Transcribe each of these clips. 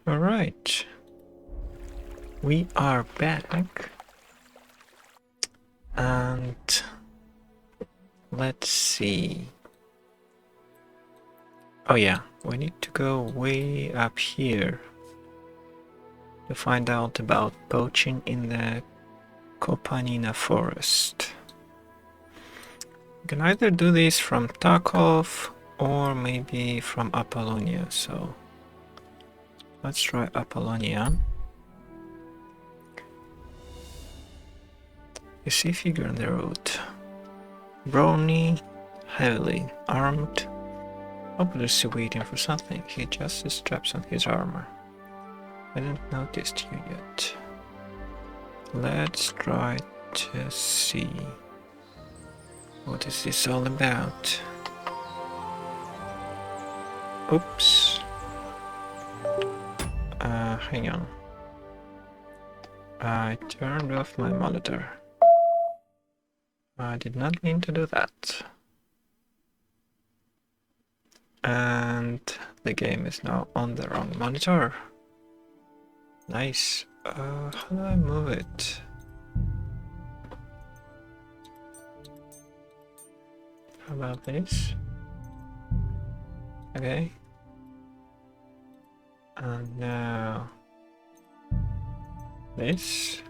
Alright. We are back. And let's see. Oh yeah, we need to go way up here to find out about poaching in the Kopanina forest. You can either do this from Tarkov or maybe from Apollonia, so let's try Apollonia. You see a figure on the road. Brawny, heavily armed, obviously waiting for something. He adjusts the straps on his armor. I didn't notice you yet. Let's try to see. What is this all about? Oops. Hang on. I turned off my monitor. I did not mean to do that. And the game is now on the wrong monitor. Nice. How do I move it? How about this? Okay. And now this.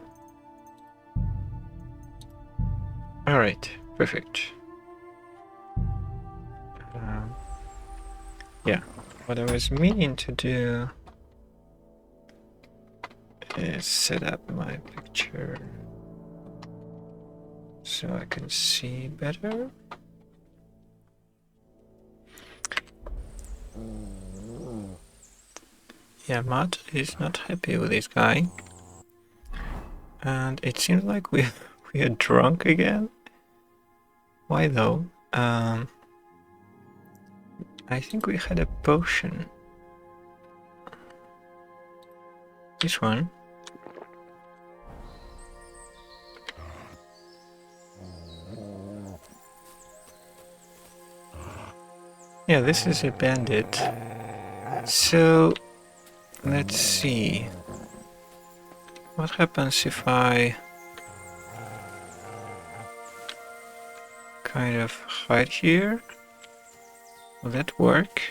Alright, perfect. Yeah, what I was meaning to do is set up my picture so I can see better. Yeah, Matt is not happy with this guy. And it seems like we are drunk again. Why though? I think we had a potion. This one. Yeah, this is a bandit. So, let's see. What happens if I kind of hide here? Will that work?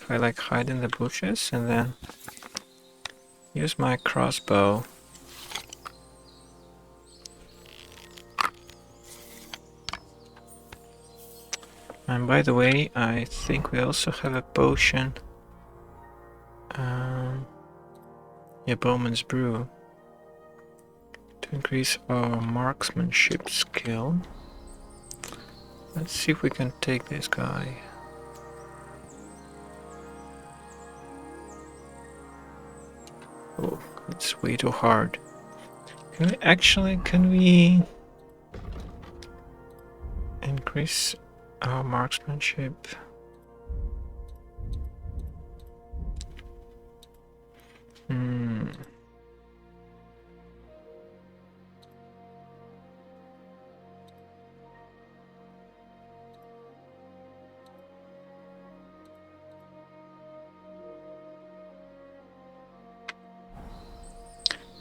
If I like hide in the bushes and then use my crossbow. And by the way, I think we also have a potion. Yeah, Bowman's Brew. To increase our marksmanship skill. Let's see if we can take this guy. Oh, it's way too hard. Can we increase our marksmanship?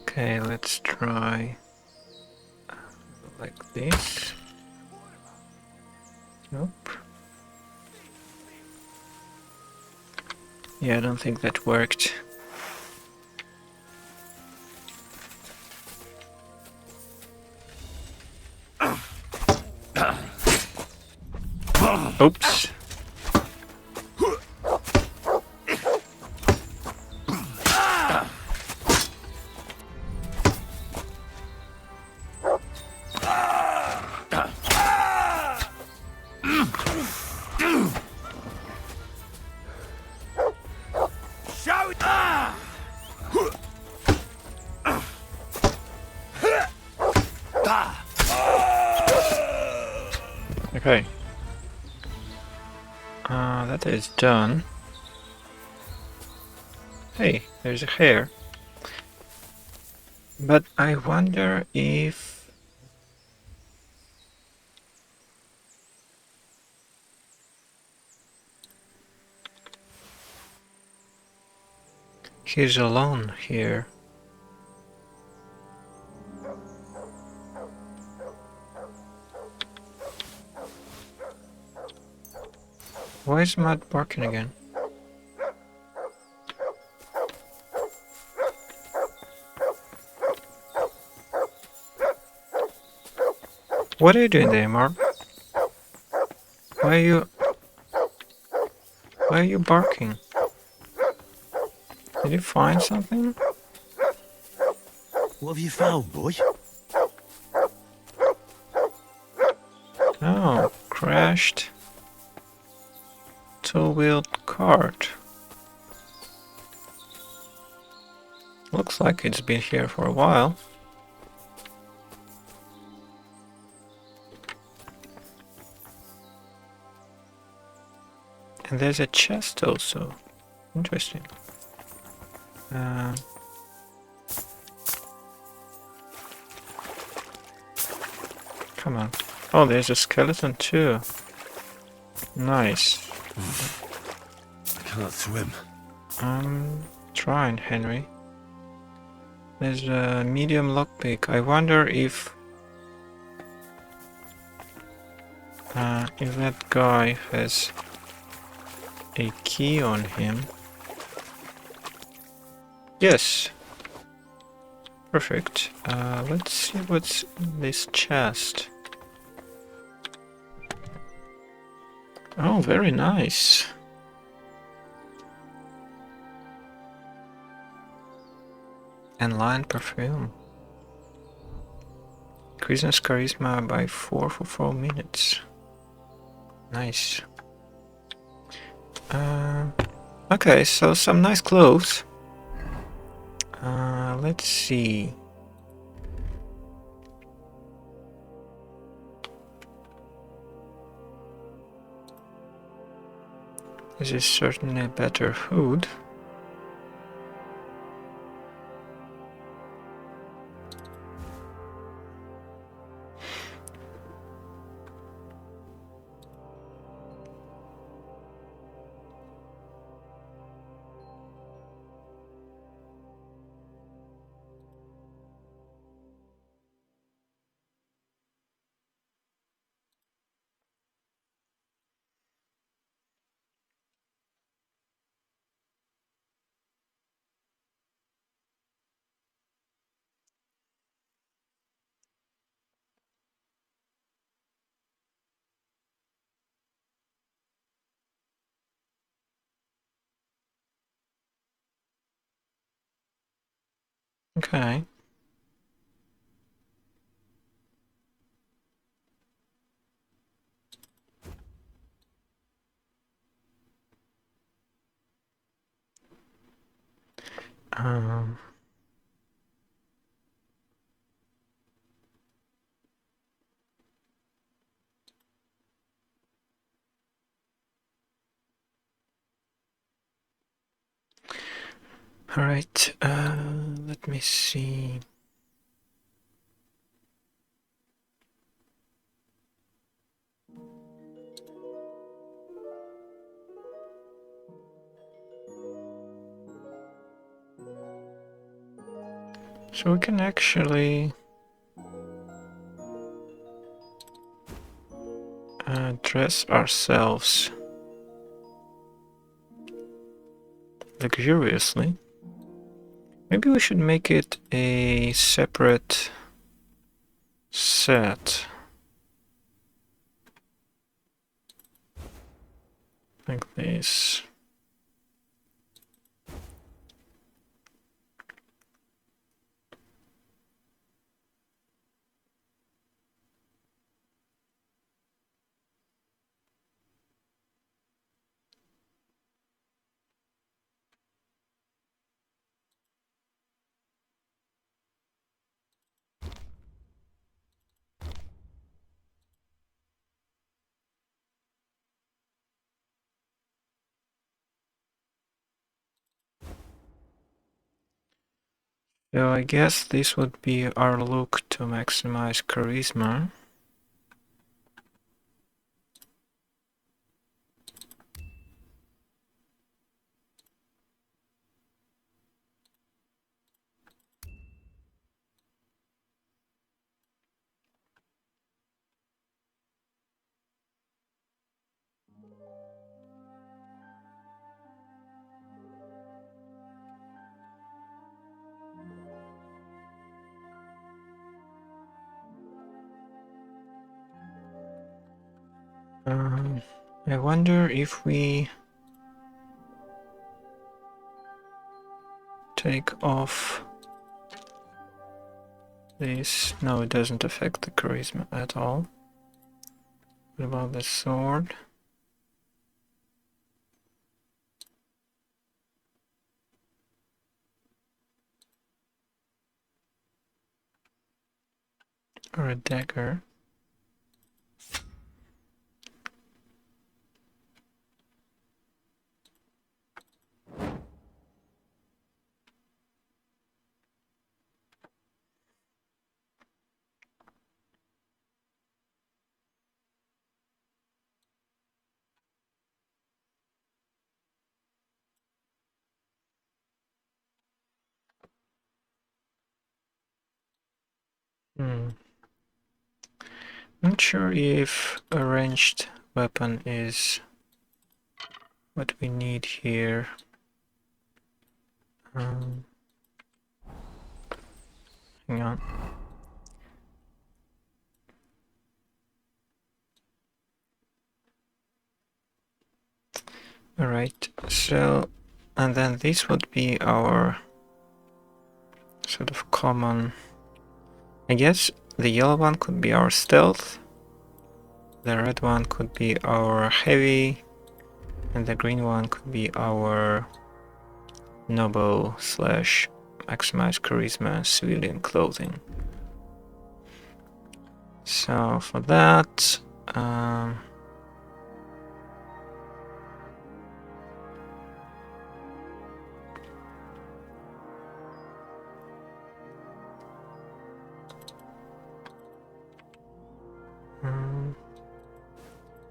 Okay, let's try like this. Nope. Yeah, I don't think that worked. Oops. Okay. That is done. Hey, there's a hare. But I wonder if He's alone here. Why is Matt barking again? What are you doing there, Mark? Why are you barking? Did you find something? What have you found, boy? Oh, crashed two-wheeled cart. Looks like it's been here for a while. And there's a chest also. Interesting. Come on. Oh, there's a skeleton too. Nice. I cannot swim. I'm trying, Henry. There's a medium lockpick. I wonder if that guy has a key on him. Yes. Perfect. Let's see what's in this chest. Oh, very nice. And line perfume. Increases charisma by 4 for 4 minutes. Nice. Okay, so some nice clothes. Let's see. This is certainly a better hood. Okay. Um, all right. Let me see. So we can actually dress ourselves luxuriously. Maybe we should make it a separate set. Like this. So I guess this would be our look to maximize charisma. I wonder if we take off this. No, it doesn't affect the charisma at all. What about the sword? Or a dagger? Not sure if a ranged weapon is what we need here. Hang on. Alright, so, and then this would be our sort of common. I guess the yellow one could be our stealth, the red one could be our heavy, and the green one could be our noble slash maximize charisma civilian clothing. So for that,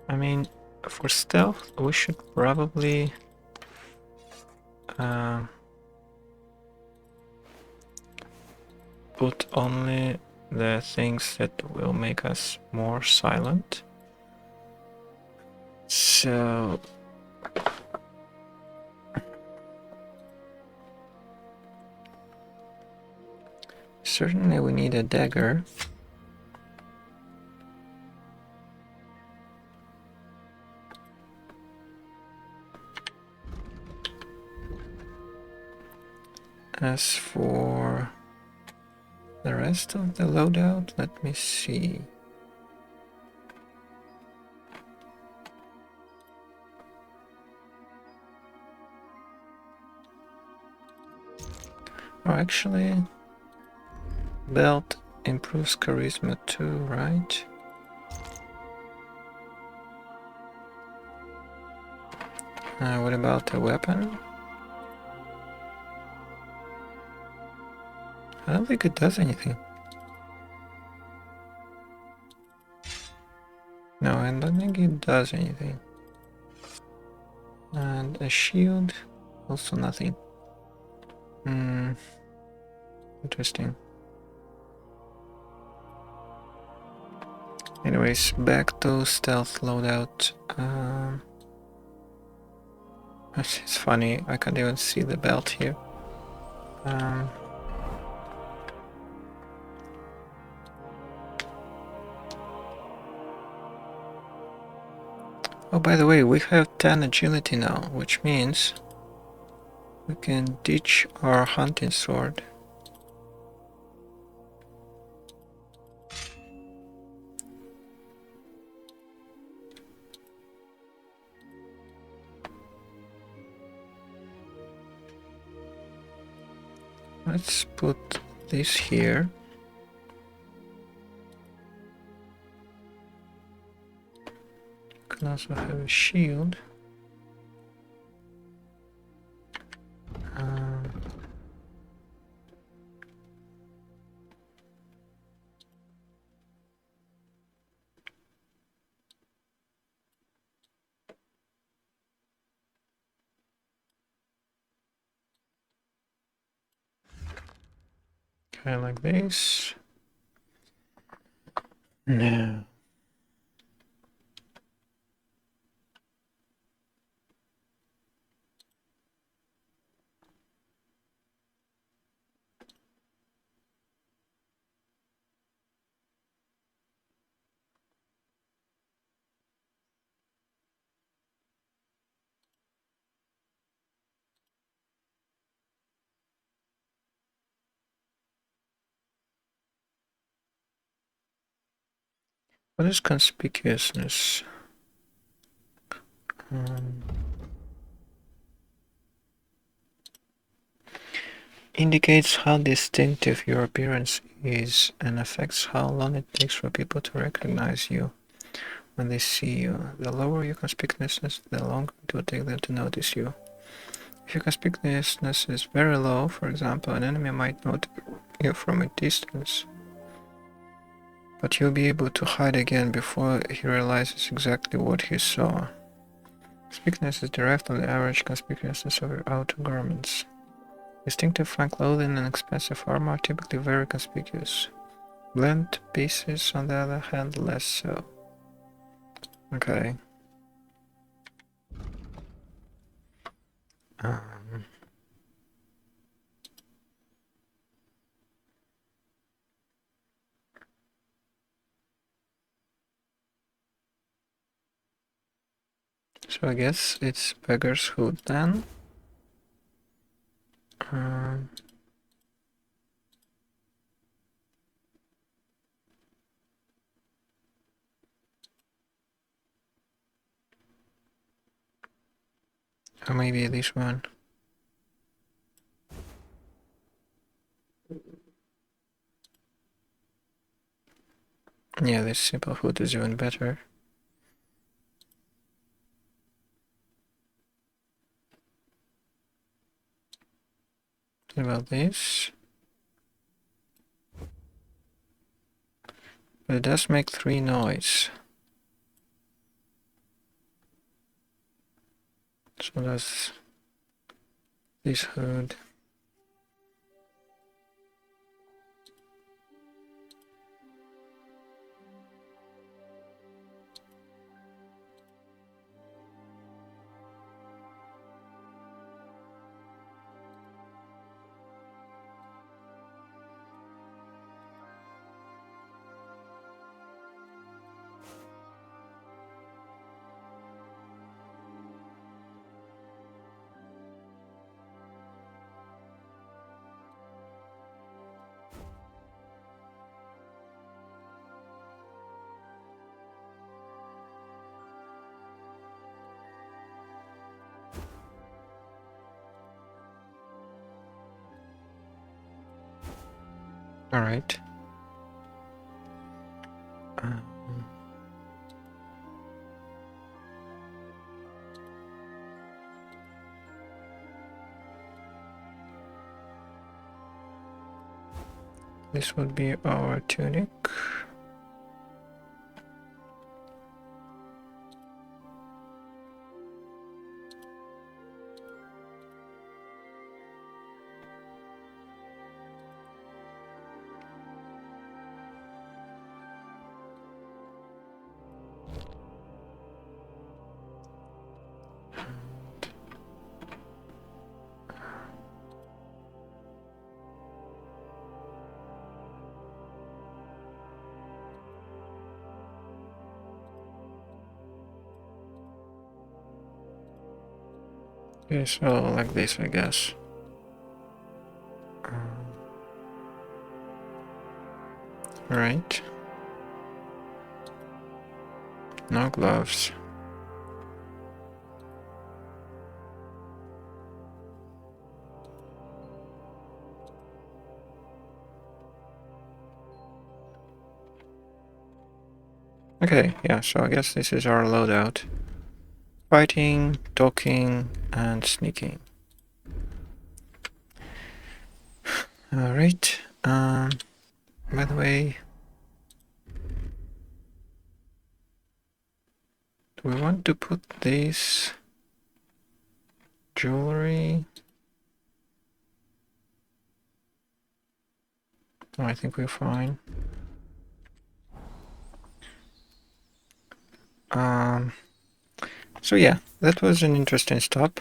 I mean, for stealth, we should probably put only the things that will make us more silent. So certainly we need a dagger. As for the rest of the loadout, let me see. Oh, actually, belt improves charisma too, right? What about a weapon? I don't think it does anything. No, I don't think it does anything. And a shield, also nothing. Interesting. Anyways, back to stealth loadout. It's funny, I can't even see the belt here. Oh, by the way, we have 10 agility now, which means we can ditch our hunting sword. Let's put this here. Can also have a shield. Kind of like this. No. What is conspicuousness? Indicates how distinctive your appearance is and affects how long it takes for people to recognize you when they see you. The lower your conspicuousness, the longer it will take them to notice you. If your conspicuousness is very low, for example, an enemy might notice you from a distance, but you'll be able to hide again before he realizes exactly what he saw. Conspicuousness is derived from the average conspicuousness of your outer garments. Distinctive fine clothing and expensive armor are typically very conspicuous. Blunt pieces, on the other hand, less so. Okay. So I guess it's Beggar's Hood then. Or maybe this one. Yeah, this simple hood is even better. What about this? But it does make 3 noise. So does this hood. Alright. This would be our tunic. Okay, so like this, I guess. Right. No gloves. Okay, yeah, so I guess this is our loadout. Fighting, talking, and sneaking. Alright, by the way, do we want to put this jewelry? No, I think we're fine. So yeah, that was an interesting stop.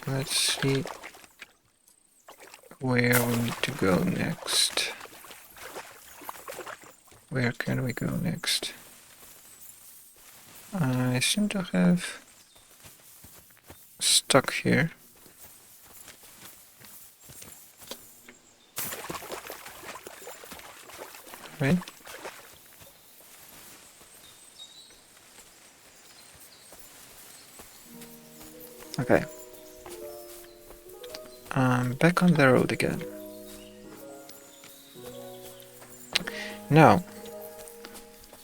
Let's see where we need to go next. Where can we go next? I seem to have stuck here. right? Okay. Back on the road again. Now,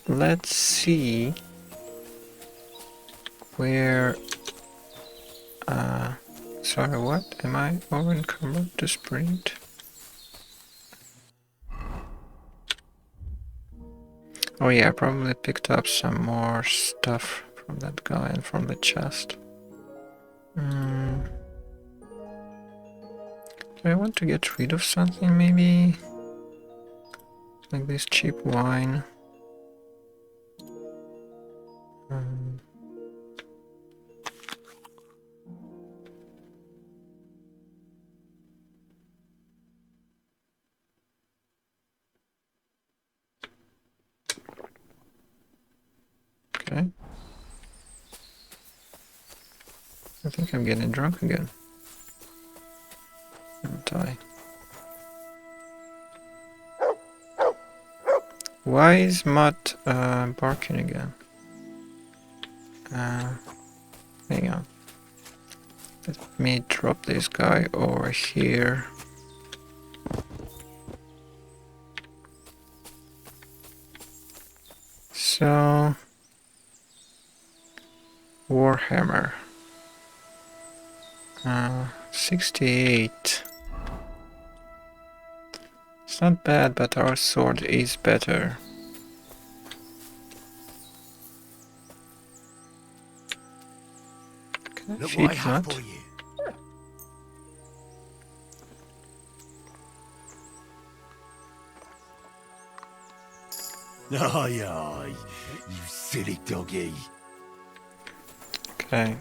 let's see where... sorry, what? Am I over encumbered to sprint? Oh yeah, I probably picked up some more stuff from that guy and from the chest. Do I want to get rid of something maybe? Like this cheap wine. Okay. I think I'm getting drunk again. Aren't I? Why is Mutt barking again? Hang on. Let me drop this guy over here. So... Warhammer. 68. It's not bad, but our sword is better. Can I Look what I feed have Mutt? for you. Aye, aye, you silly doggy. Okay,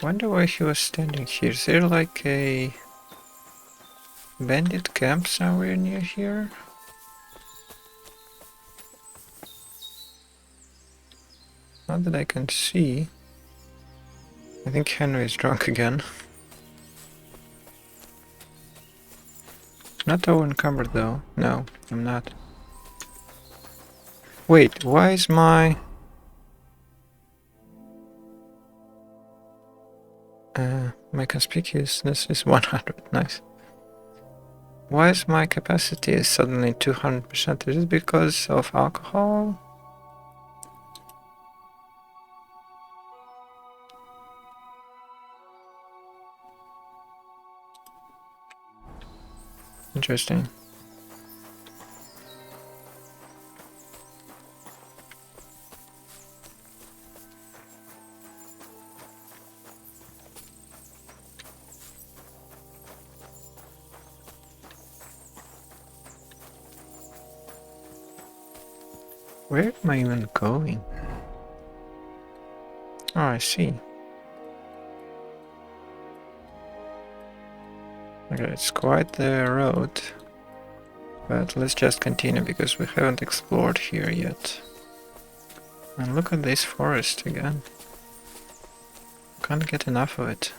wonder why he was standing here. Is there like a bandit camp somewhere near here? Not that I can see. I think Henry is drunk again. Not over encumbered though. No, I'm not. Wait, why is my... my conspicuousness is 100. Nice. Why is my capacity suddenly 200%? Is it because of alcohol? Interesting. Where am I even going? Oh, I see. Okay, it's quite the road. But let's just continue because we haven't explored here yet. And look at this forest again. Can't get enough of it.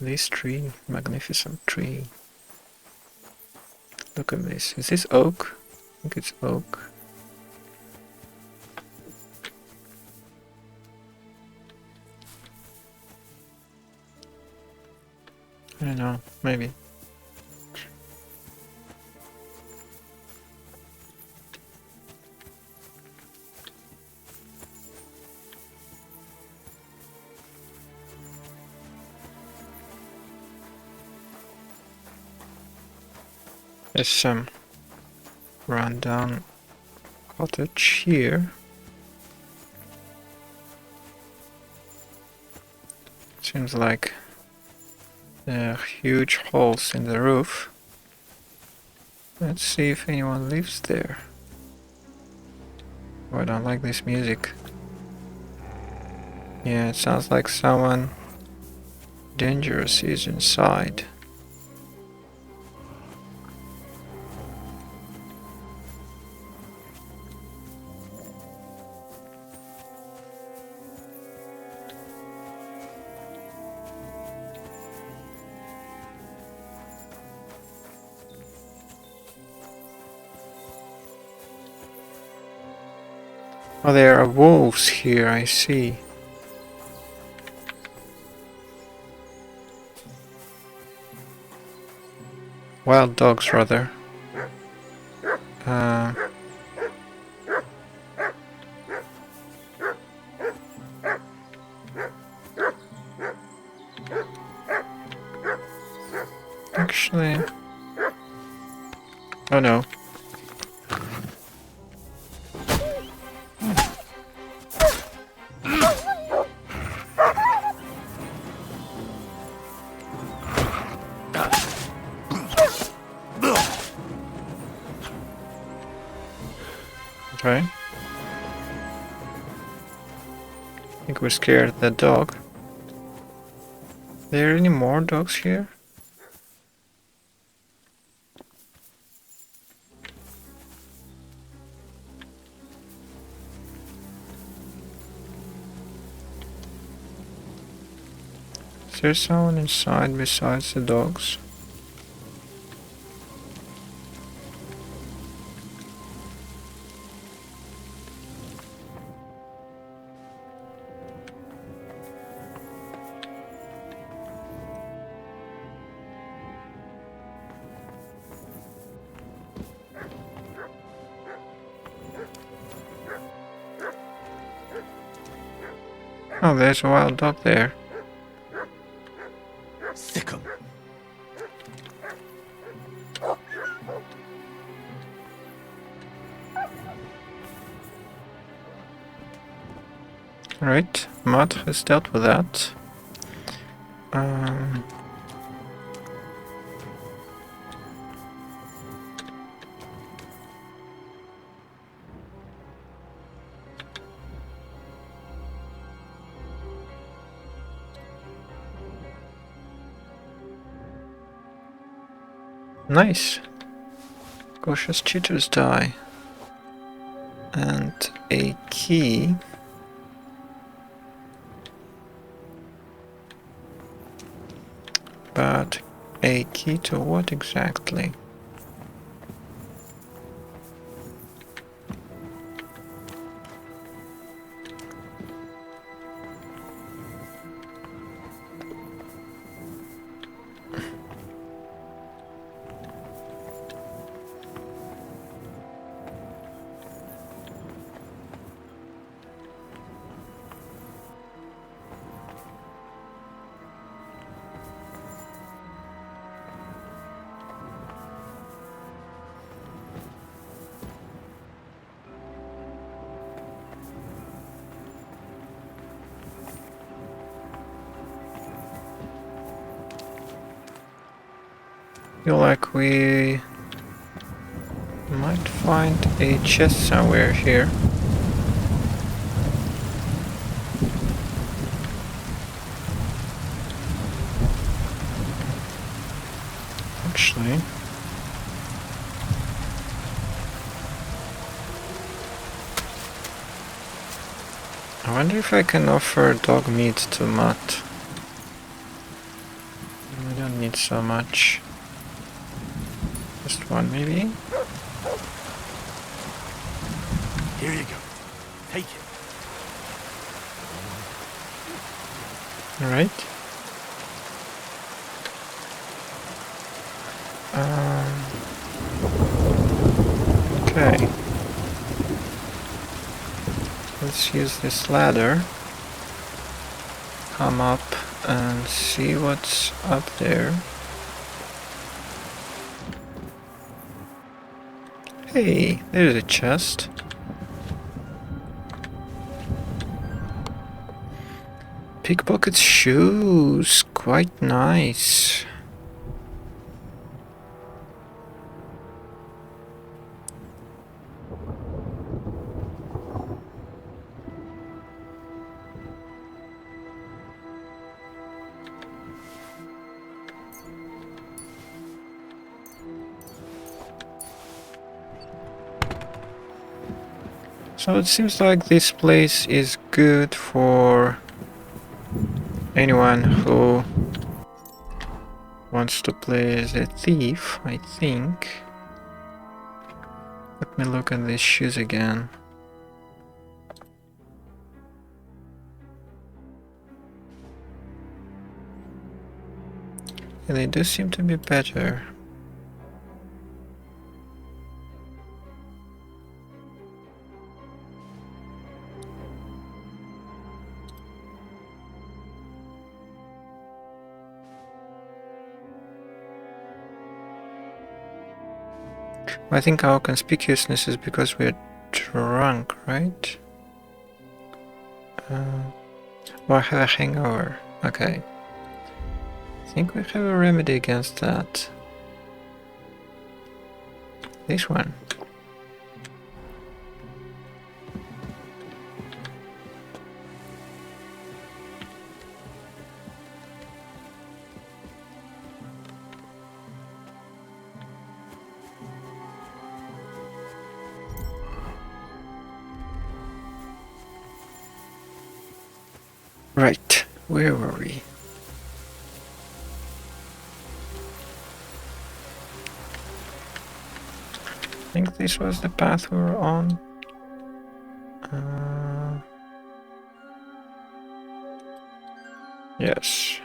This tree, magnificent tree. Look at this. Is this oak? I think it's oak. I don't know, maybe. There's some rundown cottage here. Seems like there are huge holes in the roof. Let's see if anyone lives there. Oh, I don't like this music. Yeah, it sounds like someone dangerous is inside. Oh, there are wolves here, I see. Wild dogs, rather. Uh, actually... Oh no. Okay. I think we scared the dog. Are there any more dogs here? Is there someone inside besides the dogs? Oh, there's a wild dog there. Sick 'em. Right, Mud has dealt with that. Nice. Cautious cheaters die. And a key. But a key to what exactly? Feel like we might find a chest somewhere here. Actually, I wonder if I can offer dog meat to Matt. We don't need so much. Just one, maybe? Here you go. Take it. Alright. Okay. Let's use this ladder. Come up and see what's up there. Hey, there's a chest. Pickpocket shoes, quite nice. So it seems like this place is good for anyone who wants to play as a thief, I think. Let me look at these shoes again. Yeah, they do seem to be better. I think our conspicuousness is because we're drunk, right? Or have a hangover. Okay. I think we have a remedy against that. This one. Right. Where were we? I think this was the path we were on. Yes.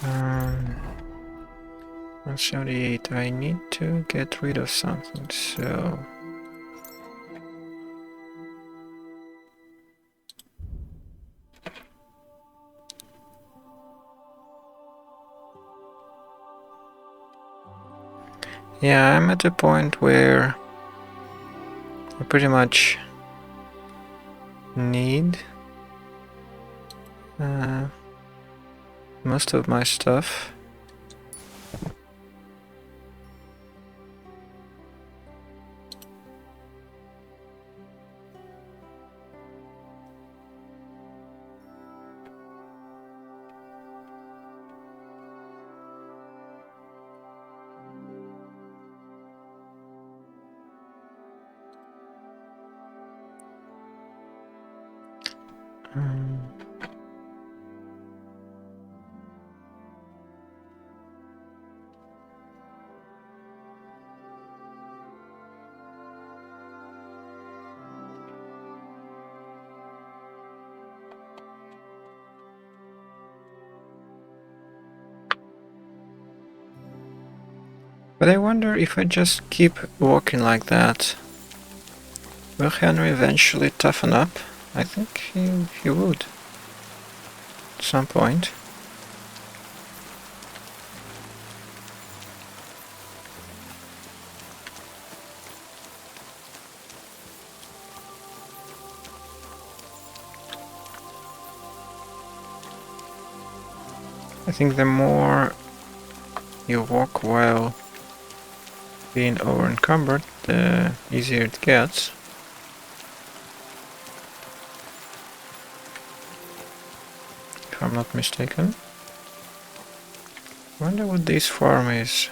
Um, 178. I need to get rid of something, so... Yeah, I'm at a point where I pretty much need most of my stuff. But I wonder if I just keep walking like that, will Henry eventually toughen up? I think he would. At some point. I think the more you walk while being over-encumbered, the easier it gets. If I'm not mistaken. I wonder what this farm is.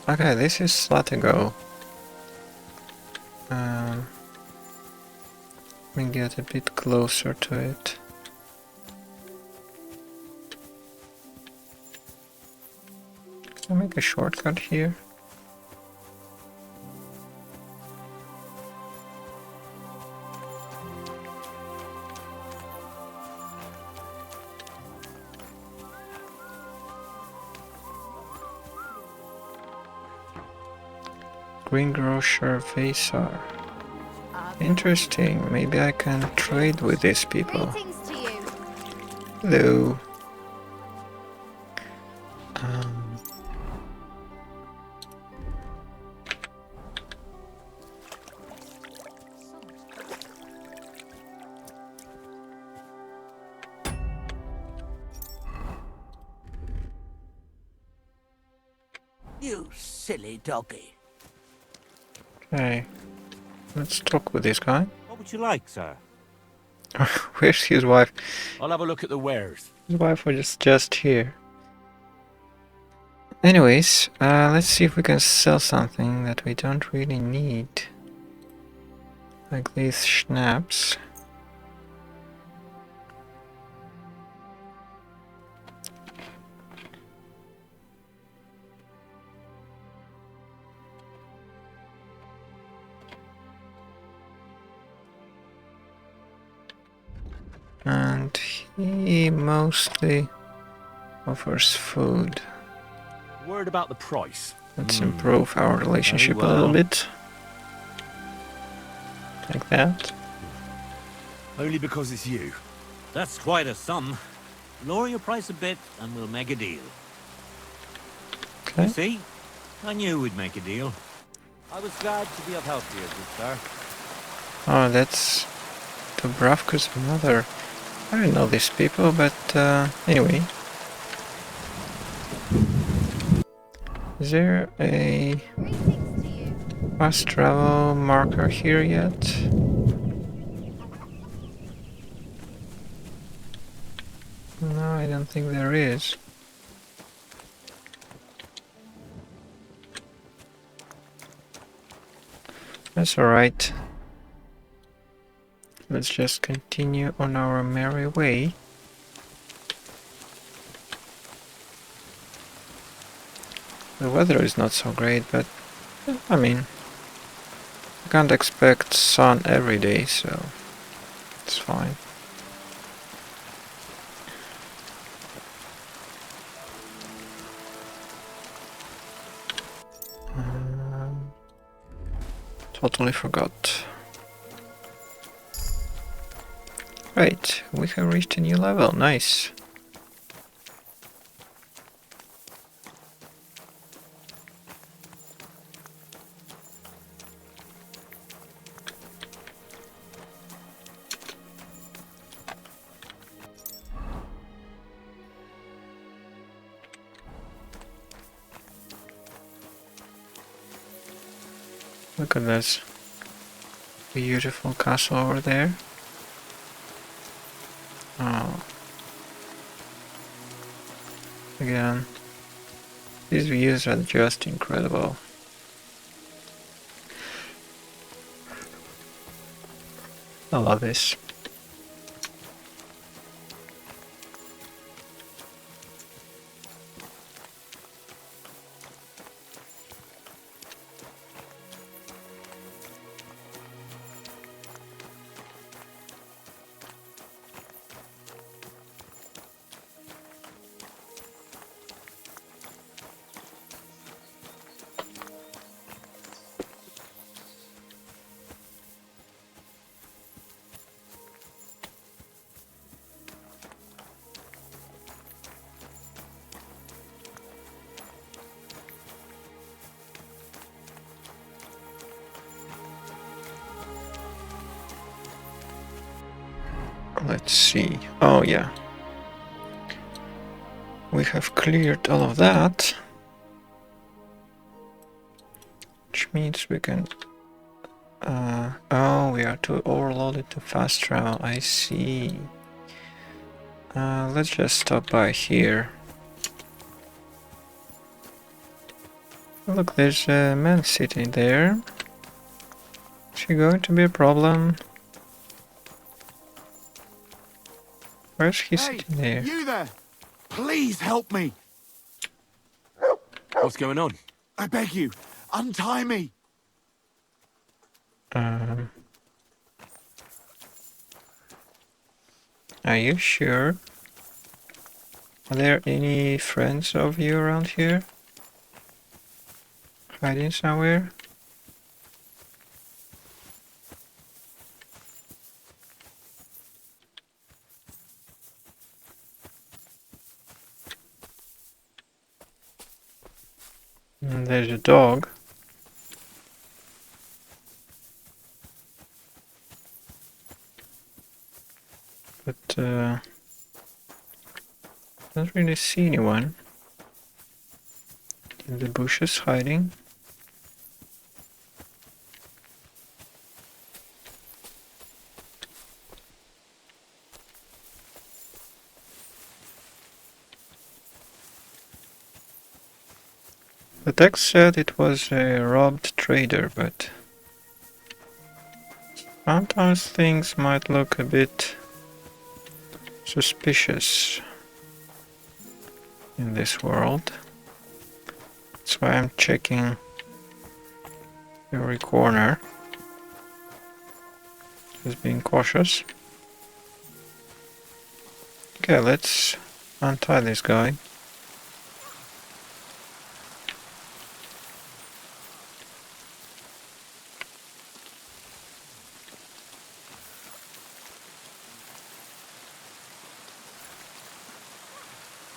Okay, this is Latigo. Let me get a bit closer to it. Can I make a shortcut here? Greengrocer Vasar. Interesting. Maybe I can trade with these people. Greetings to you. Hello. You silly doggy. Okay. Let's talk with this guy. What would you like, sir? Where's his wife? I'll have a look at the wares. His wife was just here. Anyways, let's see if we can sell something that we don't really need. Like these schnapps. And he mostly offers food. Word about the price. Let's improve our relationship a little well. bit. Like that. Only because it's you. That's quite a sum. Lower your price a bit and we'll make a deal. Okay. You see? I knew we'd make a deal. I was glad to be of help to you, good sir. Oh, that's Dubravka's mother. I don't know these people, but anyway. Is there a fast travel marker here yet? No, I don't think there is. That's alright. Let's just continue on our merry way. The weather is not so great, but I mean, I can't expect sun every day, so it's fine. Totally forgot. Right, we have reached a new level, nice. Look at this beautiful castle over there. Oh. Again, these views are just incredible. I love this. Let's see. Oh yeah. We have cleared all of that. Which means we can... oh, we are too overloaded to fast travel. I see. Let's just stop by here. Look, there's a man sitting there. Is he going to be a problem? Where's he sitting there? You there! Please help me! What's going on? I beg you, untie me! Are you sure? Are there any friends of you around here? Hiding somewhere? There's a dog. But don't really see anyone in the bushes hiding. The text said it was a robbed trader, but sometimes things might look a bit suspicious in this world. That's why I'm checking every corner. Just being cautious. Okay, let's untie this guy.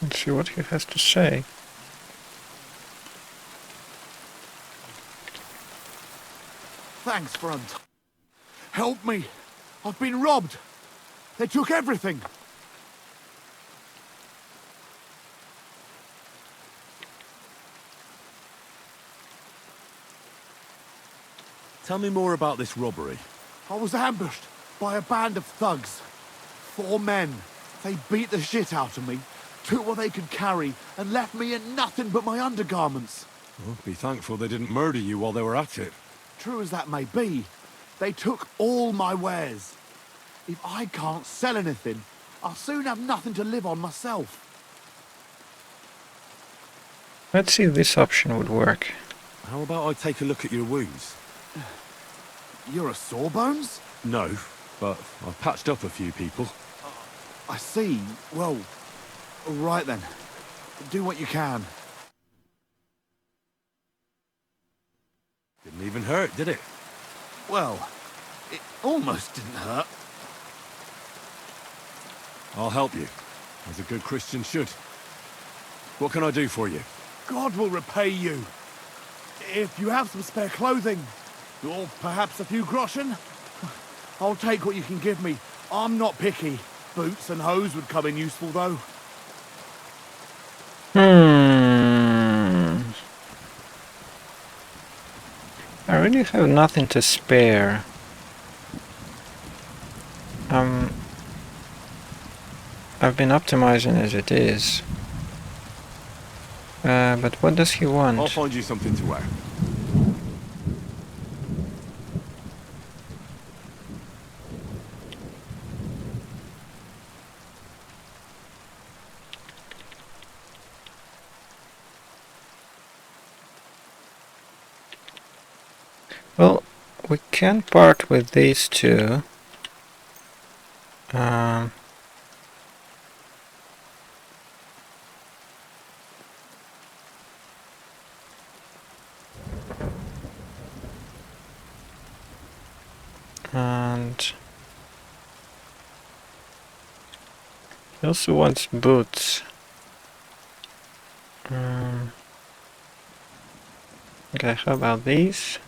Let's see what he has to say. Thanks for help me. I've been robbed. They took everything. Tell me more about this robbery. I was ambushed by a band of thugs. 4 men. They beat the shit out of me, took what they could carry, and left me in nothing but my undergarments. Well, be thankful they didn't murder you while they were at it. True as that may be, they took all my wares. If I can't sell anything, I'll soon have nothing to live on myself. Let's see if this option would work. How about I take a look at your wounds? You're a sawbones? No, but I've patched up a few people. I see. Well, all right then. Do what you can. Didn't even hurt, did it? Well, it almost didn't hurt. I'll help you, as a good Christian should. What can I do for you? God will repay you. If you have some spare clothing, or perhaps a few groschen, I'll take what you can give me. I'm not picky. Boots and hose would come in useful, though. I really have nothing to spare. I've been optimizing as it is. But what does he want? I'll find you something to wear. Well, we can part with these two. And he also wants boots. Okay, how about these?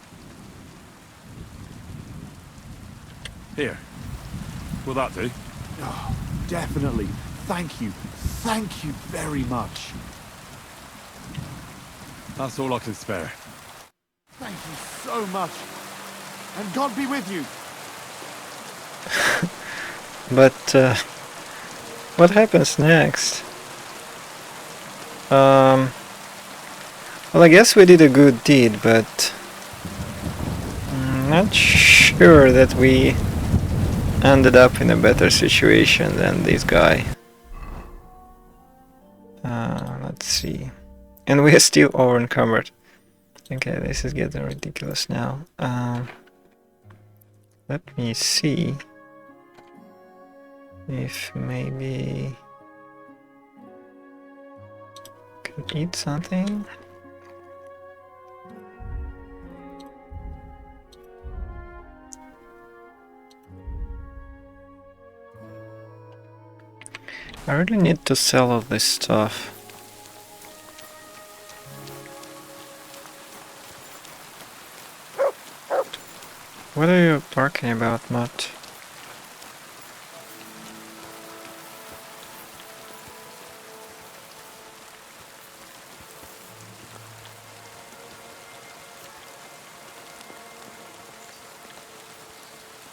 Here. Will that do? Oh, definitely. Thank you. Thank you very much. That's all I can spare. Thank you so much. And God be with you. But what happens next? Well, I guess we did a good deed, but I'm not sure that we ended up in a better situation than this guy. Let's see. And we are still over encumbered. Okay, this is getting ridiculous now. Let me see if maybe can eat something. I really need to sell all this stuff. What are you barking about, Mutt?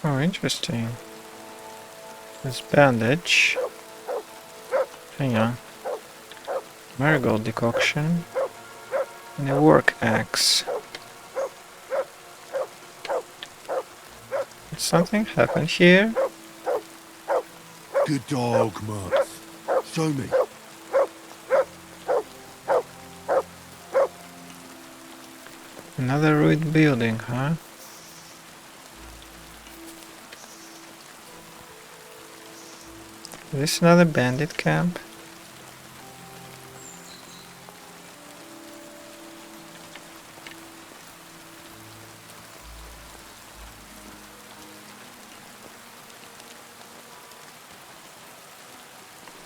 Oh, interesting. This bandage. Hang on. Marigold decoction. And a work axe. Did something happen here? Good dog, Max. Show me. Another ruined building, huh? Is this another bandit camp?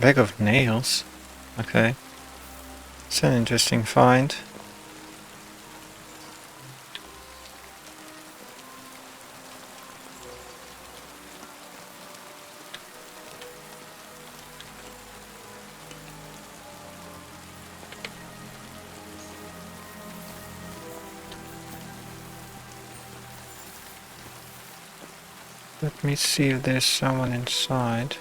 Bag of nails? Okay. It's an interesting find. Let me see if there's someone inside.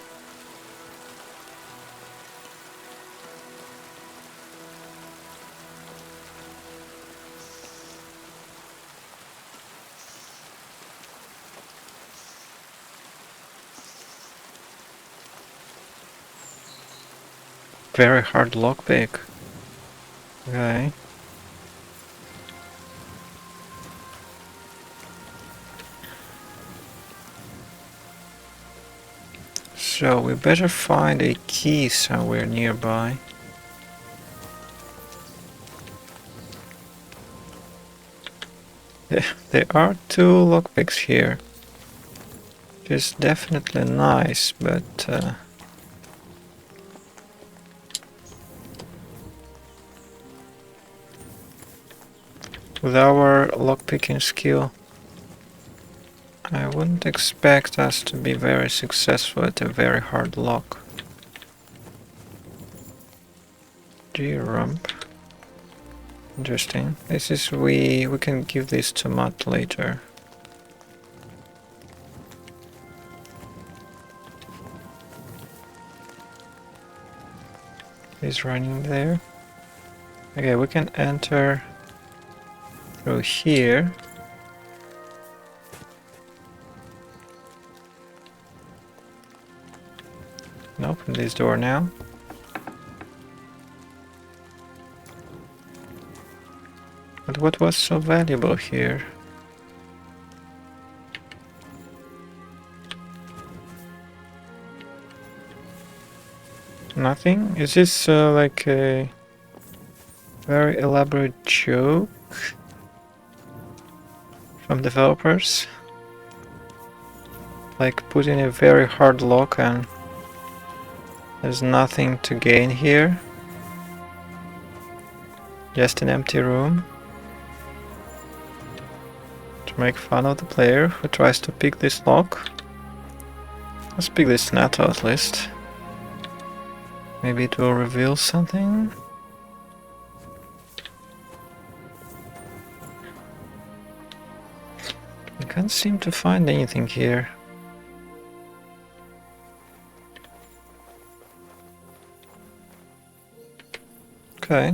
Very hard lockpick. Okay. So we better find a key somewhere nearby. There are 2 lockpicks here. Which is definitely nice, but with our lockpicking skill, I wouldn't expect us to be very successful at a very hard lock. G-rump. Interesting. This is we can give this to Matt later. He's running there. Okay, we can enter through here. And open this door now. But what was so valuable here? Nothing? Is this like a very elaborate joke from developers? Like putting a very hard lock and there's nothing to gain here? Just an empty room? To make fun of the player who tries to pick this lock? Let's pick this NATO at least. Maybe it will reveal something? I can't seem to find anything here. Okay.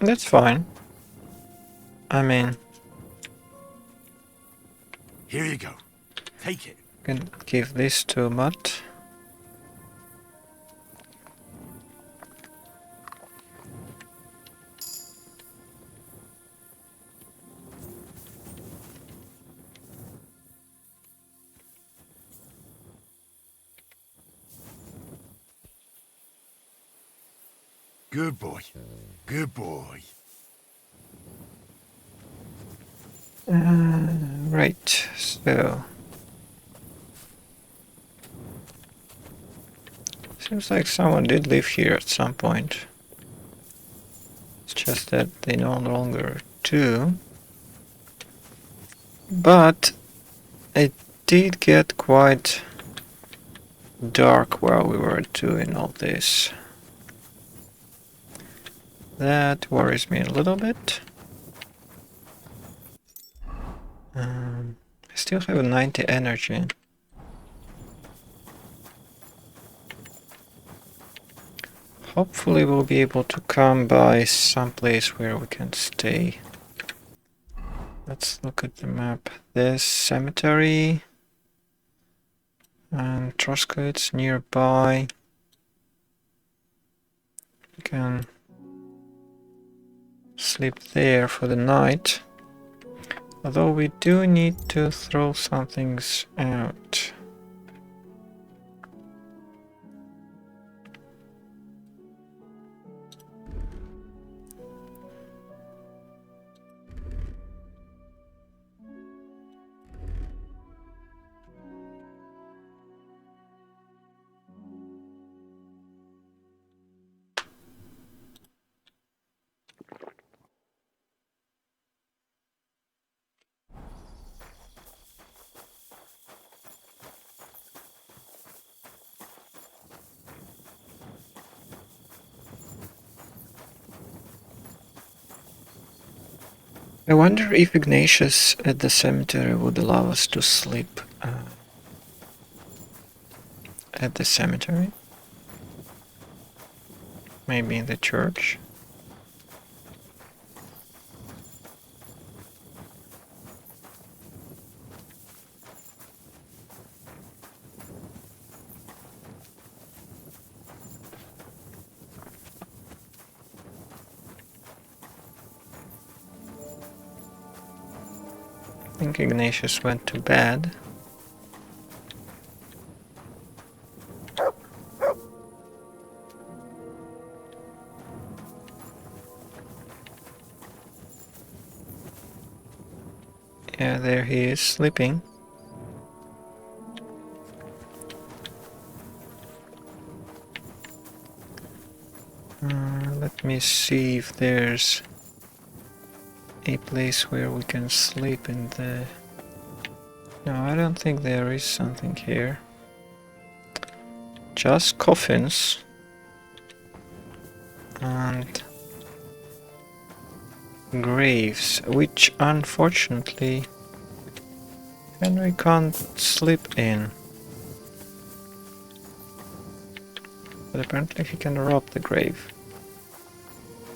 That's fine. I mean, Here you go. Take it. I can give this to Mutt. Good boy. Good boy. Right, so... Seems like someone did live here at some point. It's just that they no longer do. But it did get quite dark while we were doing all this. That worries me a little bit. I still have a 90 energy. Hopefully we'll be able to come by some place where we can stay. Let's look at the map. There's cemetery and Troskowitz nearby. We can sleep there for the night. Although we do need to throw some things out. I wonder if Ignatius at the cemetery would allow us to sleep at the cemetery. Maybe in the church. I think Ignatius went to bed. Yeah, there he is, sleeping. Let me see if there's a place where we can sleep in the... No, I don't think there is something here. Just coffins. And graves, which unfortunately Henry can't sleep in. But apparently he can rob the grave.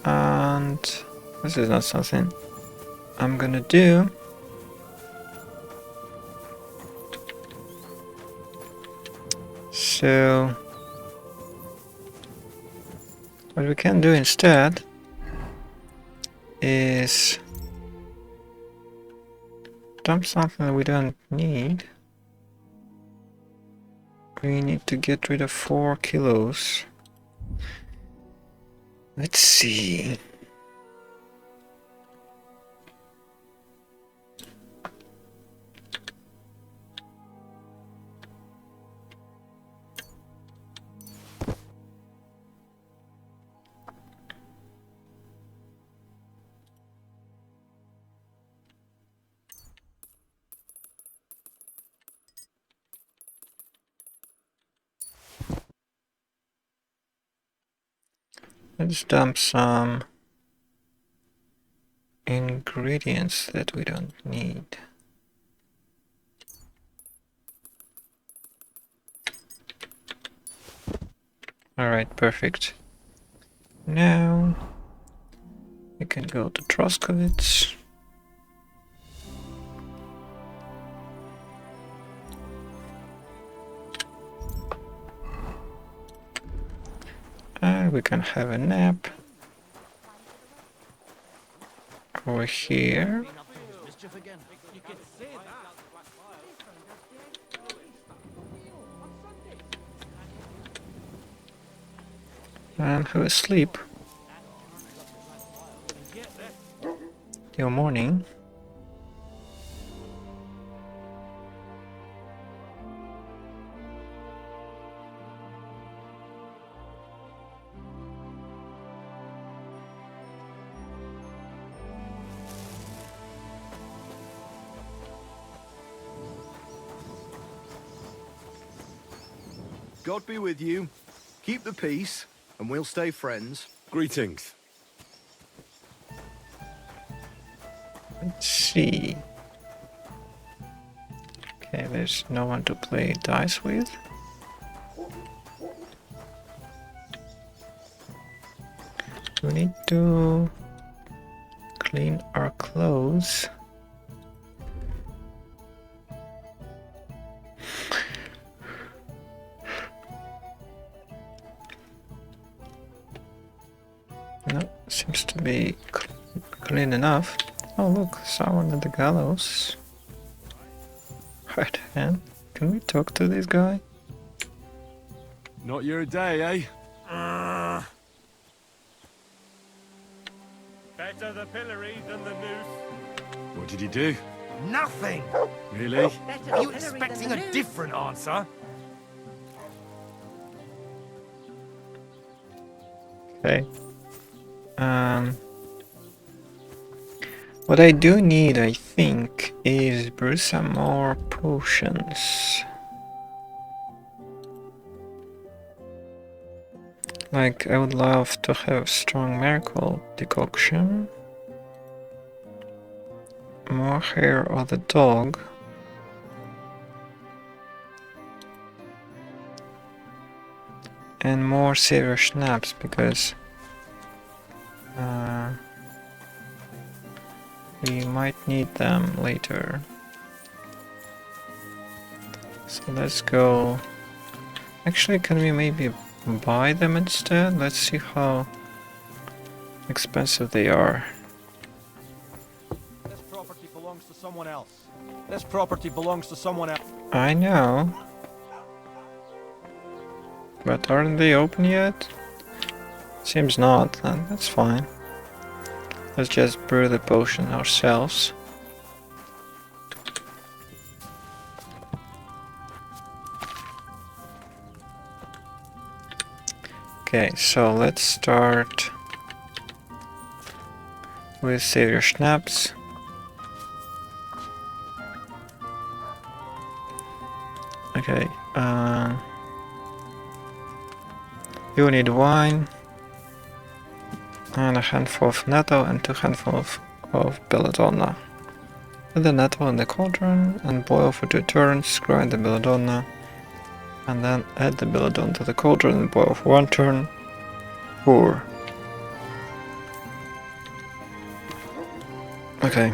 And this is not something I'm gonna do. So what we can do instead is dump something that we don't need. We need to get rid of 4 kilos. Let's see. Let's dump some ingredients that we don't need. Alright, perfect. Now we can go to Troskowitz. And we can have a nap over here. And have a sleep till morning. God be with you. Keep the peace, and we'll stay friends. Greetings. Let's see. Okay, there's no one to play dice with. We need to clean our clothes. No, seems to be clean enough. Oh look, someone at the gallows. Right hand. Can we talk to this guy? Not your day, eh? Better the pillory than the noose. What did you do? Nothing! Really? Are you expecting a different answer? Okay. What I do need, I think, is brew some more potions. Like, I would love to have strong miracle decoction, more hair of the dog, and more savior schnapps because we might need them later. So let's go. Actually, can we maybe buy them instead? Let's see how expensive they are. This property belongs to someone else. This property belongs to someone else. I know. But aren't they open yet? Seems not, then that's fine. Let's just brew the potion ourselves. Okay, so let's start with savior schnapps. Okay, you need wine and a handful of nettle and 2 handfuls of belladonna. Put the nettle in the cauldron and boil for 2 turns, grind the belladonna, and then add the belladonna to the cauldron and boil for 1 turn. Pour. Okay.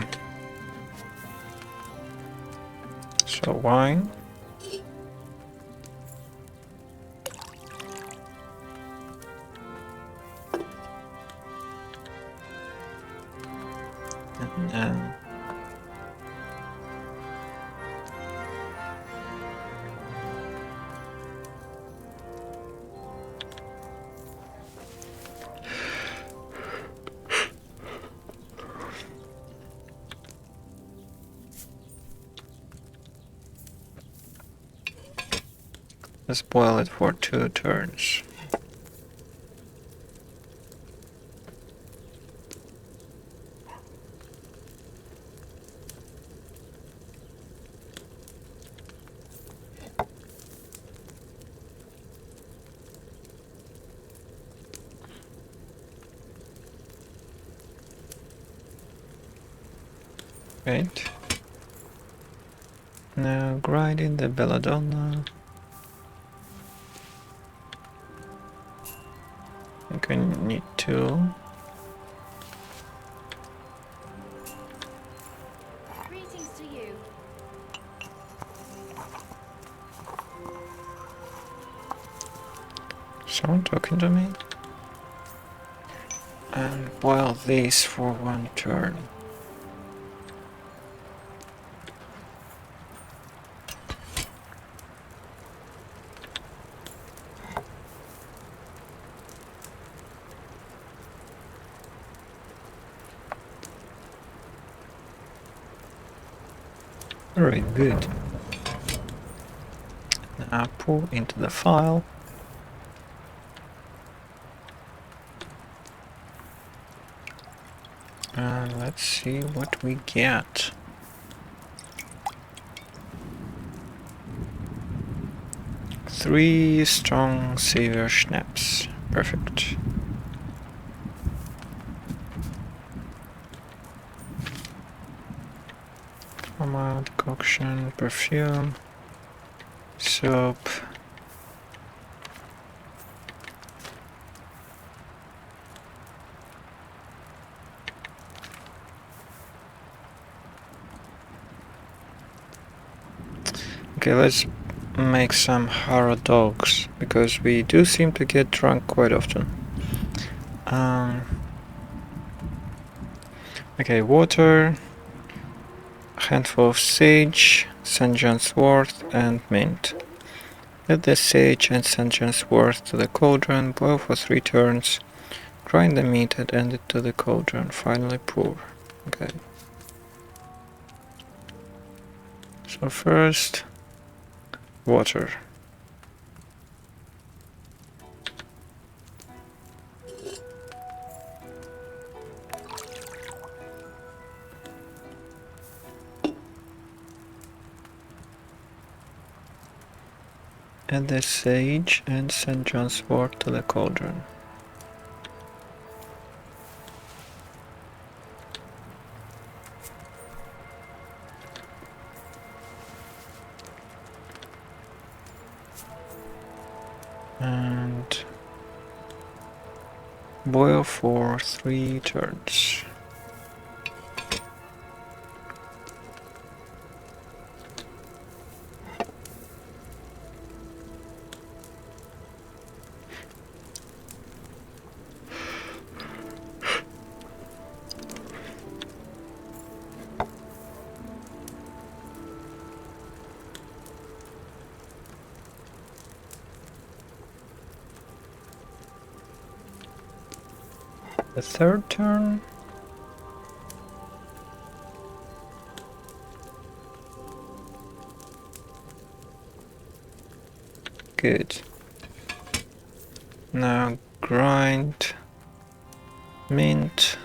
So wine. And let's boil it for 2 turns. Right. Now grinding the belladonna. I think I need 2. Greetings to you. Someone talking to me? And boil these for 1 turn. Alright, good. Now pour into the file. And let's see what we get. Three strong savior schnapps. Perfect. Aroma, decoction, perfume, soap. Okay, let's make some Haro dogs, because we do seem to get drunk quite often. Okay, water, a handful of sage, St. John's wort, and mint. Add the sage and St. John's wort to the cauldron, boil for 3 turns, grind the meat and add it to the cauldron, finally pour. Okay. So first, water. Add the sage and St. John's wort to the cauldron. And boil for 3 turns. The 3rd turn. Good. Now grind mint.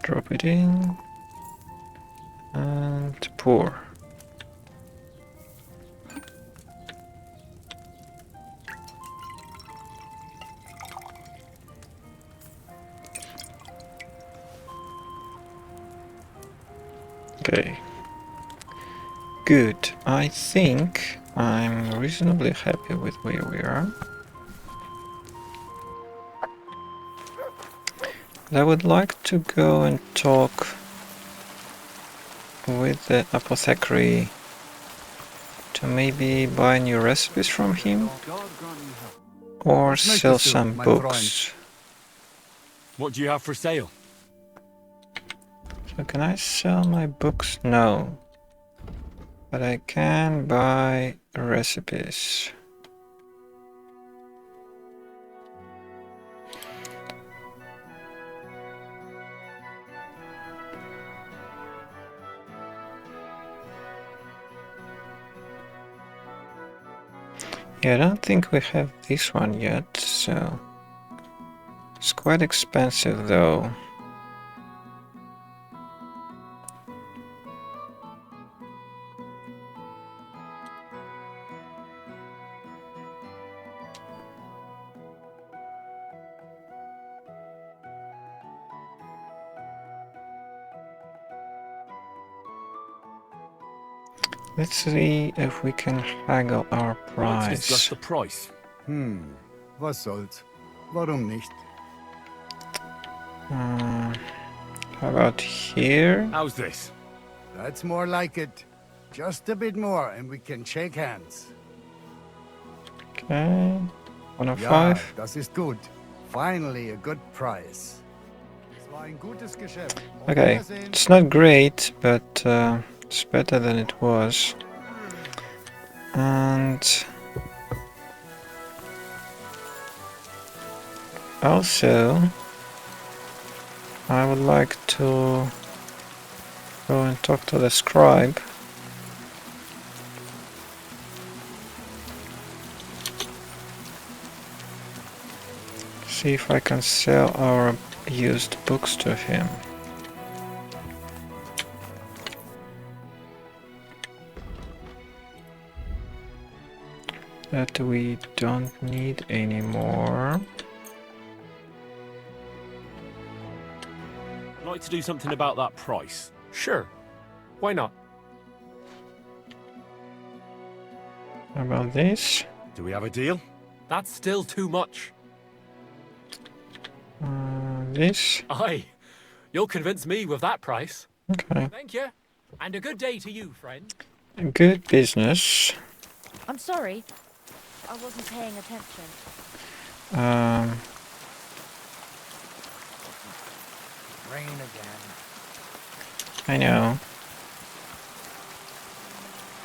Drop it in and pour. Okay. Good. I think I'm reasonably happy with where we are. I would like to go and talk with the apothecary to maybe buy new recipes from him or sell some books. What do you have for sale? So can I sell my books? No. But I can buy recipes. Yeah, I don't think we have this one yet, so it's quite expensive though. Let's see if we can haggle our Let's discuss price. the price. Was soll's? Warum nicht? How about here? How's this? That's more like it. Just a bit more and we can shake hands. Okay, Ja, 105. das ist gut. Finally a good price. Es war ein gutes Geschäft. Auf Okay, Wiedersehen. it's not great, but it's better than it was. And also, I would like to go and talk to the scribe. See if I can sell our used books to him. That we don't need anymore. I'd like to do something about that price. Sure. Why not? How about this? Do we have a deal? That's still too much. This? Aye, you'll convince me with that price. Okay. Thank you. And a good day to you, friend. Good business. I'm sorry. I wasn't paying attention. Um, Rain again. I know.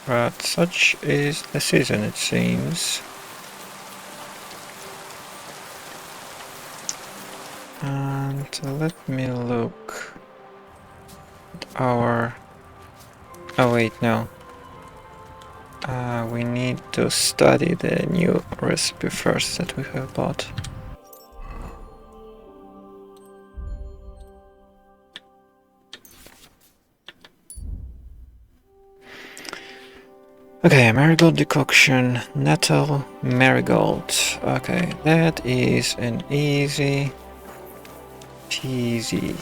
But such is the season, it seems. And let me look at our... Oh wait, no. We need to study the new recipe first that we have bought. Okay, marigold decoction, nettle, marigold. Okay, that is an easy peasy.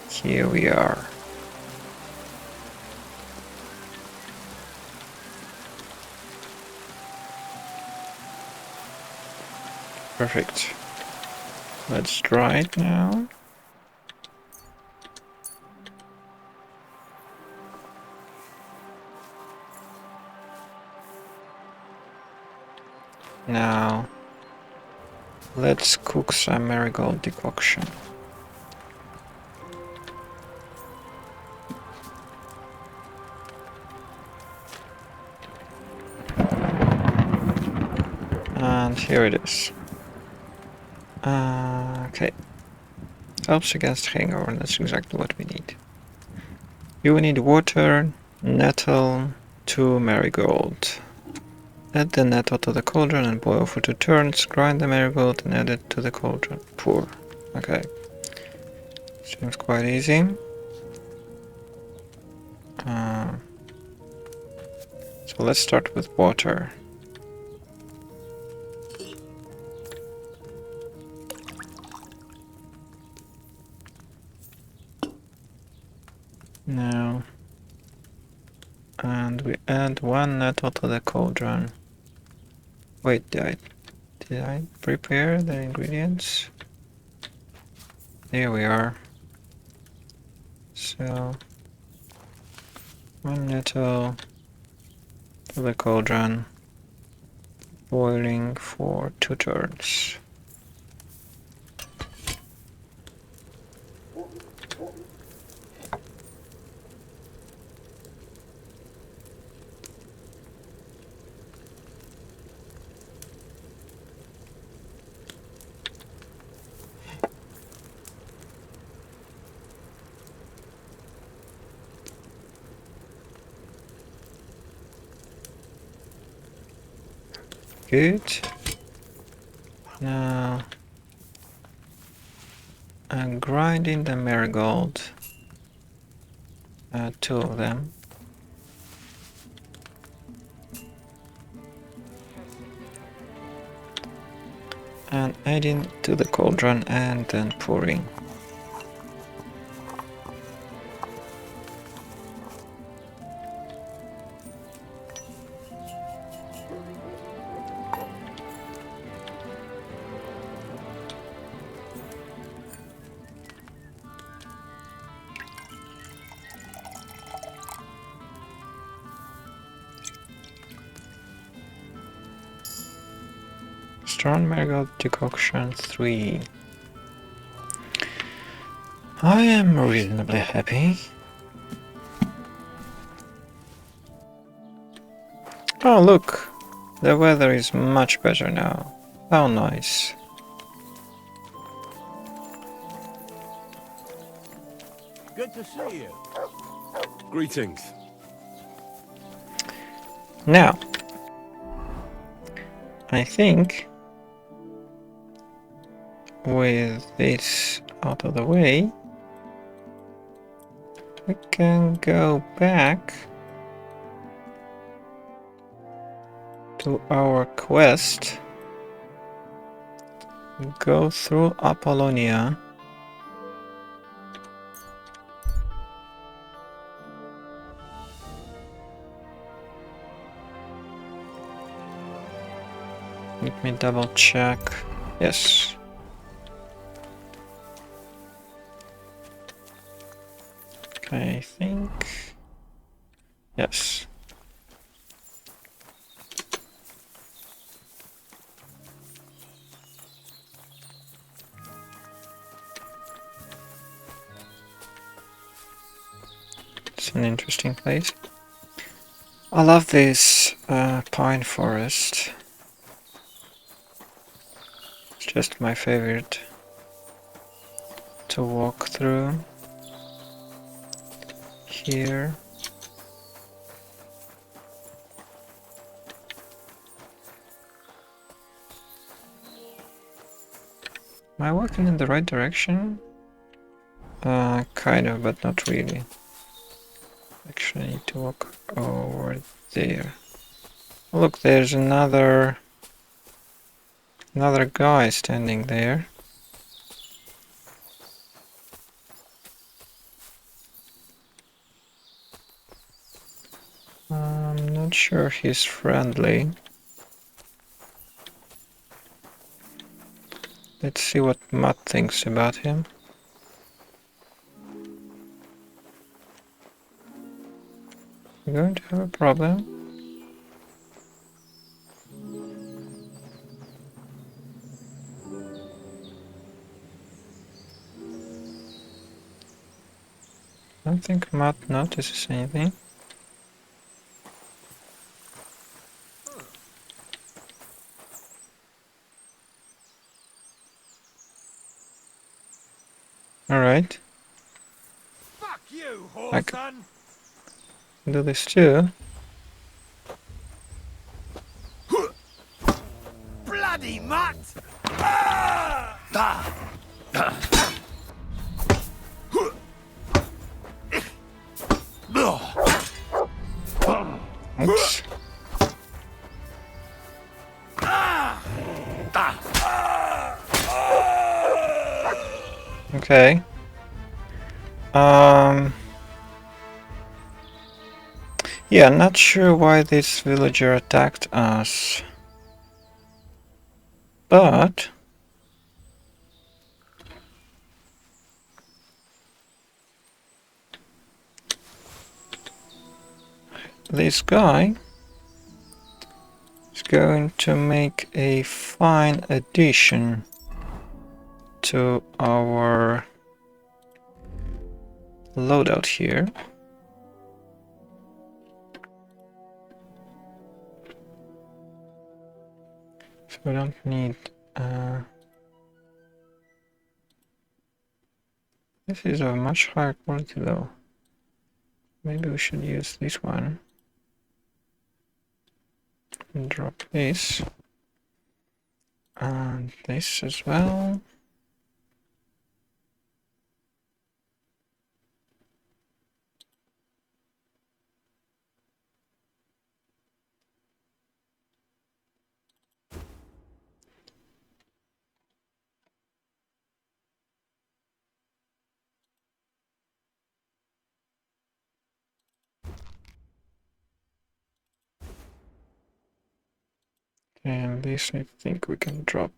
Here we are. Perfect. Let's dry it now. Now, let's cook some marigold decoction. And here it is. Okay. Helps against hangover, and that's exactly what we need. You will need water, nettle, 2 marigold. Add the nettle to the cauldron and boil for 2 turns. Grind the marigold and add it to the cauldron. Pour. Okay. Seems quite easy. So let's start with water. Now, and we add 1 nettle to the cauldron. Wait, did I prepare the ingredients? There we are. So, 1 nettle to the cauldron, boiling for 2 turns. Good. Now, I'm grinding the marigold. 2 of them. And adding to the cauldron and then pouring. Strong marigold decoction 3. I am reasonably happy. Oh look, the weather is much better now. How nice. Good to see you. Greetings. Now, I think with this out of the way, we can go back to our quest, go through Apollonia, let me double check, yes, I think. Yes. It's an interesting place. I love this pine forest. It's just my favorite to walk through here. Am I walking in the right direction? Kind of, but not really. Actually, I need to walk over there. Look, there's another guy standing there. I'm not sure he's friendly. Let's see what Matt thinks about him. We're going to have a problem. I don't think Matt notices anything. Alright. Fuck you, I whoreson! can do this too. Bloody mutt! Ah! Oops. Okay. Yeah, not sure why this villager attacked us. But this guy is going to make a fine addition to our loadout here. So we don't need this is of much higher quality though. Maybe we should use this one. And drop this. And this as well. And this I think we can drop.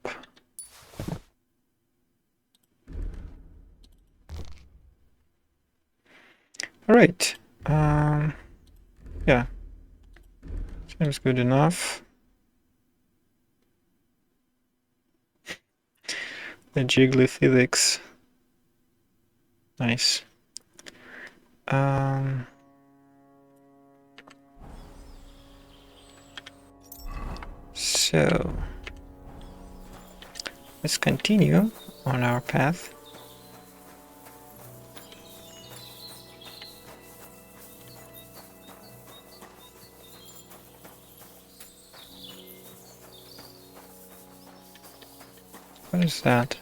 Alright. Yeah. Seems good enough. The jiggly physics. Nice. So let's continue on our path. What is that?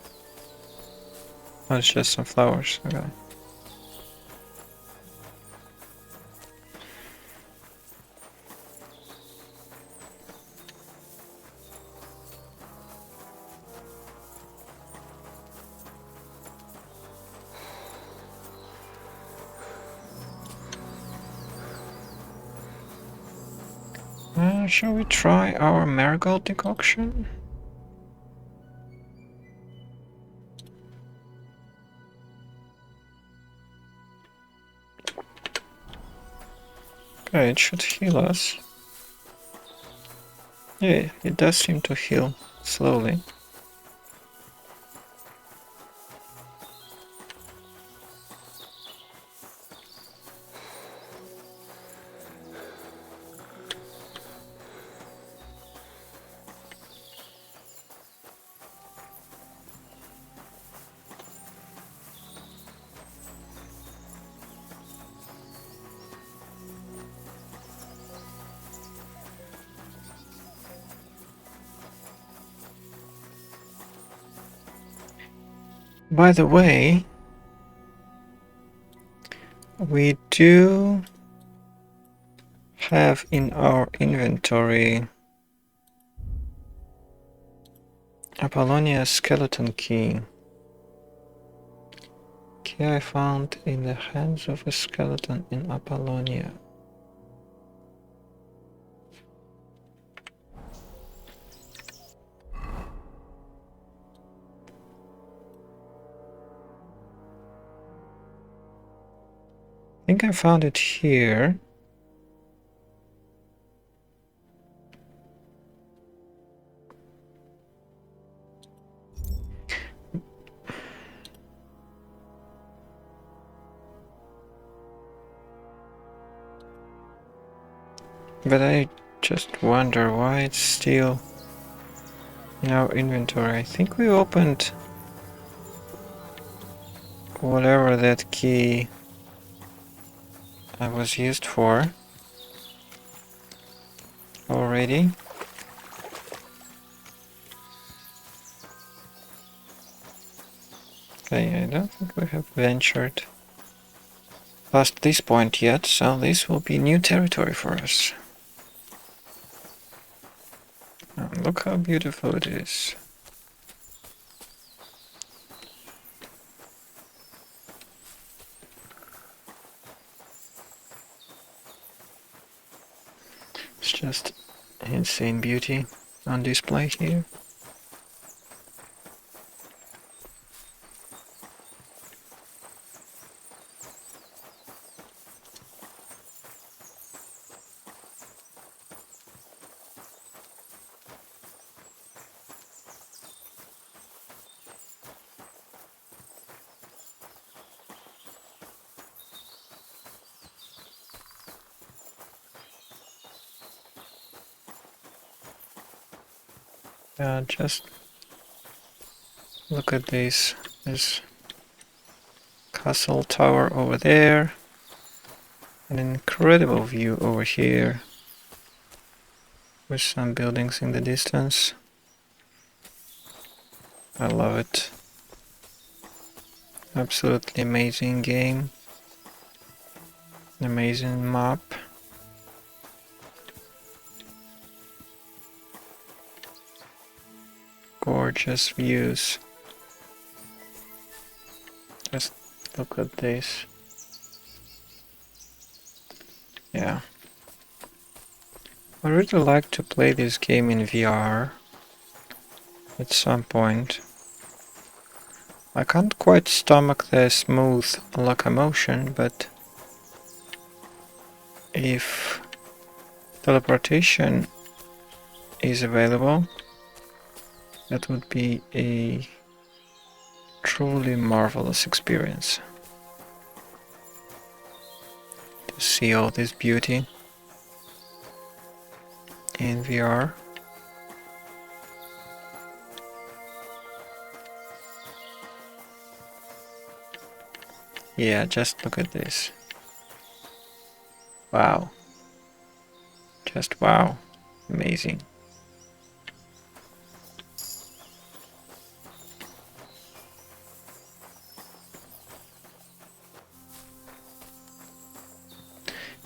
Oh, it's just some flowers. Okay. Shall we try our marigold decoction? Okay, it should heal us. Yeah, it does seem to heal slowly. By the way, we do have in our inventory Apollonia skeleton key. Key I found in the hands of a skeleton in Apollonia. I think I found it here. But I just wonder why it's still in our inventory. I think we opened whatever that key was used for already. Okay, I don't think we have ventured past this point yet, so this will be new territory for us. Look how beautiful it is. It's just insane beauty on display here. Just look at this. There's castle tower over there. An incredible view over here. With some buildings in the distance. I love it. Absolutely amazing game. An amazing map. Gorgeous views. Just look at this. Yeah. I really like to play this game in VR at some point. I can't quite stomach the smooth locomotion, but if teleportation is available, that would be a truly marvelous experience. To see all this beauty in VR. Yeah, just look at this. Wow. Just wow. Amazing.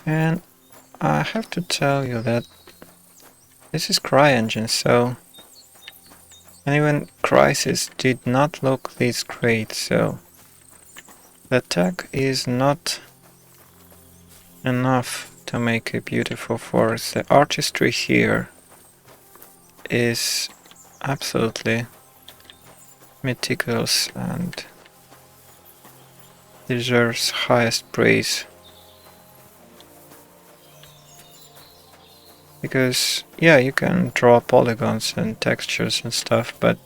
And I have to tell you that this is CryEngine, so and even Crysis did not look this great, so the tech is not enough to make a beautiful forest. The artistry here is absolutely meticulous and deserves highest praise. Because, yeah, you can draw polygons and textures and stuff, but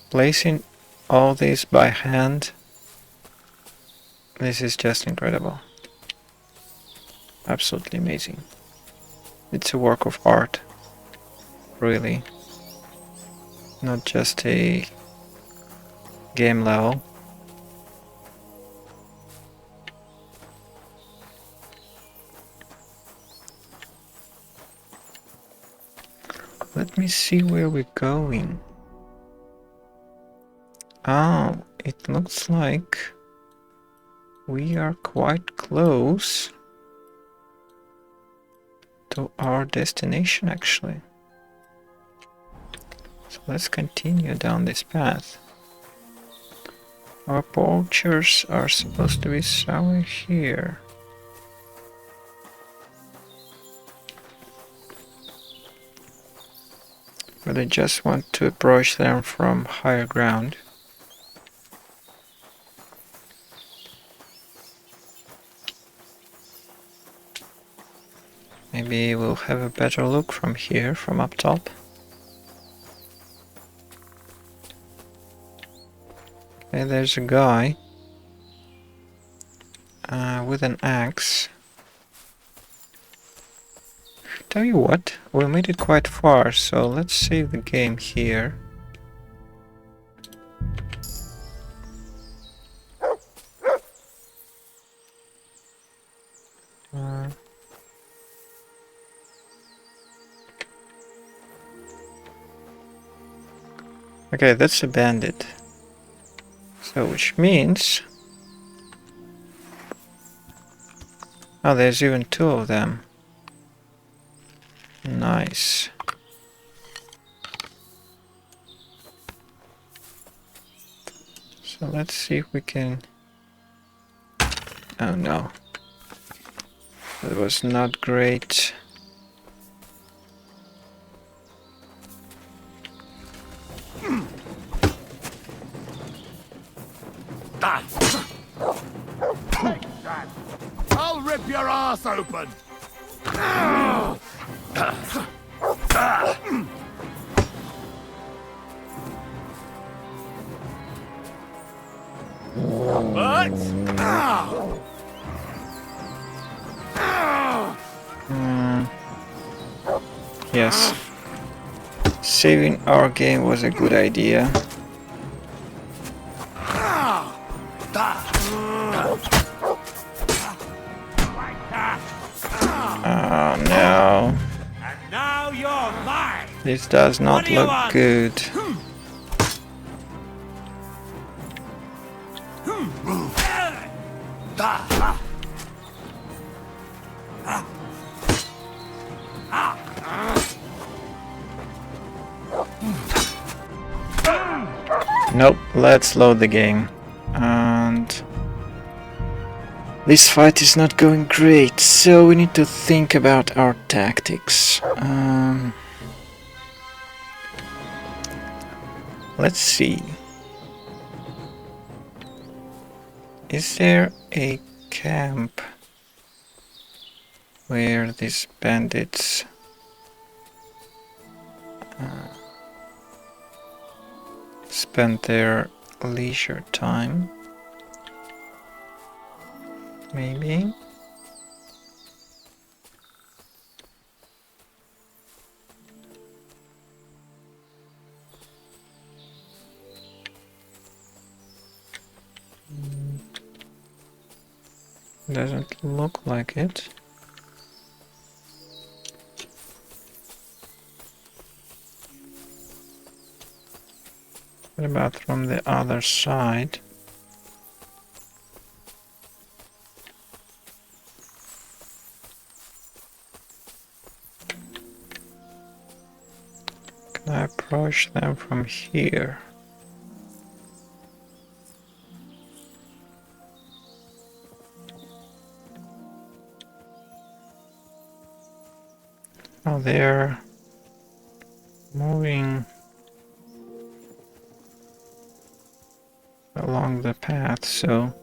placing all this by hand, this is just incredible. Absolutely amazing. It's a work of art, really. Not just a game level. Let me see where we're going. Oh, it looks like we are quite close to our destination, actually. So let's continue down this path. Our poachers are supposed to be somewhere here. But I just want to approach them from higher ground. Maybe we'll have a better look from here, from up top. Okay, there's a guy with an axe. Tell you what, we made it quite far, so let's save the game here. Okay, that's a bandit. So, which means... Oh, there's even two of them. Nice. So let's see if we can... Oh no. That was not great. I'll rip your ass open! Yes. Saving our game was a good idea. Oh no. And now you're mine! This does not look good. Nope, let's load the game. And this fight is not going great, so we need to think about our tactics. Let's see. Is there a camp where these bandits spend their leisure time? Maybe. Doesn't look like it. What about from the other side? Can I approach them from here? Oh, they're moving along the path, so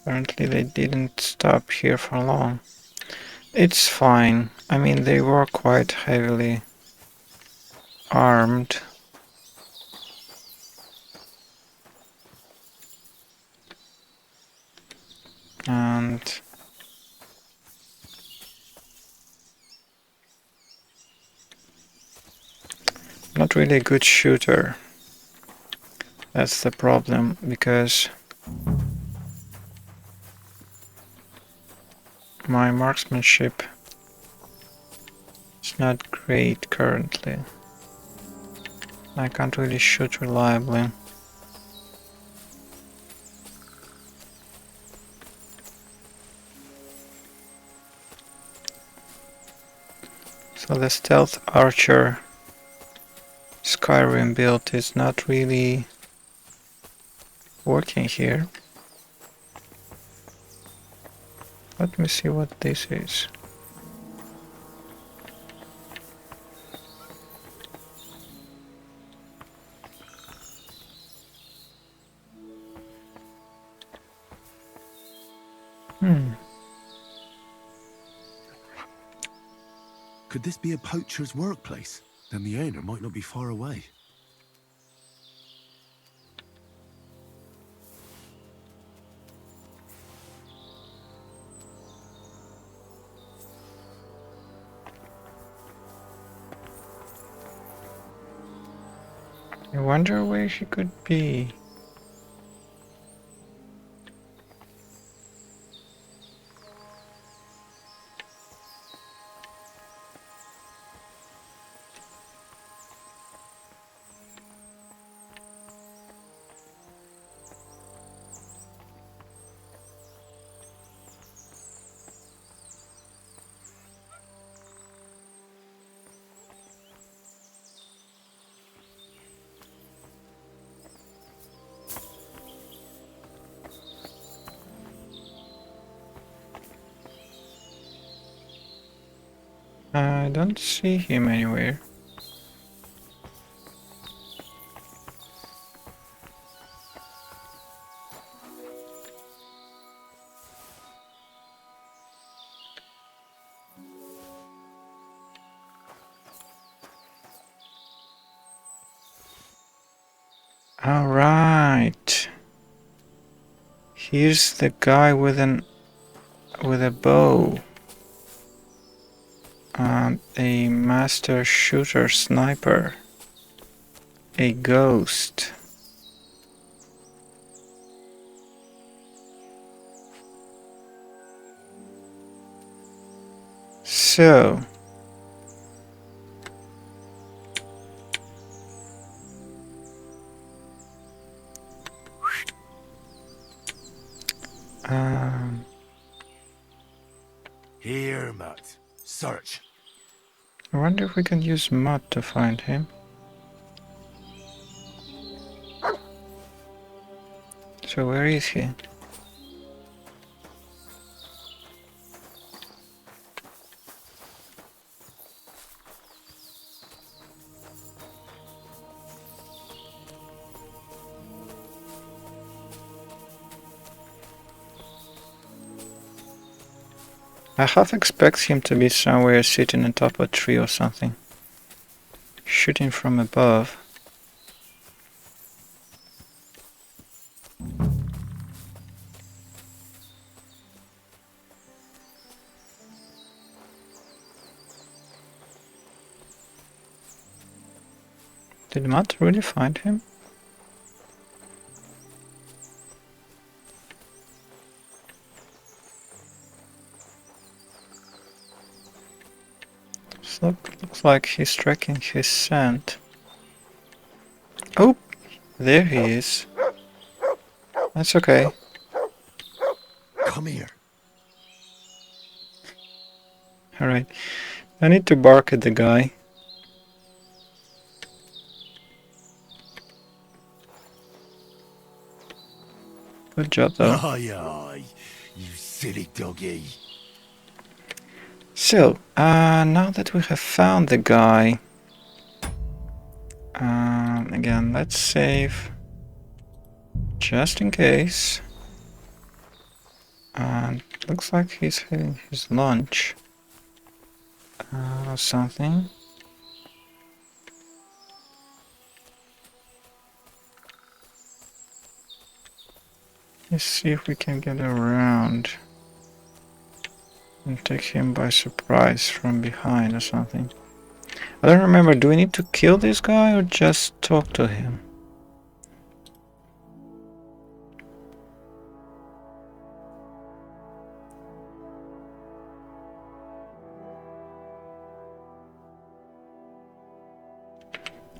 apparently they didn't stop here for long. It's fine. I mean, they were quite heavily armed. And not really a good shooter. That's the problem, because my marksmanship is not great currently. I can't really shoot reliably. So the stealth archer Skyrim build is not really working here. Let me see what this is. Could this be a poacher's workplace? Then the owner might not be far away. I wonder where he could be. I don't see him anywhere. All right. Here's the guy with a bow and a master shooter sniper, a ghost. So Here, Matt. Search. I wonder if we can use mud to find him. So where is he? I half expect him to be somewhere sitting on top of a tree or something. Shooting from above. Did Matt really find him? Looks like he's tracking his scent. Oh, there he is. That's okay. Come here. Alright. I need to bark at the guy. Good job though. Aye, aye, you silly doggy. So, now that we have found the guy, again, let's save just in case. And looks like he's having his lunch. something. Let's see if we can get around and take him by surprise from behind or something. I don't remember, do we need to kill this guy or just talk to him?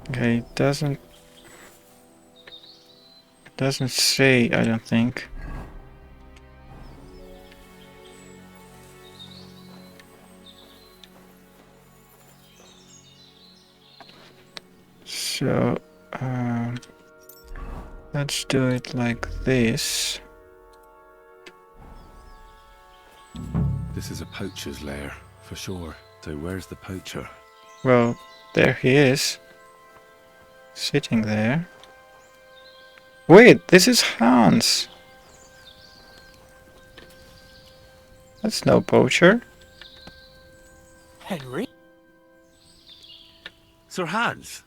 Okay, it doesn't say, I don't think. So, let's do it like this. This is a poacher's lair, for sure. So where's the poacher? Well, there he is. Sitting there. Wait, this is Hans. That's no poacher. Henry? Sir Hans,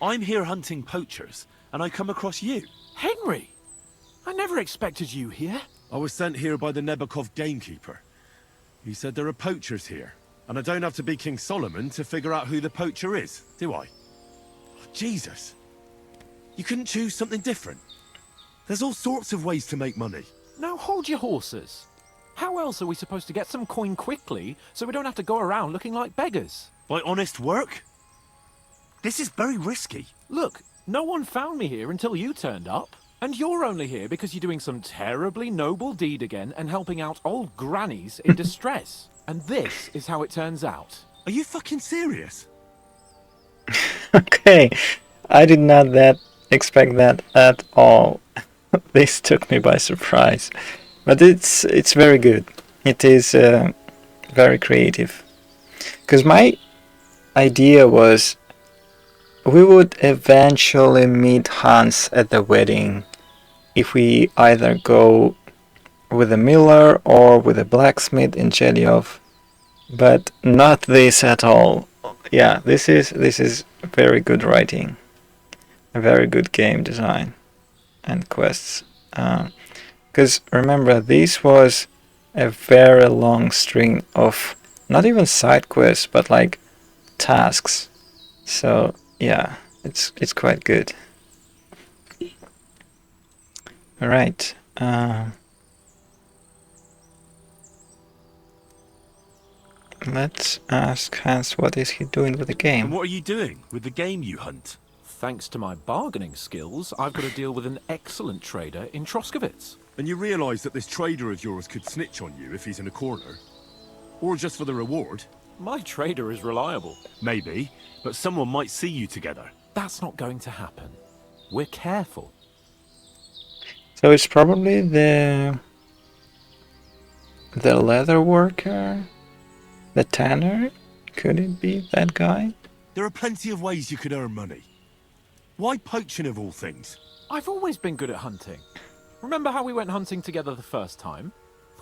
I'm here hunting poachers, and I come across you. Henry! I never expected you here. I was sent here by the Nebakov gamekeeper. He said there are poachers here, and I don't have to be King Solomon to figure out who the poacher is, do I? Oh, Jesus! You couldn't choose something different? There's all sorts of ways to make money. Now hold your horses. How else are we supposed to get some coin quickly so we don't have to go around looking like beggars? By honest work? This is very risky. Look, no one found me here until you turned up. And you're only here because you're doing some terribly noble deed again and helping out old grannies in distress. And this is how it turns out. Are you fucking serious? Okay, I did not expect that at all. This took me by surprise. But it's very good. It is very creative. Because my idea was we would eventually meet Hans at the wedding if we either go with a miller or with a blacksmith in Chelyov, but not this at all. Yeah, this is very good writing, a very good game design and quests. Because remember, this was a very long string of not even side quests, but like tasks. So yeah, it's quite good. All right. Let's ask Hans what is he doing with the game. And what are you doing with the game you hunt? Thanks to my bargaining skills, I've got to deal with an excellent trader in Troskovitz. And you realise that this trader of yours could snitch on you if he's in a corner? Or just for the reward? My trader is reliable. Maybe, but someone might see you together. That's not going to happen. We're careful. So it's probably the leather worker, the tanner. Could it be that guy? There are plenty of ways you could earn money. Why poaching of all things? I've always been good at hunting. Remember how we went hunting together the first time?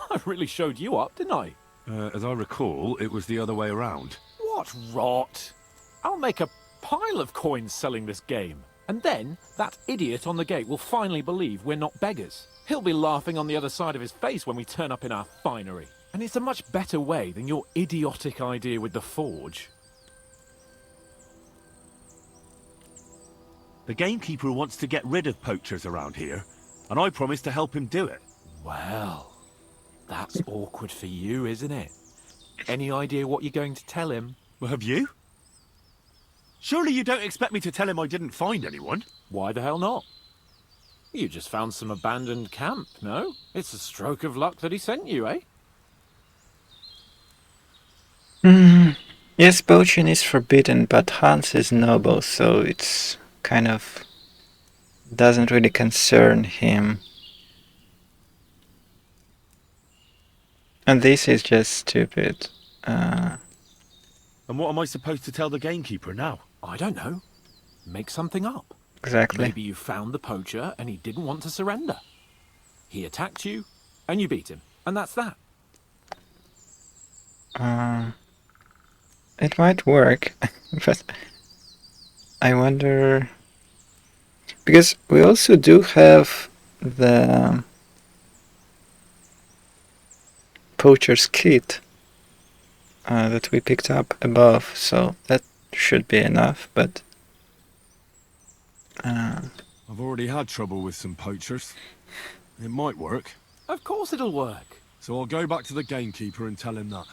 I really showed you up, didn't I? As I recall, it was the other way around. What rot! I'll make a pile of coins selling this game. And then, that idiot on the gate will finally believe we're not beggars. He'll be laughing on the other side of his face when we turn up in our finery. And it's a much better way than your idiotic idea with the forge. The gamekeeper wants to get rid of poachers around here, and I promised to help him do it. Well, that's awkward for you, isn't it? Any idea what you're going to tell him? Well, have you? Surely you don't expect me to tell him I didn't find anyone? Why the hell not? You just found some abandoned camp, no? It's a stroke of luck that he sent you, eh? Yes, poaching is forbidden, but Hans is noble, so it's kind of doesn't really concern him. And this is just stupid. And what am I supposed to tell the gamekeeper now? I don't know. Make something up. Exactly. Maybe you found the poacher and he didn't want to surrender. He attacked you and you beat him. And that's that. It might work, but I wonder... Because we also do have the poacher's kit that we picked up above, so that should be enough, but... I've already had trouble with some poachers. It might work. Of course it'll work. So I'll go back to the gamekeeper and tell him that.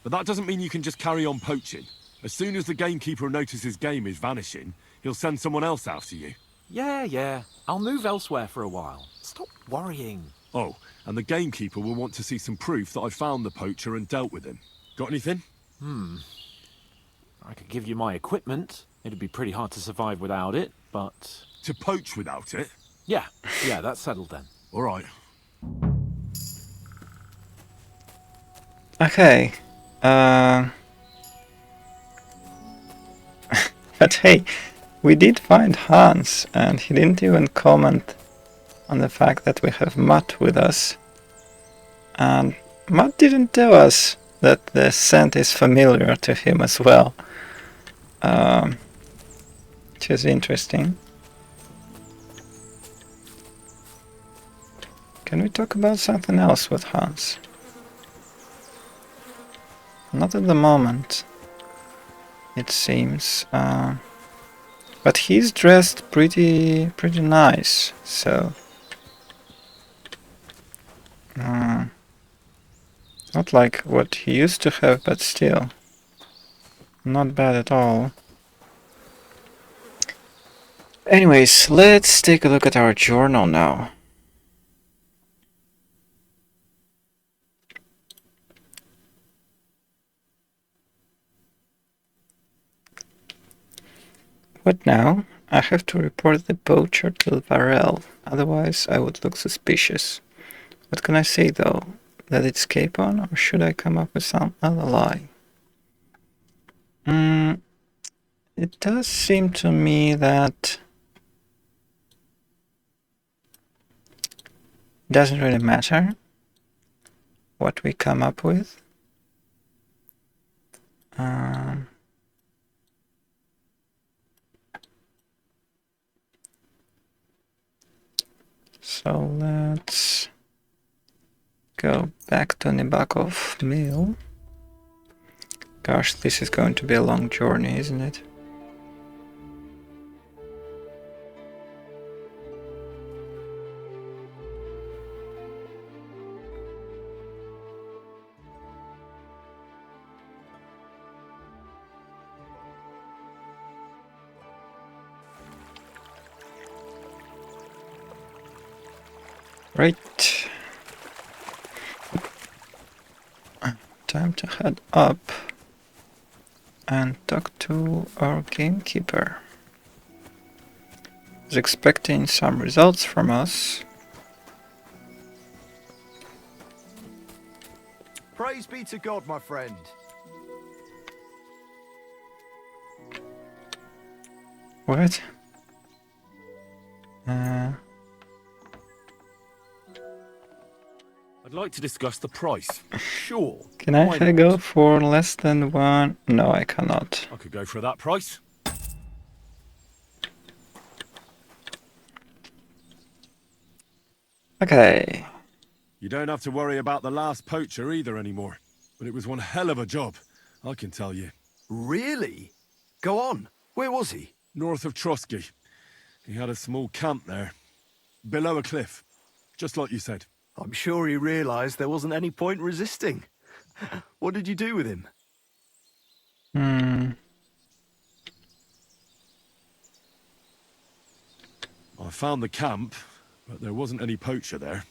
But that doesn't mean you can just carry on poaching. As soon as the gamekeeper notices game is vanishing, he'll send someone else after you. Yeah. I'll move elsewhere for a while. Stop worrying. Oh, and the gamekeeper will want to see some proof that I found the poacher and dealt with him. Got anything? I could give you my equipment. It'd be pretty hard to survive without it, but... To poach without it? Yeah, that's settled then. All right. Okay. But hey, we did find Hans, and he didn't even comment on the fact that we have Matt with us. And Matt didn't tell us that the scent is familiar to him as well. Which is interesting. Can we talk about something else with Hans? Not at the moment, it seems. But he's dressed pretty nice, so... not like what he used to have, but still. Not bad at all. Anyways, let's take a look at our journal now. What now? I have to report the poacher to Varel, otherwise I would look suspicious. What can I say though? Let it escape on, or should I come up with some other lie? It does seem to me that it doesn't really matter what we come up with. So let's go back to Nibakov Mill. Gosh, this is going to be a long journey, isn't it? Right. Time to head up and talk to our gamekeeper. He's expecting some results from us. Praise be to God, my friend. What? I'd like to discuss the price. Sure. Can I Why not? go for less than one? No, I cannot. I could go for that price. Okay. You don't have to worry about the last poacher either anymore. But it was one hell of a job, I can tell you. Really? Go on. Where was he? North of Trotsky. He had a small camp there. Below a cliff. Just like you said. I'm sure he realized there wasn't any point resisting. What did you do with him? I found the camp, but there wasn't any poacher there.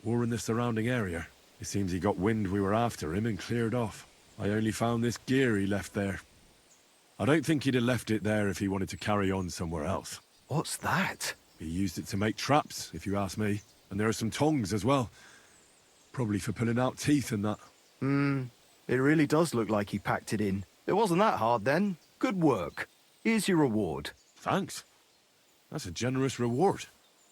Or in the surrounding area. It seems he got wind we were after him and cleared off. I only found this gear he left there. I don't think he'd have left it there if he wanted to carry on somewhere else. What's that? He used it to make traps, if you ask me. And there are some tongs as well. Probably for pulling out teeth and that. It really does look like he packed it in. It wasn't that hard then. Good work. Here's your reward. Thanks. That's a generous reward.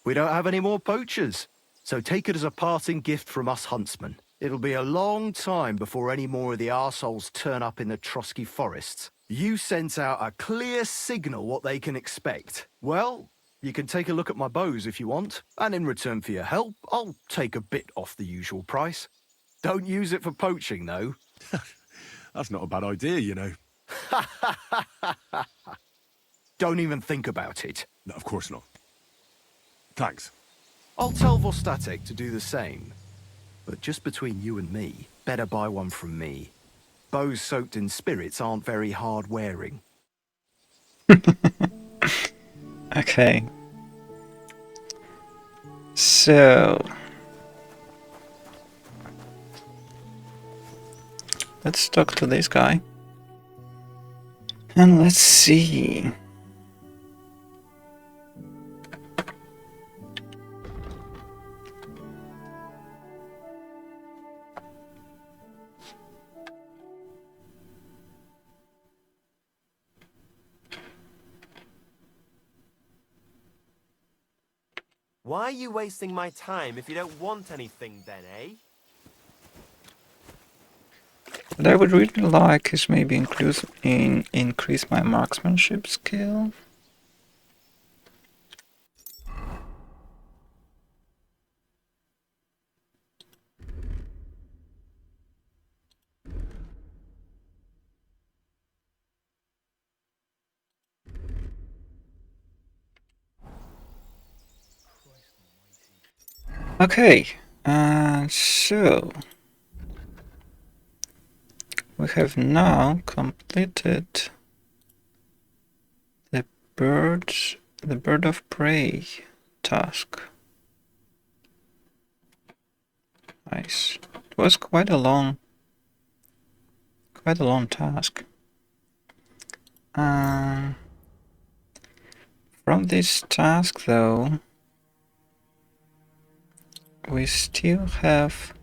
We don't have any more poachers, so take it as a parting gift from us huntsmen. It'll be a long time before any more of the arseholes turn up in the Trosky forests. You sent out a clear signal what they can expect. Well, you can take a look at my bows if you want, and in return for your help, I'll take a bit off the usual price. Don't use it for poaching, though. That's not a bad idea, you know. Don't even think about it. No, of course not. Thanks. I'll tell Vostatek to do the same. But just between you and me, better buy one from me. Bows soaked in spirits aren't very hard wearing. Okay. So let's talk to this guy. And let's see. Why are you wasting my time if you don't want anything then, eh? What I would really like is maybe increase my marksmanship skill. Okay, so we have now completed the bird of prey task. Nice. It was quite a long task. From this task, though, we still have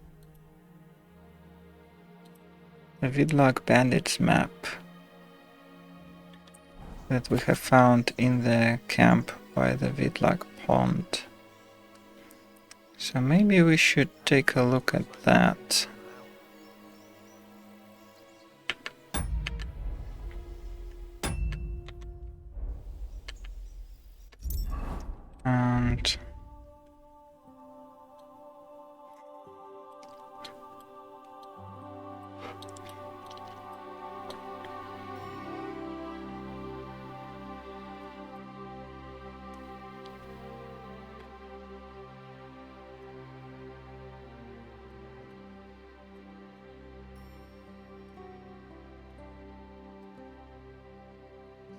a Vidlag Bandits map that we have found in the camp by the Vidlag Pond. So maybe we should take a look at that. And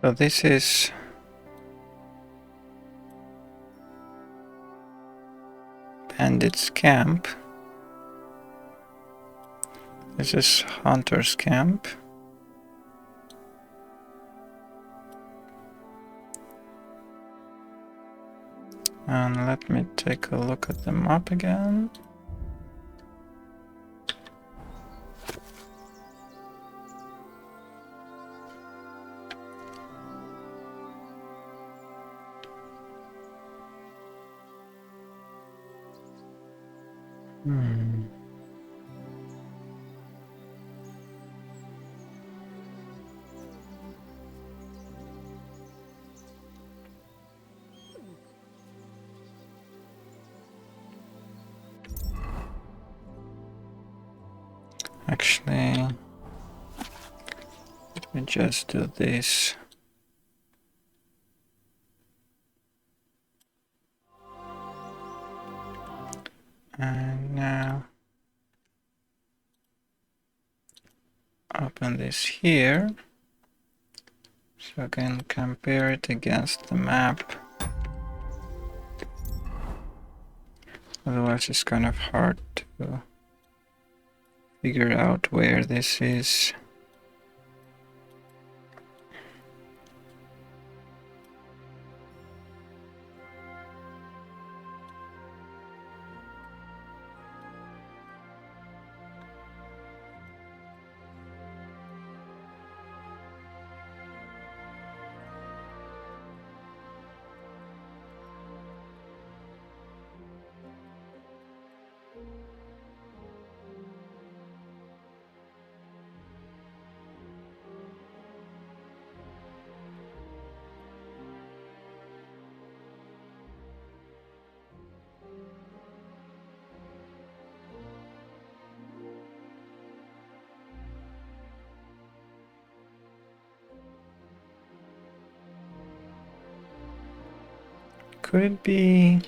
so this is Bandits camp. This is Hunter's camp. And let me take a look at the map again. Actually, let me just do this. And now open this here so I can compare it against the map. Otherwise it's kind of hard to figure out where this is. Could it be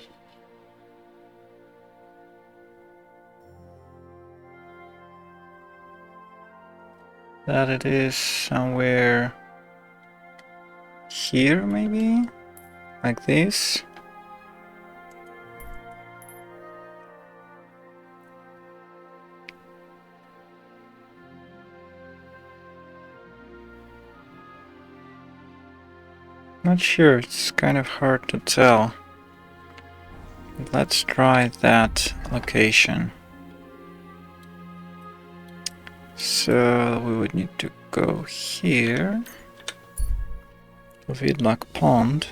that it is somewhere here, maybe? Like this? Not sure, it's kind of hard to tell. Let's try that location. So we would need to go here to Vidlak Pond.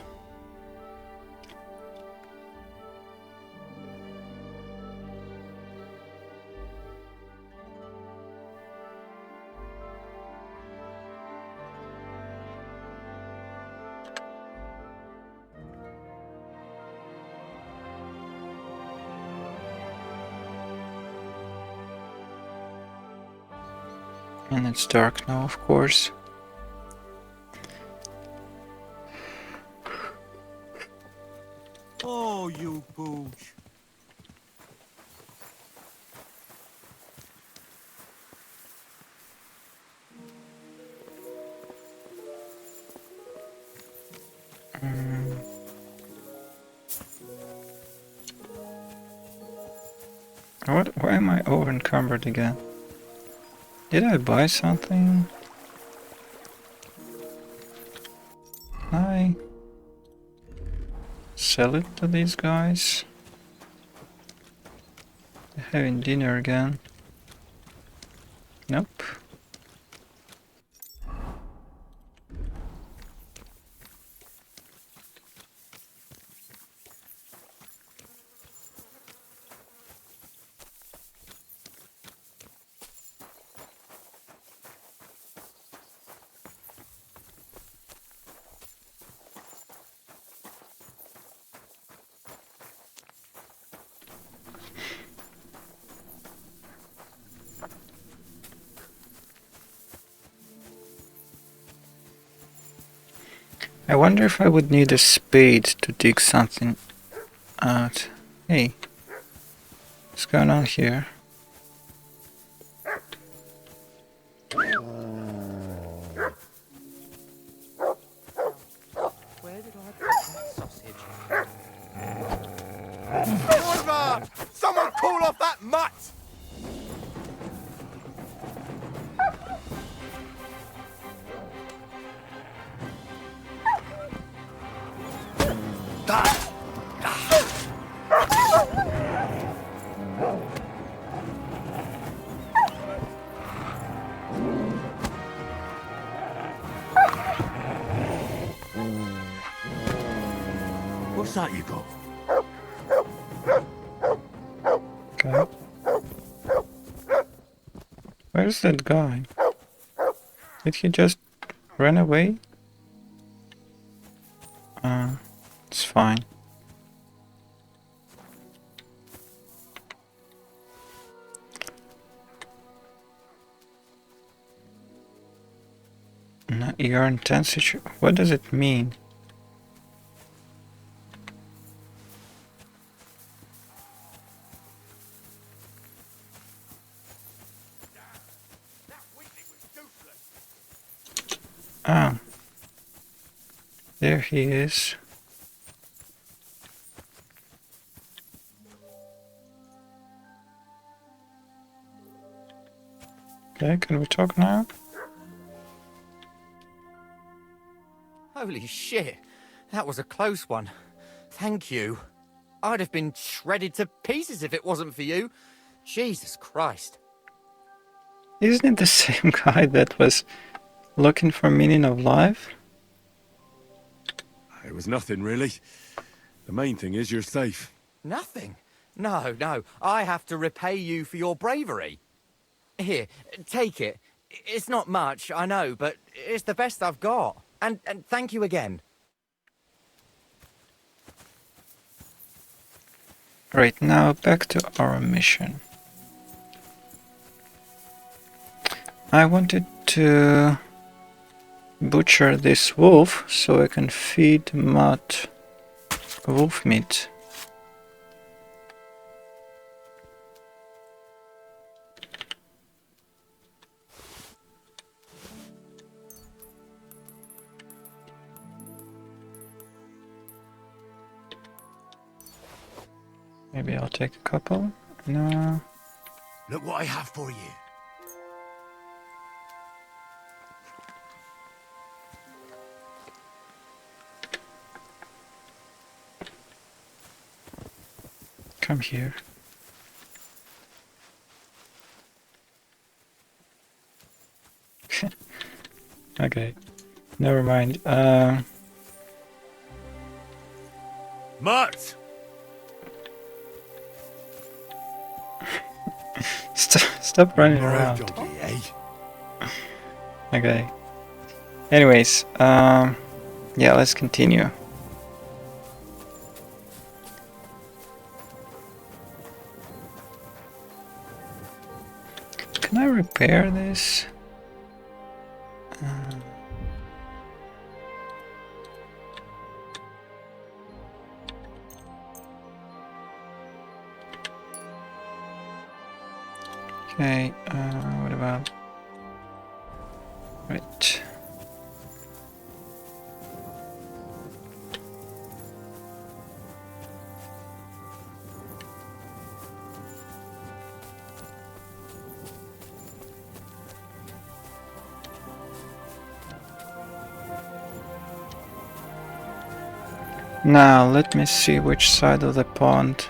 And it's dark now, of course. Oh, you pooch. Why am I over encumbered again? Did I buy something? I sell it to these guys? They're having dinner again. Nope. I wonder if I would need a spade to dig something out. Hey, what's going on here? Where did I put that sausage? Driver! Someone call off that mutt! What's that you got? Okay. Where's that guy? Did he just run away? It's fine. Not your intensity. What does it mean? Ah, there he is. Okay, can we talk now? Holy shit, that was a close one. Thank you. I'd have been shredded to pieces if it wasn't for you. Jesus Christ. Isn't it the same guy that was looking for meaning of life? It was nothing, really. The main thing is you're safe. Nothing? No, no. I have to repay you for your bravery. Here, take it. It's not much, I know, but it's the best I've got. And thank you again. Right, now back to our mission. I wanted to butcher this wolf so I can feed Matt wolf meat. Maybe I'll take a couple. No. Look what I have for you. Come here. Okay. Never mind. Mutt! Stop running around. Doggy, eh? Okay. Anyways, yeah, let's continue. Can I repair this? Okay, what about... Right. Now, let me see which side of the pond.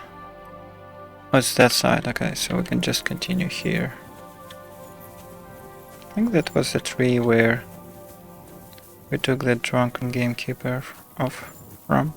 Oh, it's that side. Okay, so we can just continue here. I think that was the tree where we took the drunken gamekeeper off from.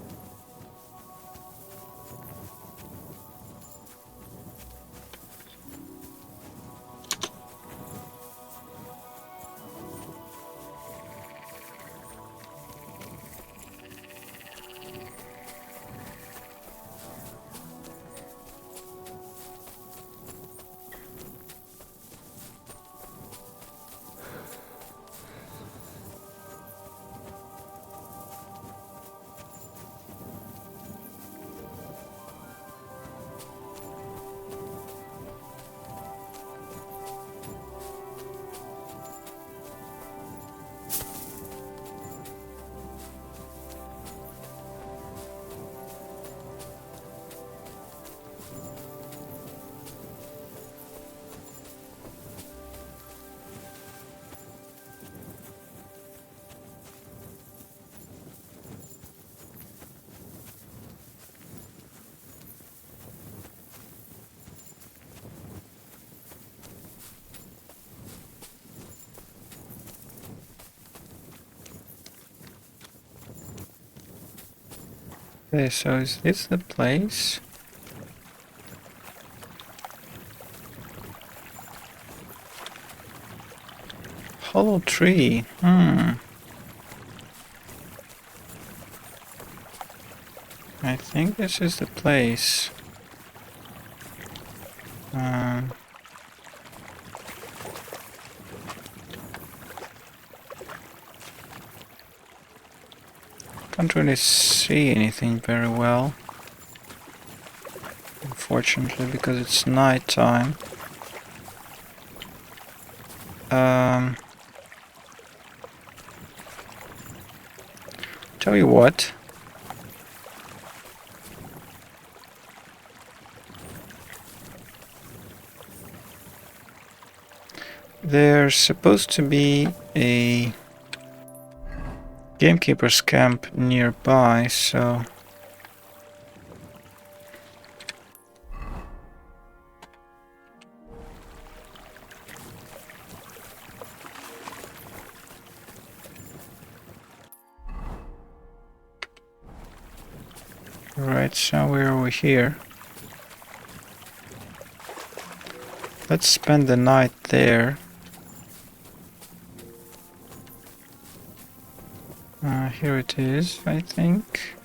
Okay, so is this the place? Hollow tree. I think this is the place. Can't really see anything very well, unfortunately, because it's night time. Tell you what. There's supposed to be a gamekeeper's camp nearby, so right somewhere over here. Let's spend the night there. Here it is, I think.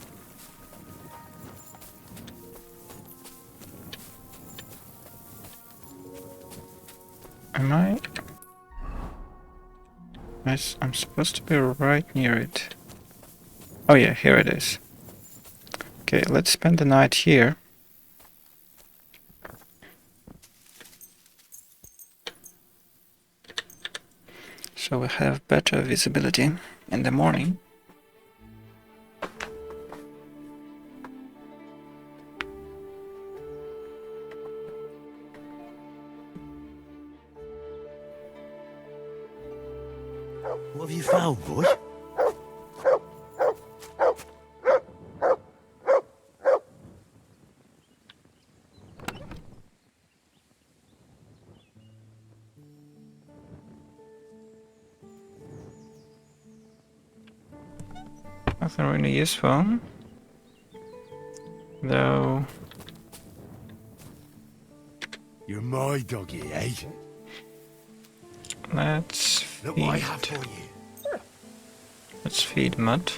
Am I? I'm supposed to be right near it. Oh yeah, here it is. Okay, let's spend the night here. So we have better visibility in the morning. What have you found, boy? Nothing really useful. Though. You're my doggy, eh? Let's Look what I feed. have for you. Let's feed Mud.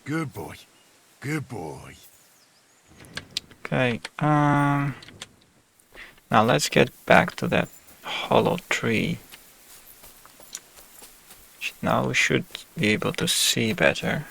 Good boy. Good boy. Okay. Now let's get back to that hollow tree. Now we should be able to see better.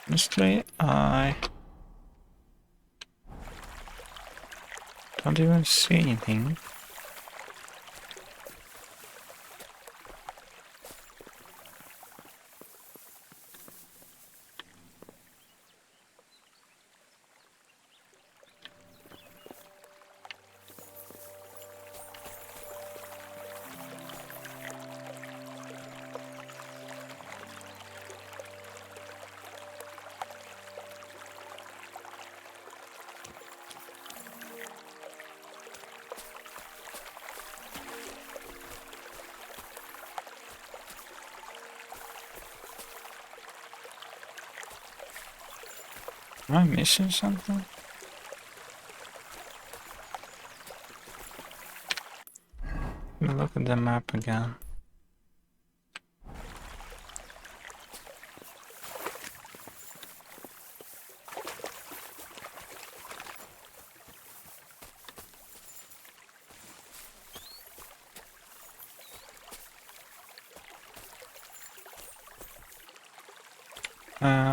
Honestly, I don't even see anything. Am I missing something? Let me look at the map again.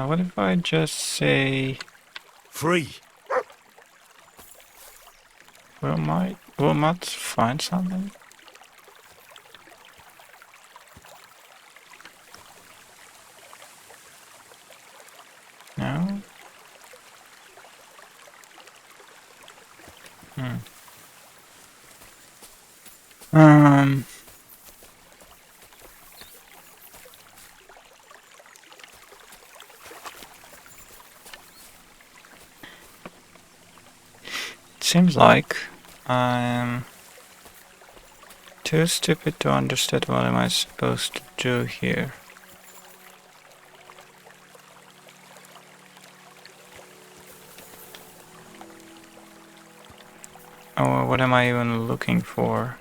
What if I just say Free. will Matt find something? No? Um Seems like I'm too stupid to understand what am I supposed to do here. Or what am I even looking for?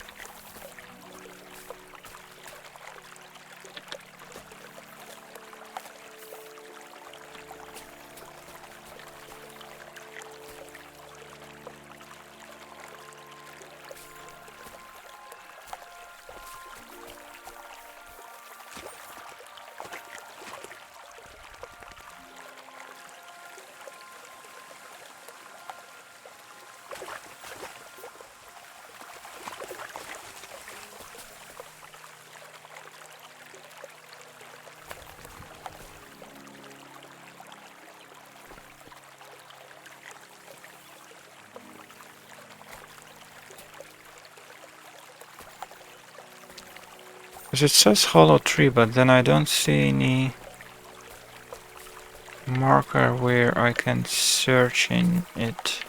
Because it says hollow tree, but then I don't see any marker where I can search in it.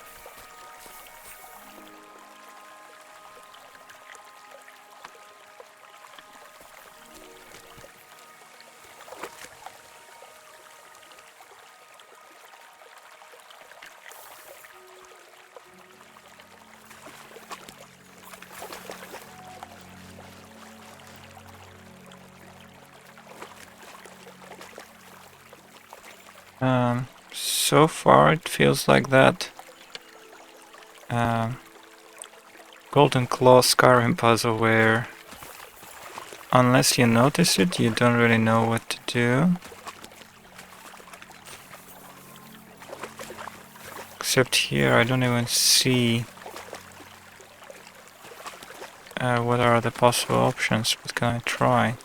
So far it feels like that Golden Claw Skyrim puzzle where unless you notice it, you don't really know what to do. Except here I don't even see what are the possible options. What can I try?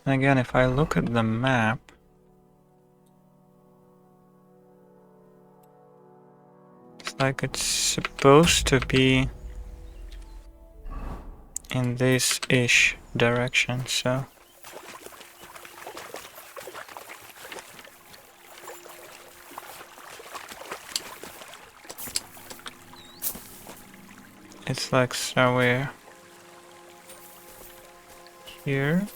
Again, if I look at the map, it's like it's supposed to be in this-ish direction, so... It's like somewhere here.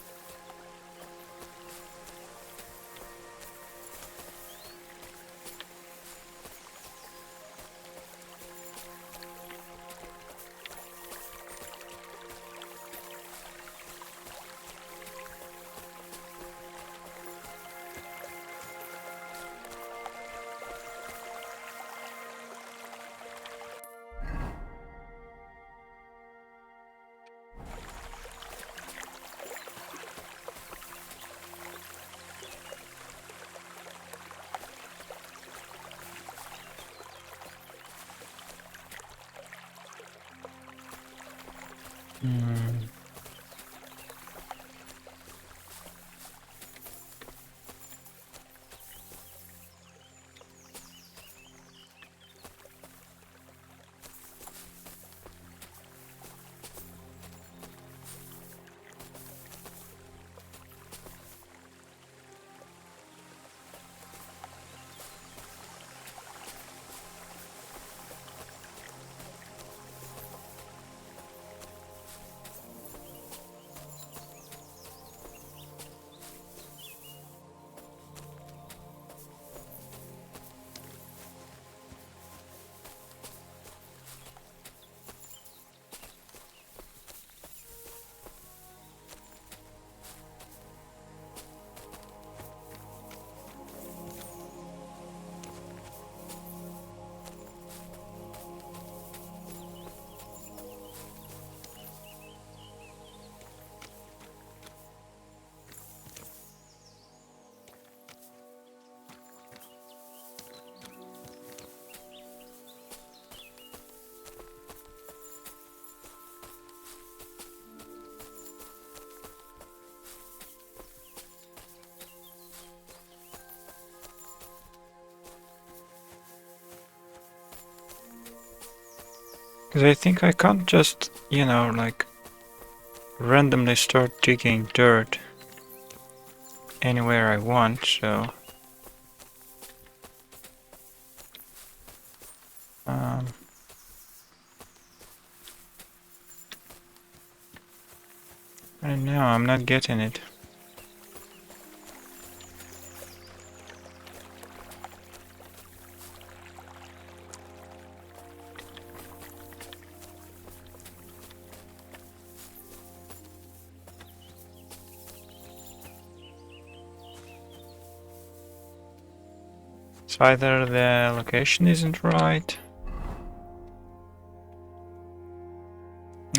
Because I think I can't just, you know, like randomly start digging dirt anywhere I want, so... I don't know, I'm not getting it. So either the location isn't right,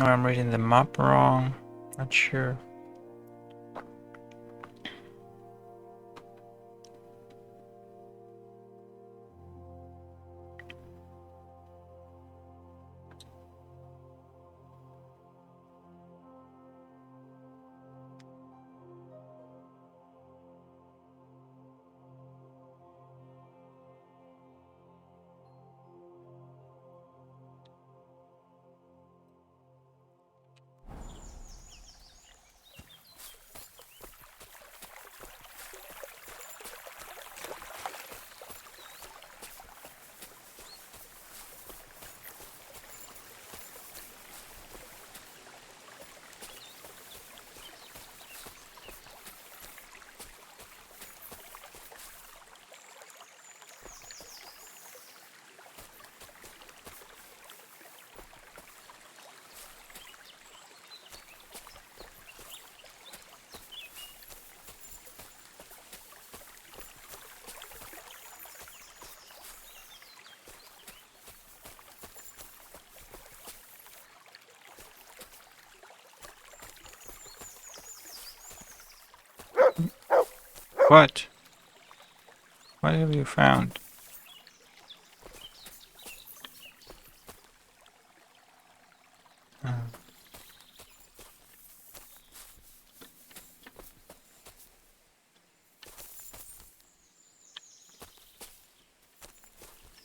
or I'm reading the map wrong, not sure. What? What have you found?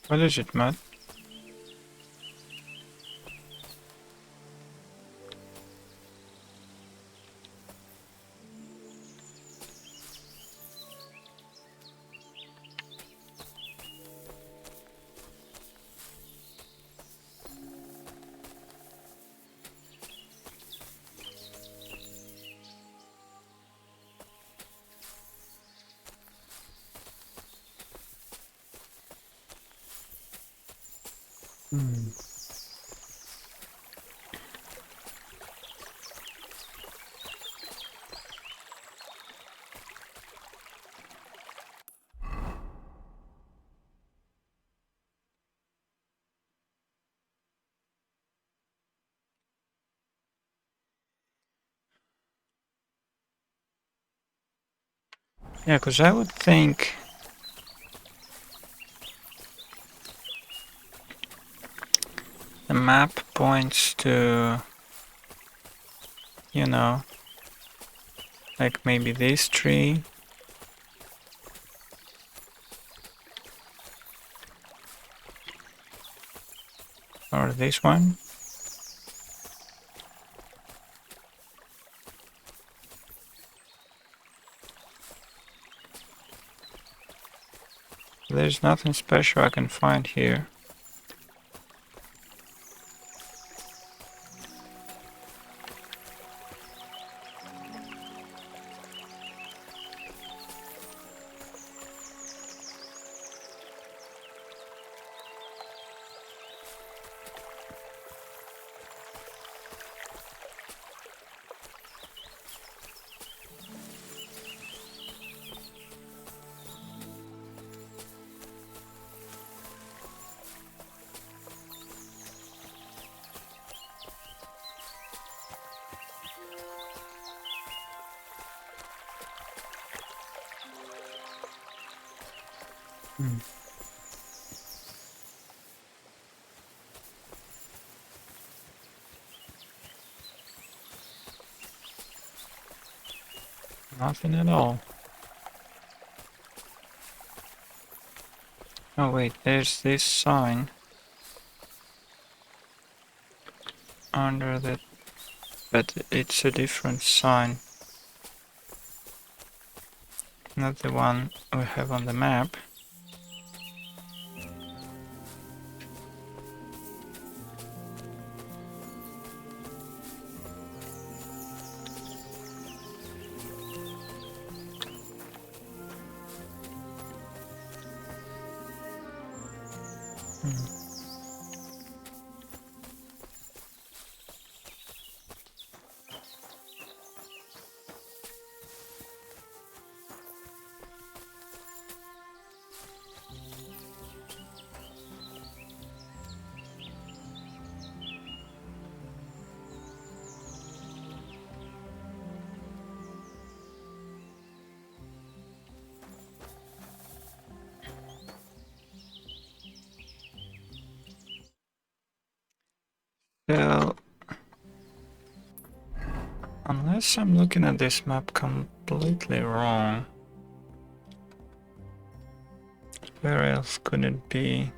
What is it, Matt? Yeah, because I would think the map points to, you know, like maybe this tree. Or this one. There's nothing special I can find here. Nothing at all. Oh wait, there's this sign under the, but it's a different sign. Not the one we have on the map. So, unless I'm looking at this map completely wrong, where else could it be?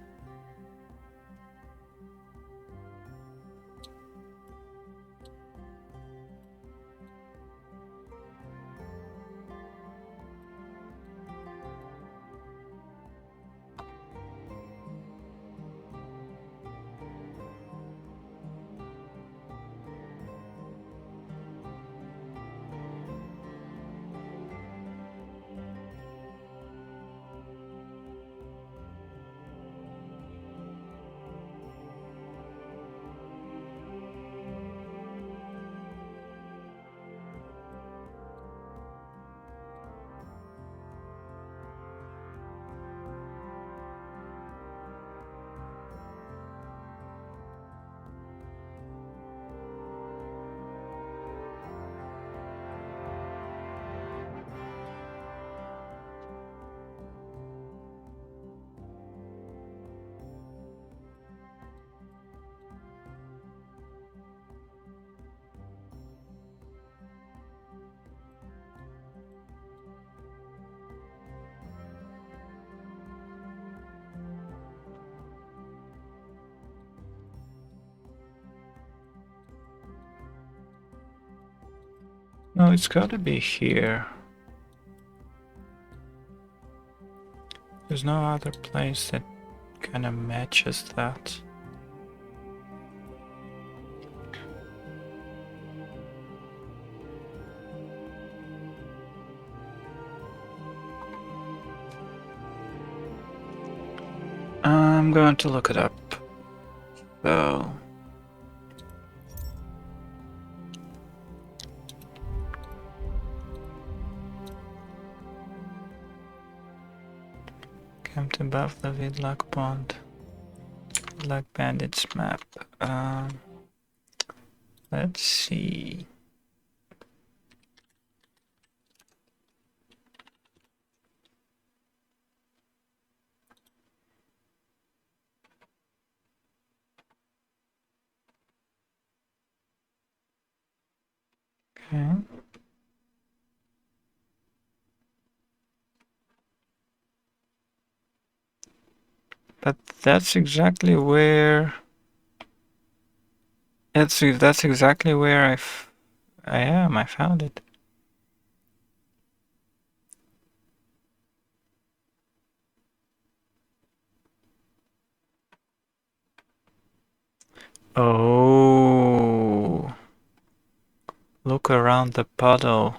No, it's gotta be here. There's no other place that kind of matches that. I'm going to look it up. So camped above the Vidlak Pond. Vidlak Bandits map. Let's see. Okay. But that's exactly where. That's exactly where I am. I found it. Oh, look around the puddle.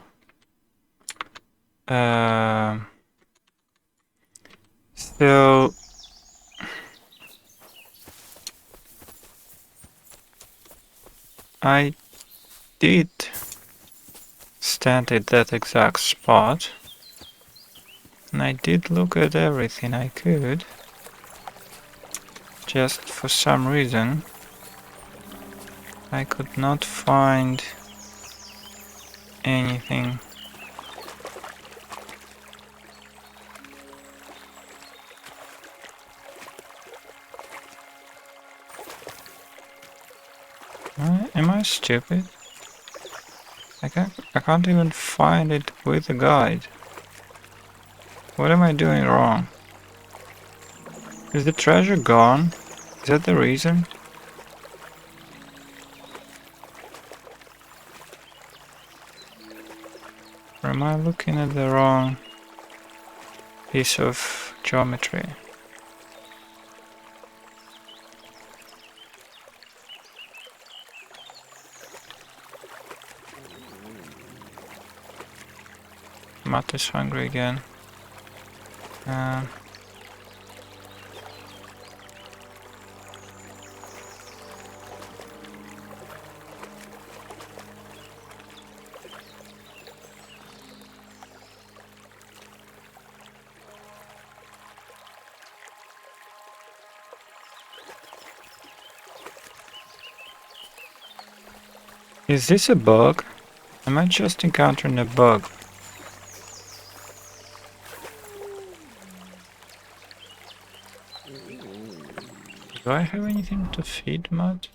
So I did stand at that exact spot, and I did look at everything I could. Just for some reason, I could not find anything. Am I stupid? I can't even find it with a guide. What am I doing wrong? Is the treasure gone? Is that the reason? Or am I looking at the wrong piece of geometry? Matt is hungry again. Is this a bug? Am I just encountering a bug? Do I have anything to feed Mud?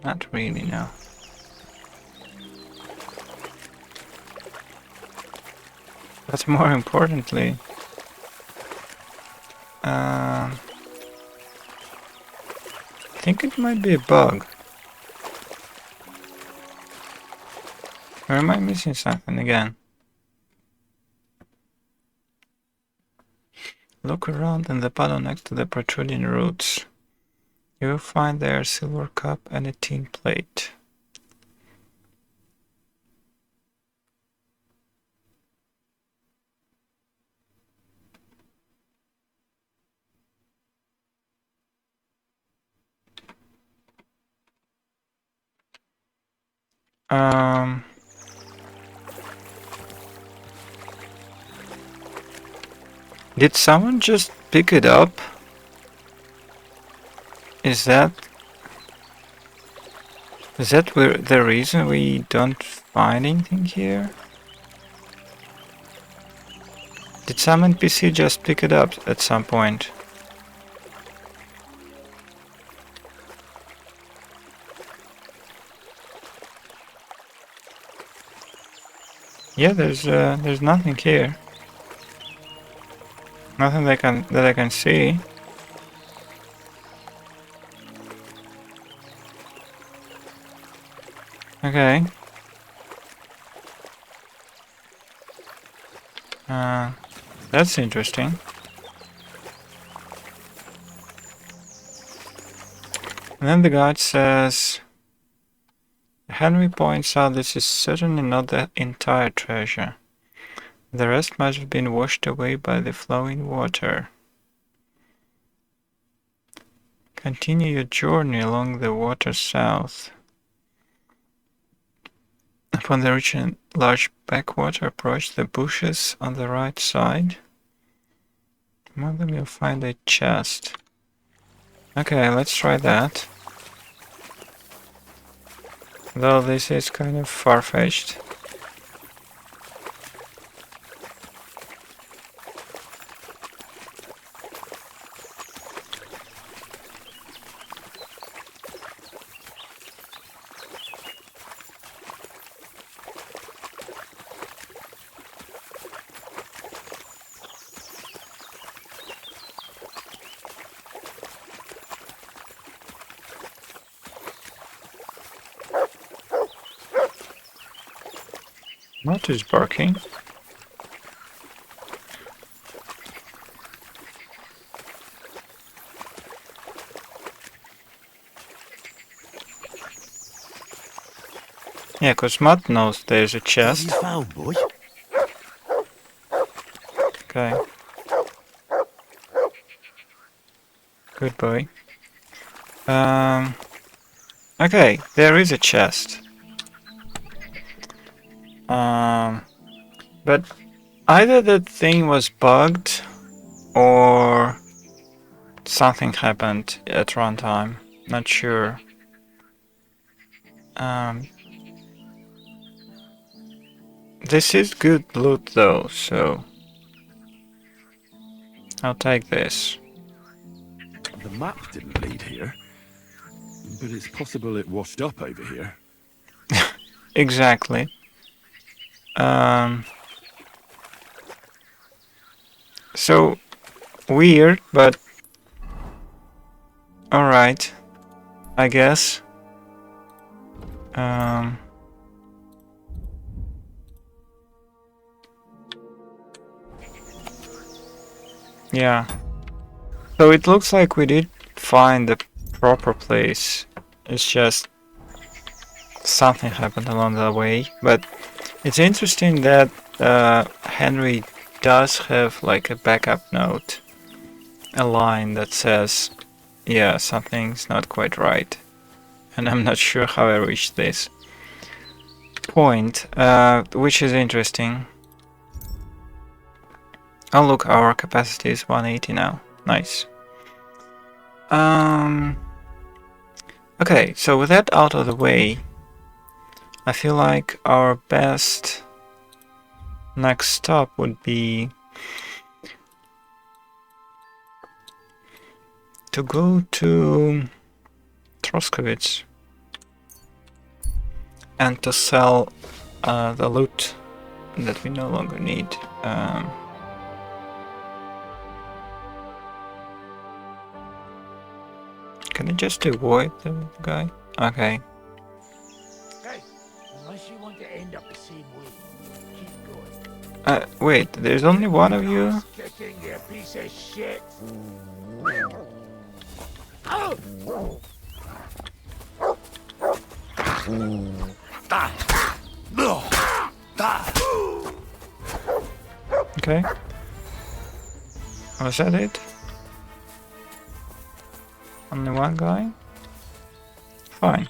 Not really, no. But more importantly, I think it might be a bug. Or am I missing something again? Look around in the puddle next to the protruding roots. You will find there a silver cup and a tin plate. Did someone just pick it up? Is that the reason we don't find anything here? Did some NPC just pick it up at some point? Yeah, there's nothing here. Nothing that I can see. Okay. That's interesting. And then the guide says, Henry points out this is certainly not the entire treasure. The rest might have been washed away by the flowing water. Continue your journey along the water south. Upon reaching a large backwater, approach the bushes on the right side. Among them you'll find a chest. Okay, let's try that. Though this is kind of far-fetched. What is barking? Yeah, cause Matt knows there's a chest. What have you found, boy? Okay. Good boy. Okay, there is a chest. But either the thing was bugged or something happened at runtime. Not sure. This is good loot though, so I'll take this. The map didn't lead here, but it's possible it washed up over here. Exactly. So weird, but alright, I guess. Yeah. So it looks like we did find the proper place. It's just something happened along the way. But it's interesting that Henry does have like a backup note. A line that says, yeah, something's not quite right. And I'm not sure how I reached this point, which is interesting. Oh look, our capacity is 180 now. Nice. Okay, so with that out of the way, I feel like our best next stop would be to go to Troskowitz and to sell the loot that we no longer need. Can I just avoid the guy? Okay. Hey, unless you want to end up the same way, keep going. Wait, there's only one of you? Kicking, you piece of shit. Okay. Was that it? Only one guy? Fine.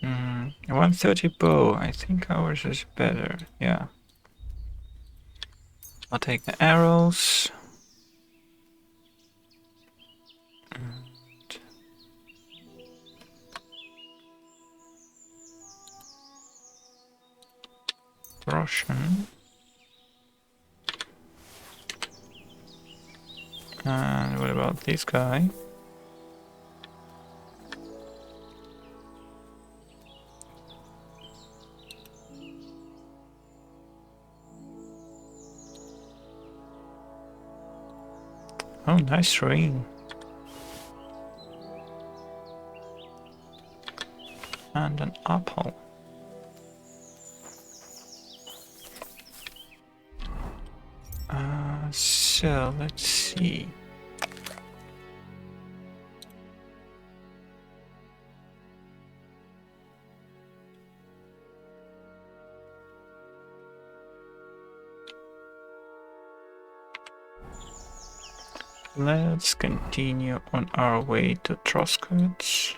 130 bow. I think ours is better. Yeah. I'll take the arrows. And Russian. And what about this guy? Oh, nice ring. And an apple. So let's see. Let's continue on our way to Troskovitz.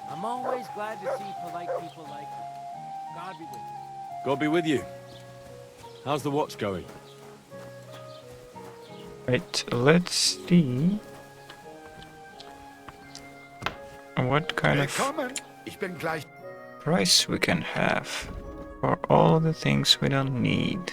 I'm always glad to see polite people like you. God be with you. God be with you. How's the watch going? Right, let's see what kind of price we can have for all the things we don't need.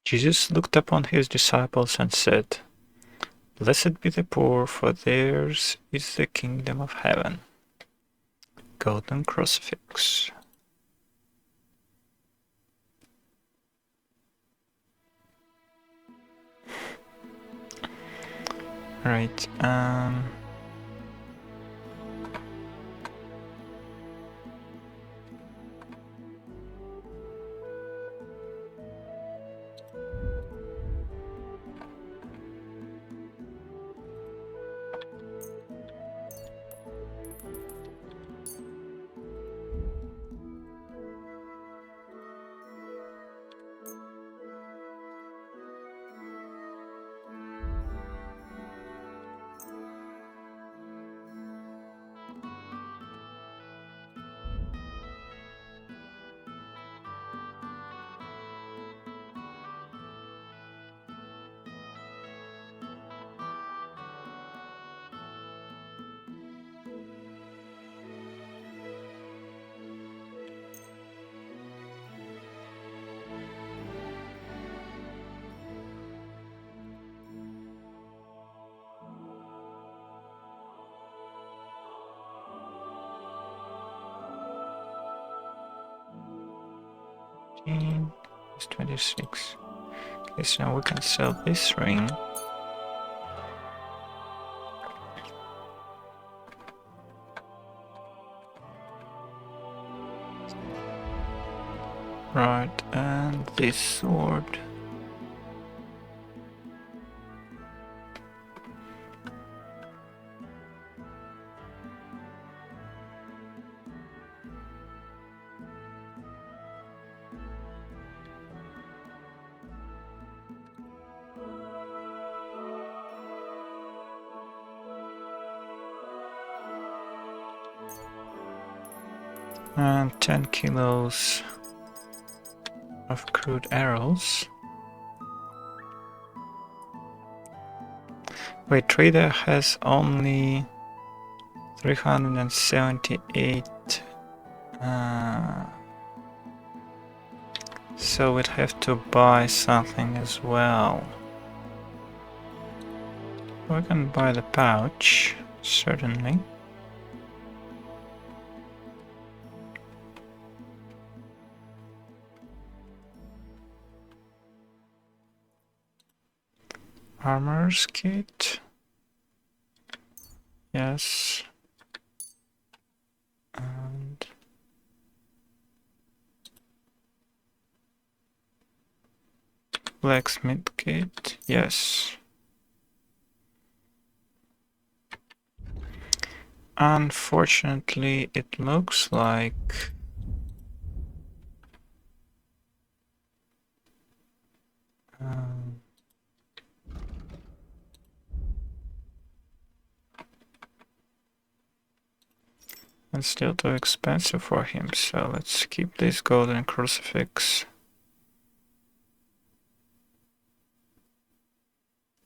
Jesus looked upon his disciples and said, "Blessed be the poor, for theirs is the kingdom of heaven." Golden crucifix. Right, it's 26. Okay, so now we can sell this ring. Right, and this sword. And 10 kilos of crude arrows. Wait, trader has only 378. So we'd have to buy something as well. We can buy the pouch. Certainly. Armor's kit. Yes. And blacksmith kit. Yes. Unfortunately, it looks like it's still too expensive for him, so let's keep this golden crucifix.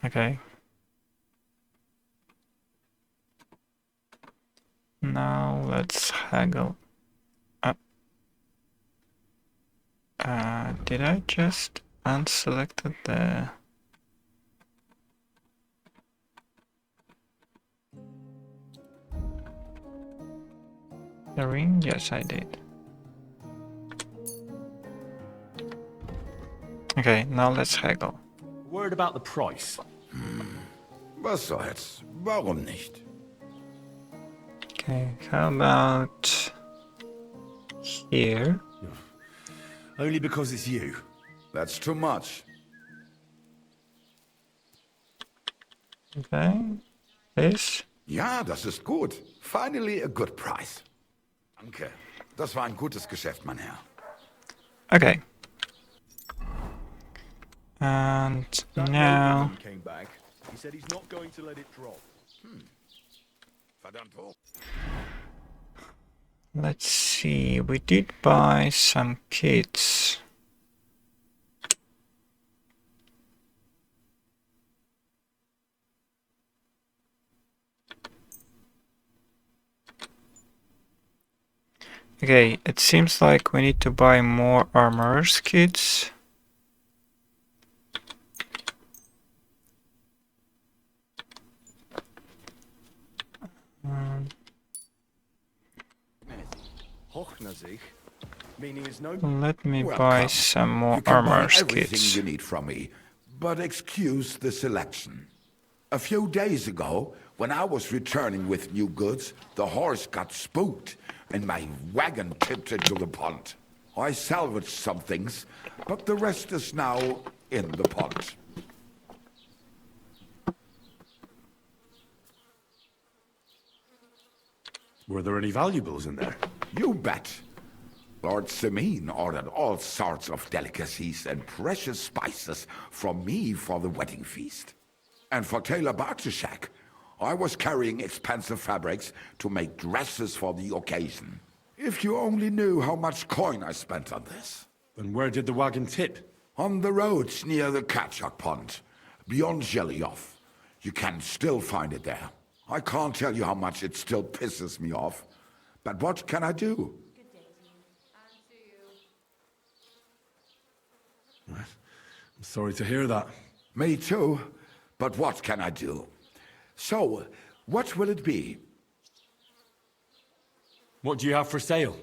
Okay. Now let's haggle. Did I just unselected the ring? Yes, I did. Okay, now let's haggle. Word about the price. Was soll's? Warum nicht? Okay, how about here? Only because it's you. That's too much. Okay, this? Ja, das ist gut. Finally a good price. Danke. Das war ein gutes Geschäft, mein Herr. Okay. And now Came back. He said he's not going to let it drop. Verdammt hoch. let's see, we did buy some kits. Okay, it seems like we need to buy more armor's kits. Hochnazig, meaning is no. Let me Well, buy come. some more You can buy armor's everything kits. you need from me, but excuse the selection. A few days ago, when I was returning with new goods, the horse got spooked and my wagon tipped into the pond. I salvaged some things, but the rest is now in the pond. Were there any valuables in there? You bet. Lord Simeon ordered all sorts of delicacies and precious spices from me for the wedding feast. And for Taylor Bartishak, I was carrying expensive fabrics to make dresses for the occasion. If you only knew how much coin I spent on this. Then where did the wagon tip? On the roads near the Katchak Pond, beyond Jelioff. You can still find it there. I can't tell you how much it still pisses me off. But what can I do? I'm sorry to hear that. Me too. But what can I do? So, what will it be? What do you have for sale?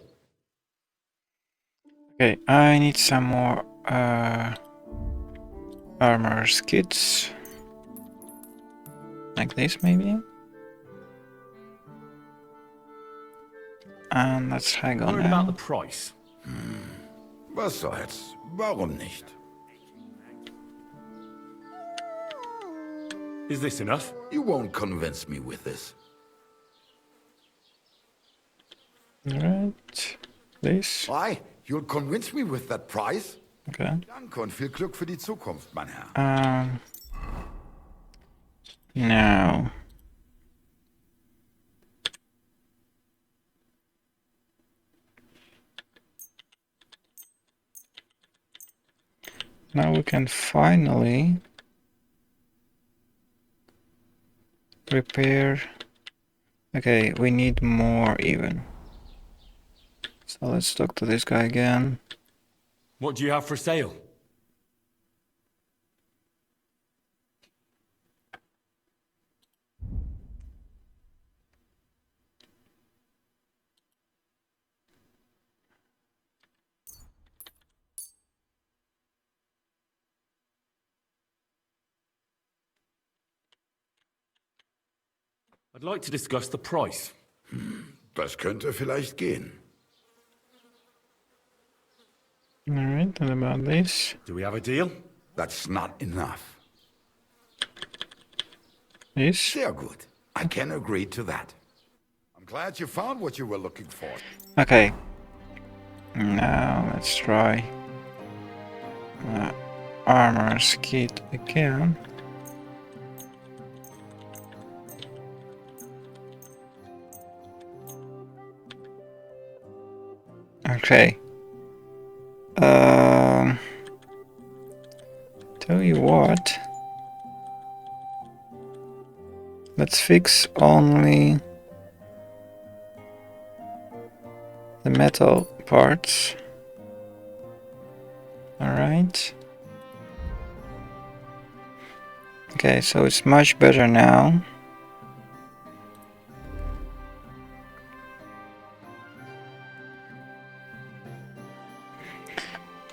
Okay, I need some more armor's kits. Like this, maybe? And let's haggle Word now. about the price. Was soll's? Warum nicht? Is this enough? You won't convince me with this. Right. This. Why? You'll convince me with that price? Okay. Danke und viel Glück für die Zukunft, mein Herr. Now. Now we can finally prepare. Okay, we need more even. So let's talk to this guy again. What do you have for sale? I'd like to discuss the price. Das könnte vielleicht gehen. Alright, and about this? Do we have a deal? That's not enough. This? Sehr gut. I can agree to that. I'm glad you found what you were looking for. Okay. Now let's try armor's kit again. Okay. Tell you what. Let's fix only the metal parts. Alright. Okay, so it's much better now.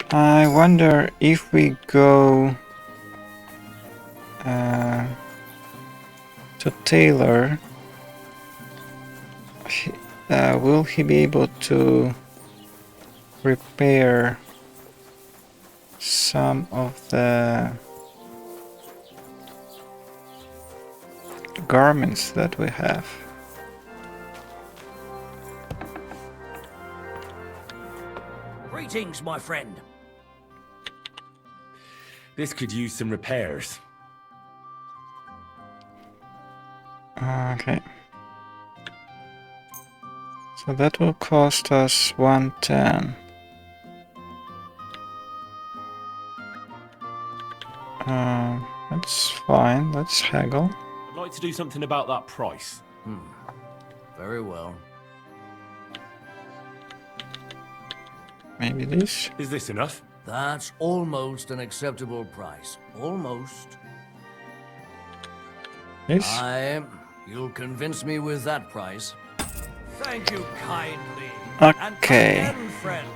I wonder if we go to Taylor, will he be able to repair some of the garments that we have? Greetings, my friend. This could use some repairs. Okay. So that will cost us 110. That's fine. Let's haggle. I'd like to do something about that price. Very well. Maybe this? Is this enough? That's almost an acceptable price. Almost. This? You'll convince me with that price. Thank you kindly. Okay. And again, friend.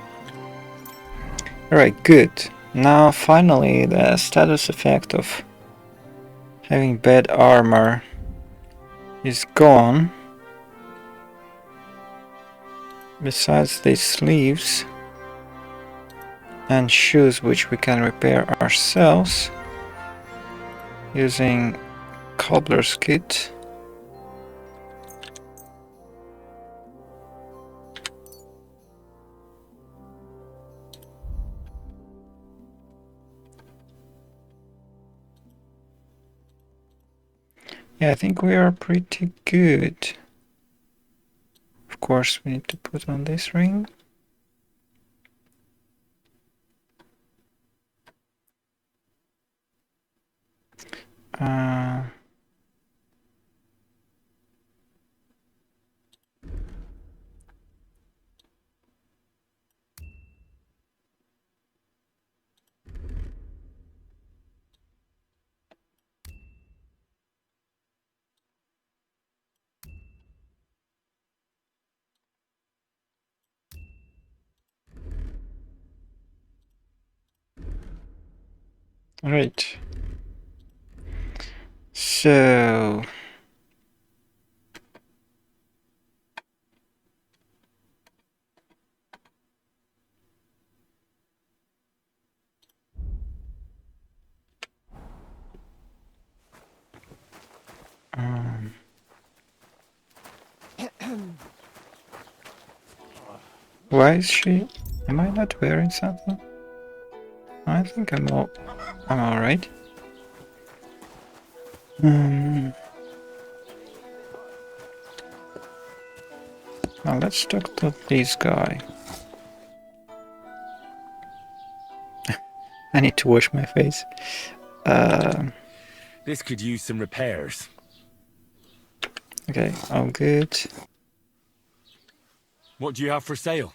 Alright, good. Now finally the status effect of having bad armor is gone. Besides these sleeves and shoes, which we can repair ourselves using cobbler's kit. Yeah, I think we are pretty good. Of course, we need to put on this ring. Right. So why is she? Am I not wearing something? I think I'm all right. Now let's talk to this guy. I need to wash my face. This could use some repairs. Okay, all good. What do you have for sale?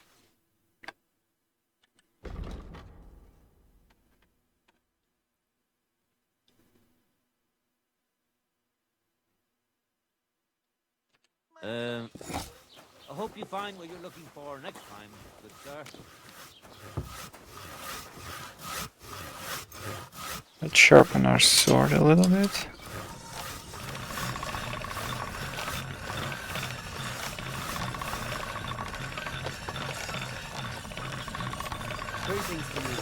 I hope you find what you're looking for next time, good sir. Let's sharpen our sword a little bit. Greetings to you.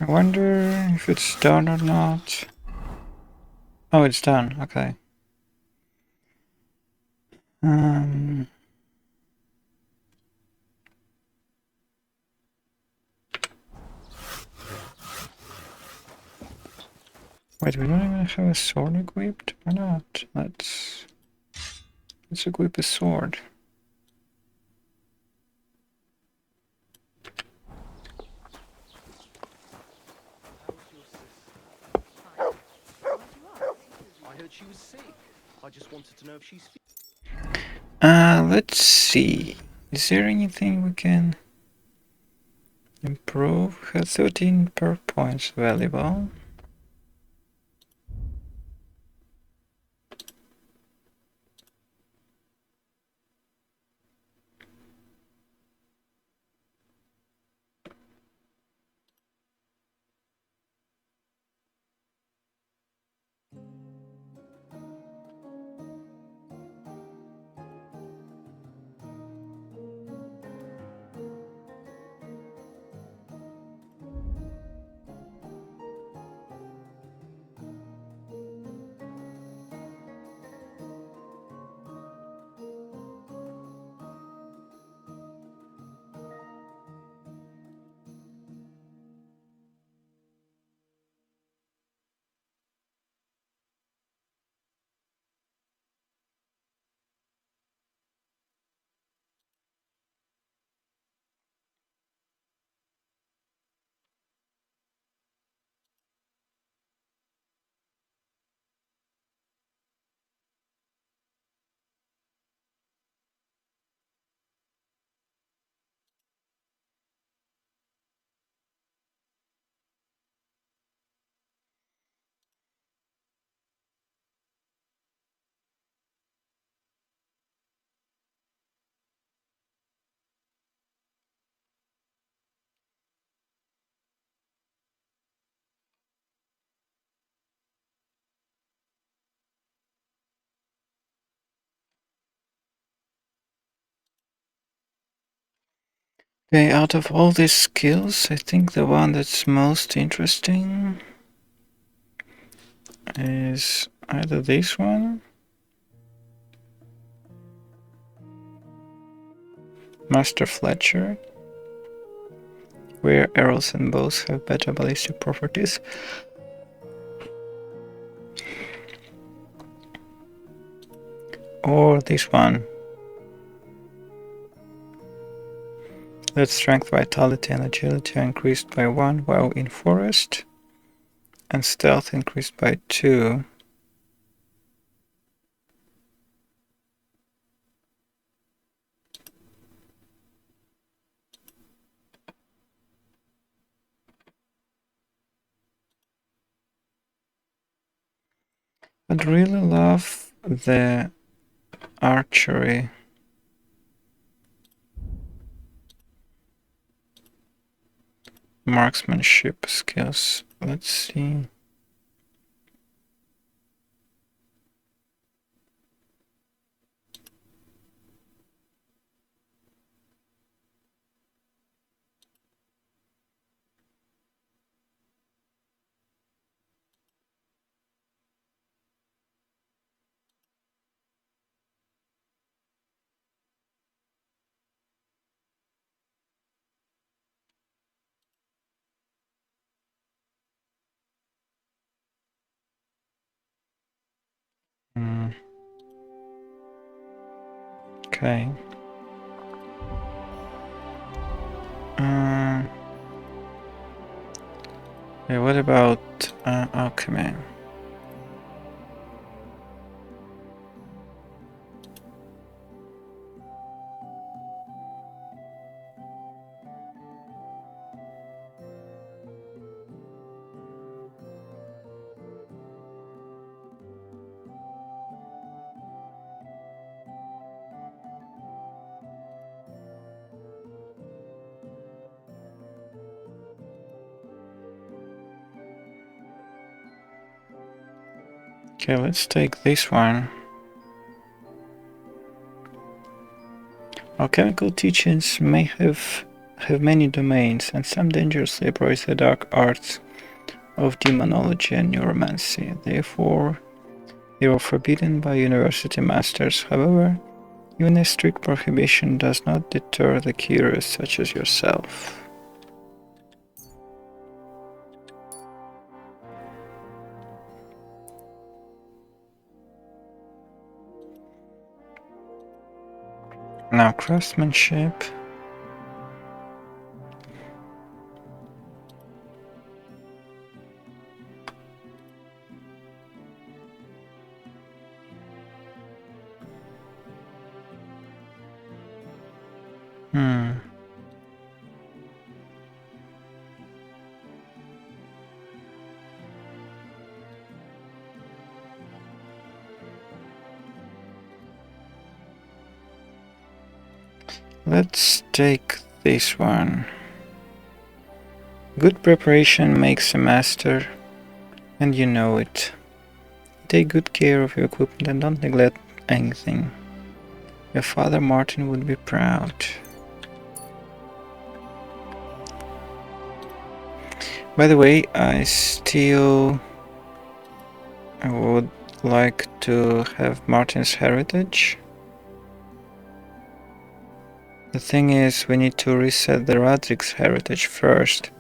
I wonder if it's done or not. Oh, it's done. Okay. Wait, we don't even have a sword equipped? Why not? Let's equip a sword. I heard she was sick. I just wanted to know if she's... Let's see. Is there anything we can improve? Has 13 perk points valuable. Okay, out of all these skills, I think the one that's most interesting is either this one, Master Fletcher, where arrows and bows have better ballistic properties, or this one, that strength, vitality, and agility are increased by 1 while in forest, and stealth increased by 2. I'd really love the archery. Marksmanship skills. Let's see. Okay. Yeah, what about alchemy? Okay, let's take this one. Alchemical teachings may have many domains, and some dangerously approach the dark arts of demonology and neuromancy. Therefore, they are forbidden by university masters. However, even a strict prohibition does not deter the curious such as yourself. Now, craftsmanship. Let's take this one. Good preparation makes a master, and you know it. Take good care of your equipment and don't neglect anything. Your father Martin would be proud. By the way, I still would like to have Martin's heritage. The thing is, we need to reset the Radric's heritage first.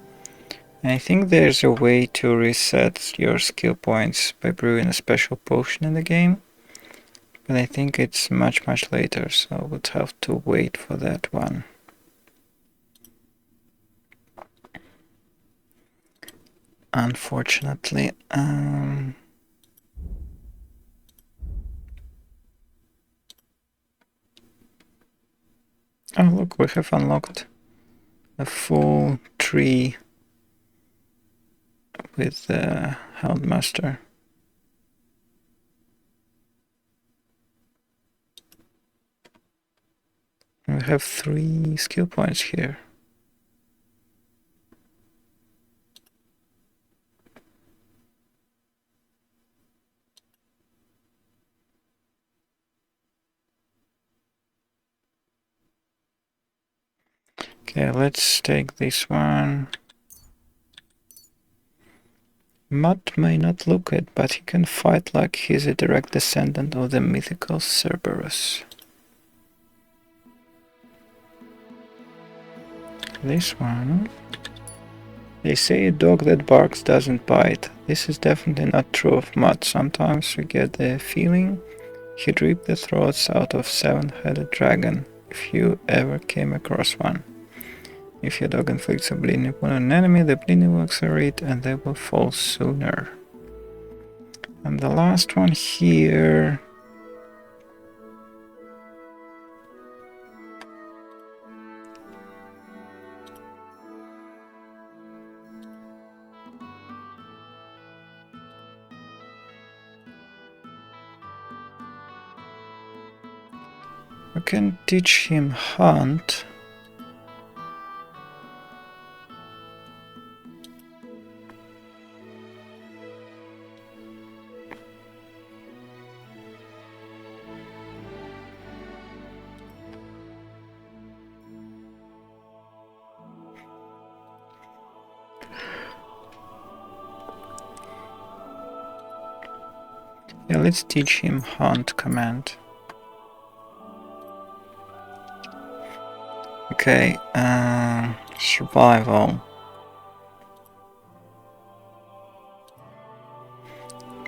And I think there's a way to reset your skill points by brewing a special potion in the game. But I think it's much later, so I would have to wait for that one. Unfortunately. Oh look, we have unlocked a full tree with the Houndmaster. We have 3 skill points here. Okay, let's take this one. Mutt may not look it, but he can fight like he's a direct descendant of the mythical Cerberus. This one. They say a dog that barks doesn't bite. This is definitely not true of Mutt. Sometimes we get the feeling he'd rip the throats out of seven-headed dragon, if you ever came across one. If your dog inflicts a bleeding upon an enemy, the bleeding will accelerate and they will fall sooner. And the last one here... We can teach him hunt. Yeah, let's teach him hunt command. Okay, survival.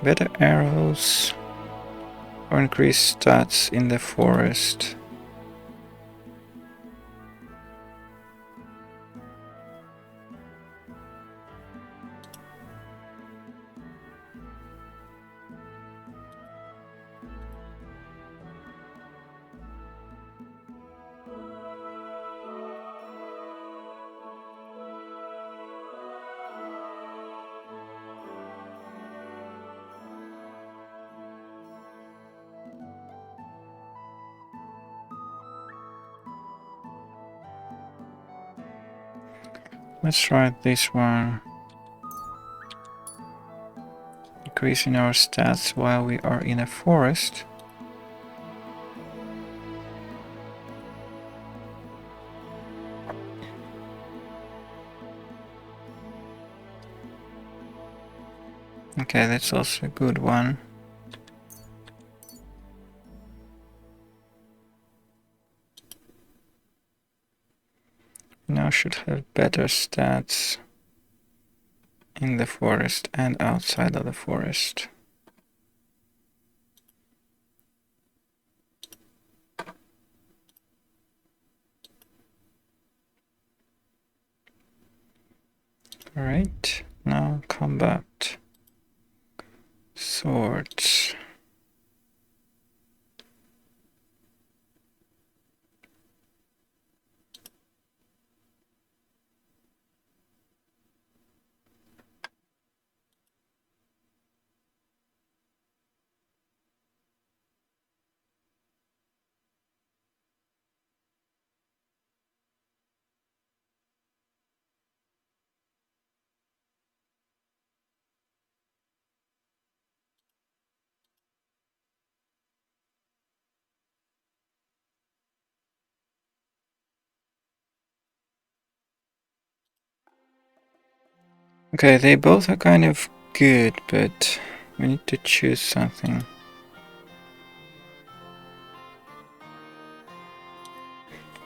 Better arrows or increased stats in the forest. Let's try this one. Increasing our stats while we are in a forest. Okay, that's also a good one. Now should have better stats in the forest and outside of the forest. Alright, now combat. Swords. Okay, they both are kind of good, but we need to choose something.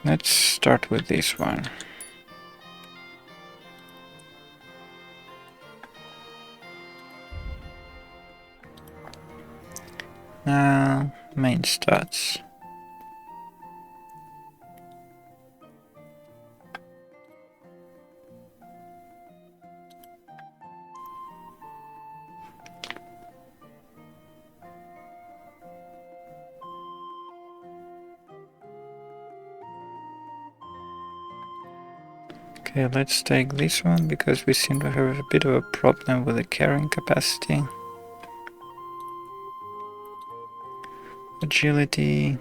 Let's start with this one. Now, main stats. Okay, let's take this one because we seem to have a bit of a problem with the carrying capacity. Agility.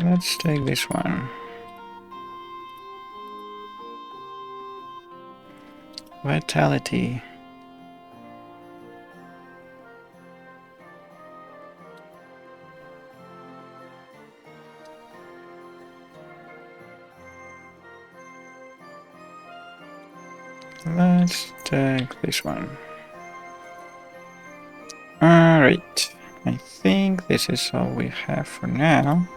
Let's take this one. Vitality. Let's take this one. Alright, I think this is all we have for now.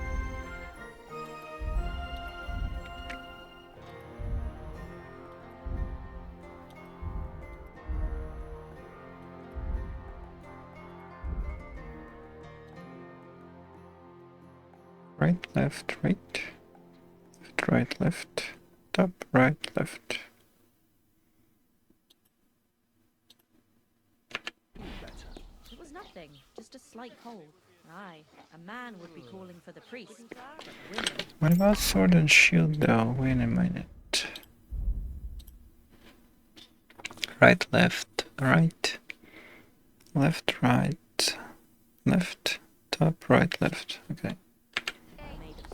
Right, left, right. Left, right, left. Top, right, left. It was nothing, just a slight cold. Aye, a man would be calling for the priest. What about sword and shield though? Wait a minute. Right, left, right. Left, right. Left, top, right, left. Okay.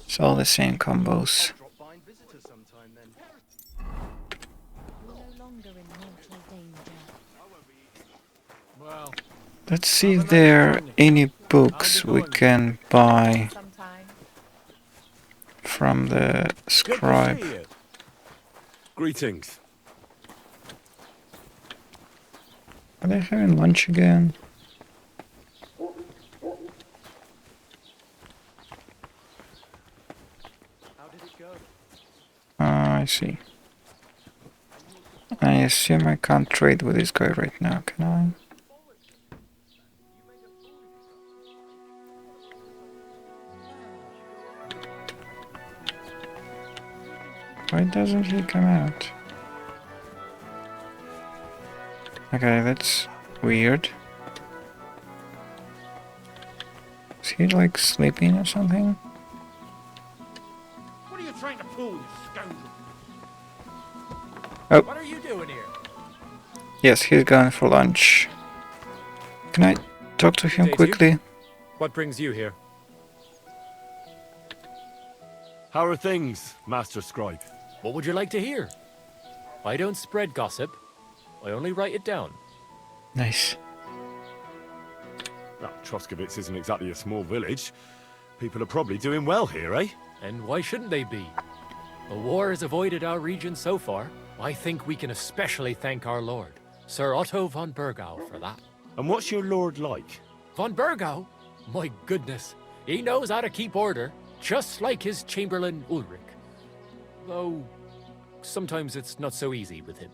It's all the same combos. Well, Let's see if there are any books we can buy from the scribe. Greetings. Are they having lunch again? I see. I assume I can't trade with this guy right now, can I? Why doesn't he come out? Okay, that's weird. Is he like sleeping or something? What are you trying to pull, you scoundrel? Oh. What are you doing here? Yes, he's going for lunch. Can I talk to him quickly? What brings you here? How are things, Master Scribe? What would you like to hear? I don't spread gossip. I only write it down. Nice. Well, Troskowitz isn't exactly a small village. People are probably doing well here, eh? And why shouldn't they be? The war has avoided our region so far. I think we can especially thank our lord, Sir Otto von Burgau, for that. And what's your lord like? Von Burgau? My goodness. He knows how to keep order, just like his Chamberlain Ulrich. Though, sometimes it's not so easy with him.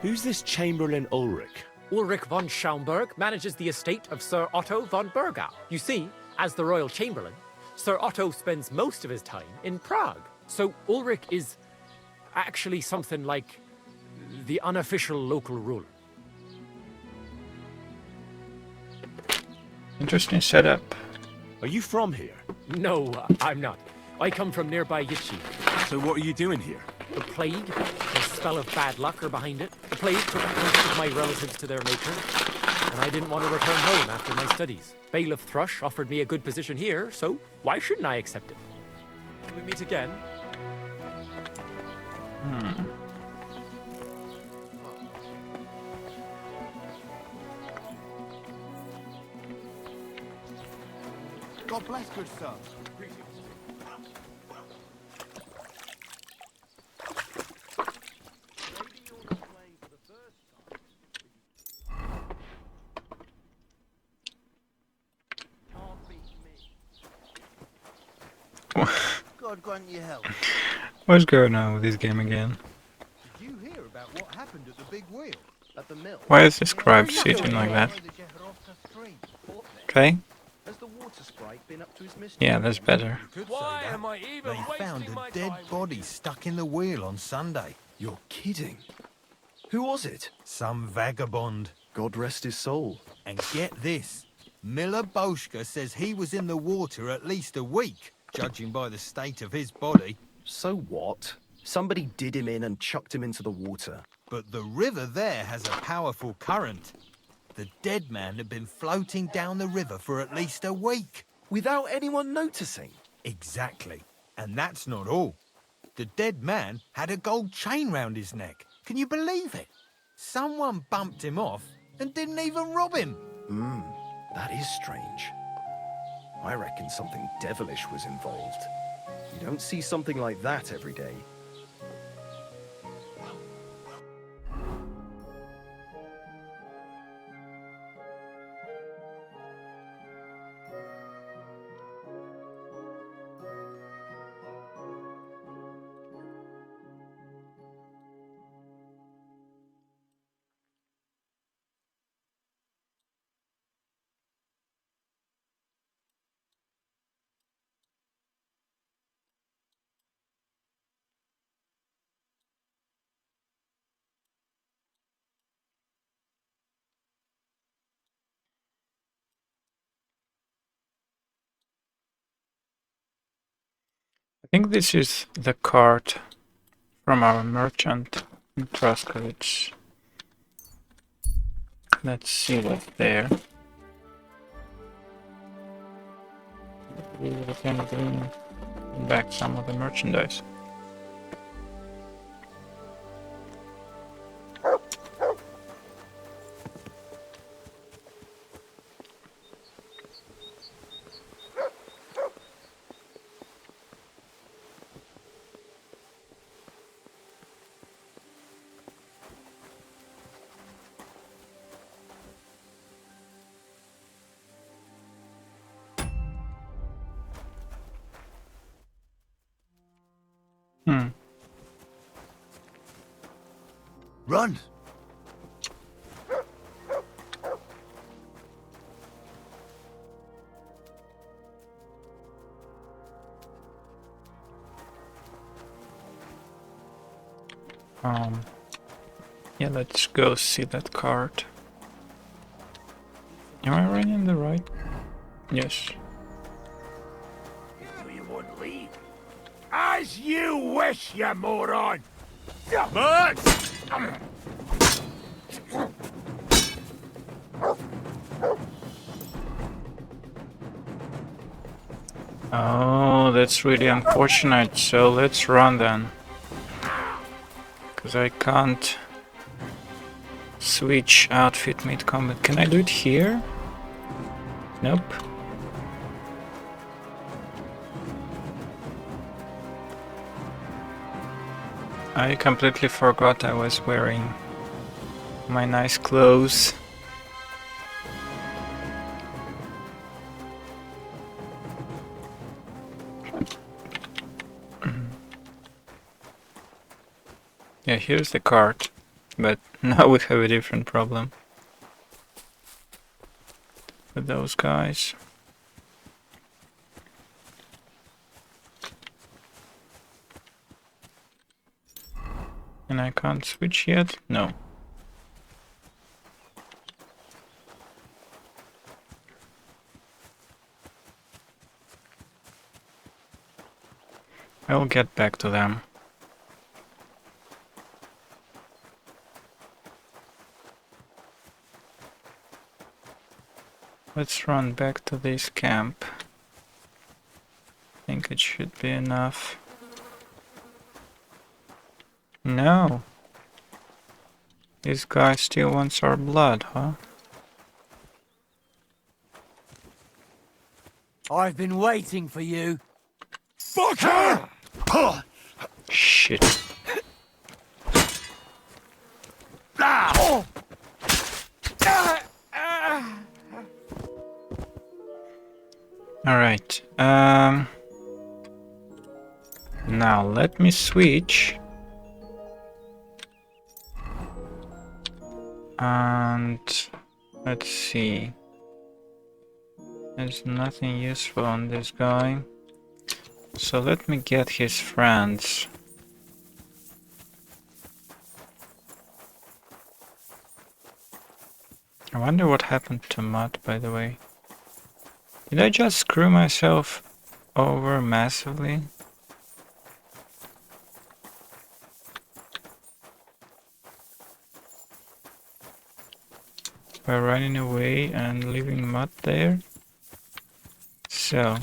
Who's this Chamberlain Ulrich? Ulrich von Schaumburg manages the estate of Sir Otto von Burgau. You see, as the royal chamberlain, Sir Otto spends most of his time in Prague. So Ulrich is actually something like the unofficial local ruler. Interesting setup. Are you from here? No, I'm not. I come from nearby Yitchy. So what are you doing here? The plague, a spell of bad luck are behind it. The plague took most of my relatives to their maker, and I didn't want to return home after my studies. Bailiff Thrush offered me a good position here, so why shouldn't I accept it? Can we meet again? God bless, good sir. God grant you help. What's going on with this game again? Did you hear about what happened at the big wheel? At the mill? Why is the scribe sitting like that? Okay. Has the water sprite been up to his mischief? Yeah, that's better. Why am I even They found a dead body stuck in the wheel on Sunday. You're kidding. Who was it? Some vagabond. God rest his soul. And get this. Miller Boschka says he was in the water at least a week, judging by the state of his body. So what? Somebody did him in and chucked him into the water. But the river there has a powerful current. The dead man had been floating down the river for at least a week. Without anyone noticing? Exactly. And that's not all. The dead man had a gold chain round his neck. Can you believe it? Someone bumped him off and didn't even rob him. That is strange. I reckon something devilish was involved. You don't see something like that every day. I think this is the cart from our merchant in Truskovich. Let's see what's there. We can bring back some of the merchandise. Run! Yeah, let's go see that cart. Am I running the right? Yes. Do you want to leave? As you wish, you moron! Oh, that's really unfortunate. So let's run then. Because I can't switch outfit mid-combat. Can I do it here? Nope. I completely forgot I was wearing my nice clothes. Yeah, here's the cart, but now we have a different problem with those guys. And I can't switch yet? No. I'll get back to them. Let's run back to this camp. I think it should be enough. No. This guy still wants our blood, huh? I've been waiting for you. Fucker! Shit. Alright, now let me switch. And let's see. There's nothing useful on this guy. So let me get his friends. I wonder what happened to Mutt, by the way. Did I just screw myself over massively? by running away and leaving mud there. So,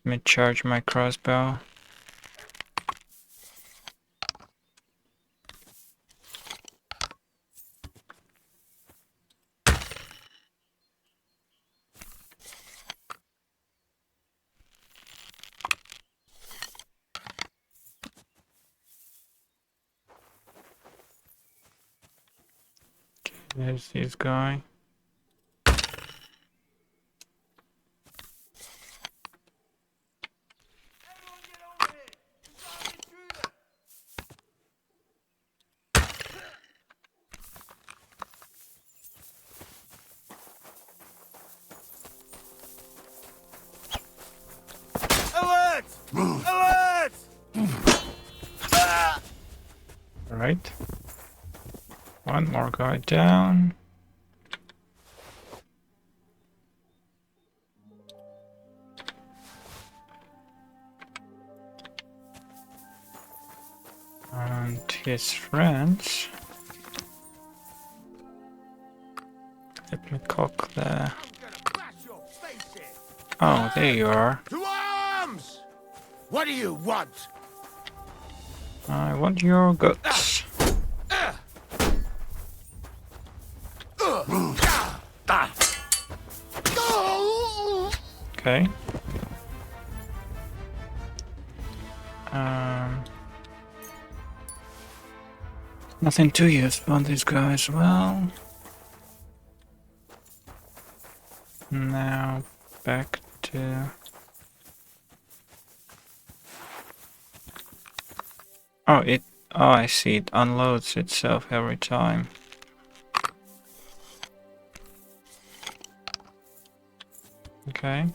let me charge my crossbow. There's this guy. Alert! Alert! Alright. One more guy down. And his friends. Let me cock the... Oh, there you are. To arms! What do you want? I want your guts. Okay. Nothing to use on this guy as well. Now back to... Oh, I see, it unloads itself every time. Okay.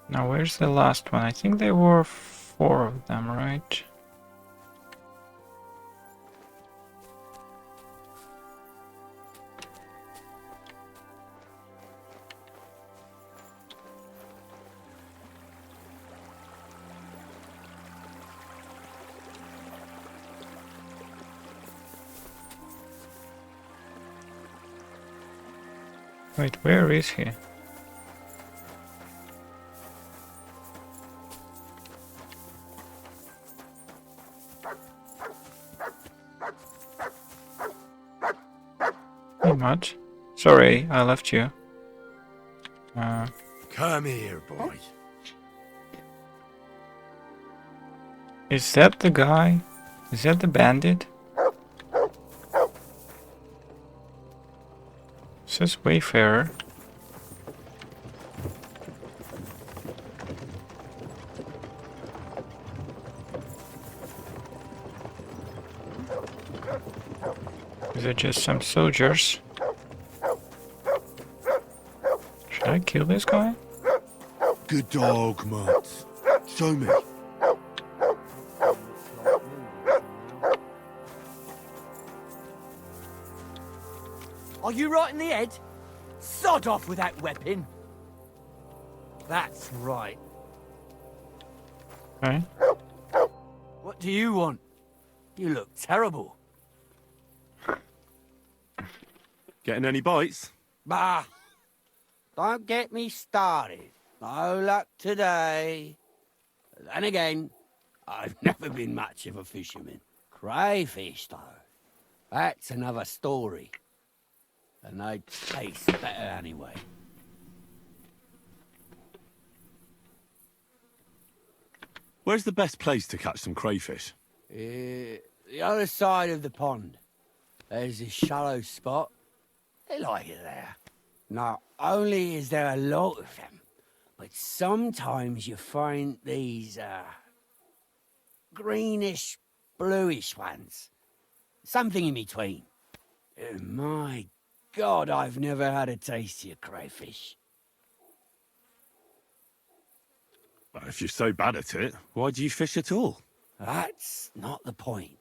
Now, where's the last one? I think there were 4 of them, right? Wait, where is he? Hey, Mud. Sorry, I left you. Come here, boy. Is that the guy? Is that the bandit? It says Wayfarer. Is it just some soldiers? Should I kill this guy? Good dog, Mutt. Show me. Are you right in the head? Sod off with that weapon. That's right. Okay. What do you want? You look terrible. Getting any bites? Bah! Don't get me started. No luck today. Then again, I've never been much of a fisherman. Crayfish, though. That's another story. And they taste better anyway. Where's the best place to catch some crayfish? The other side of the pond. There's this shallow spot. They like it there. Not only is there a lot of them, but sometimes you find these, greenish, bluish ones. Something in between. My God, I've never had a taste of your crayfish. Well, if you're so bad at it, why do you fish at all? That's not the point.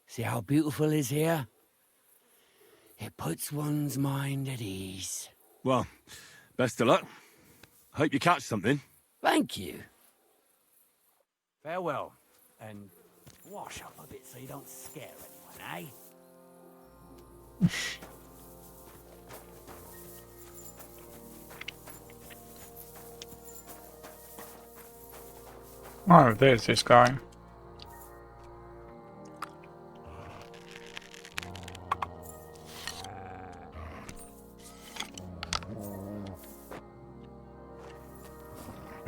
See how beautiful is here? It puts one's mind at ease. Well, best of luck. Hope you catch something. Thank you. Farewell, and wash up a bit so you don't scare anyone, eh? Oh, there's this guy.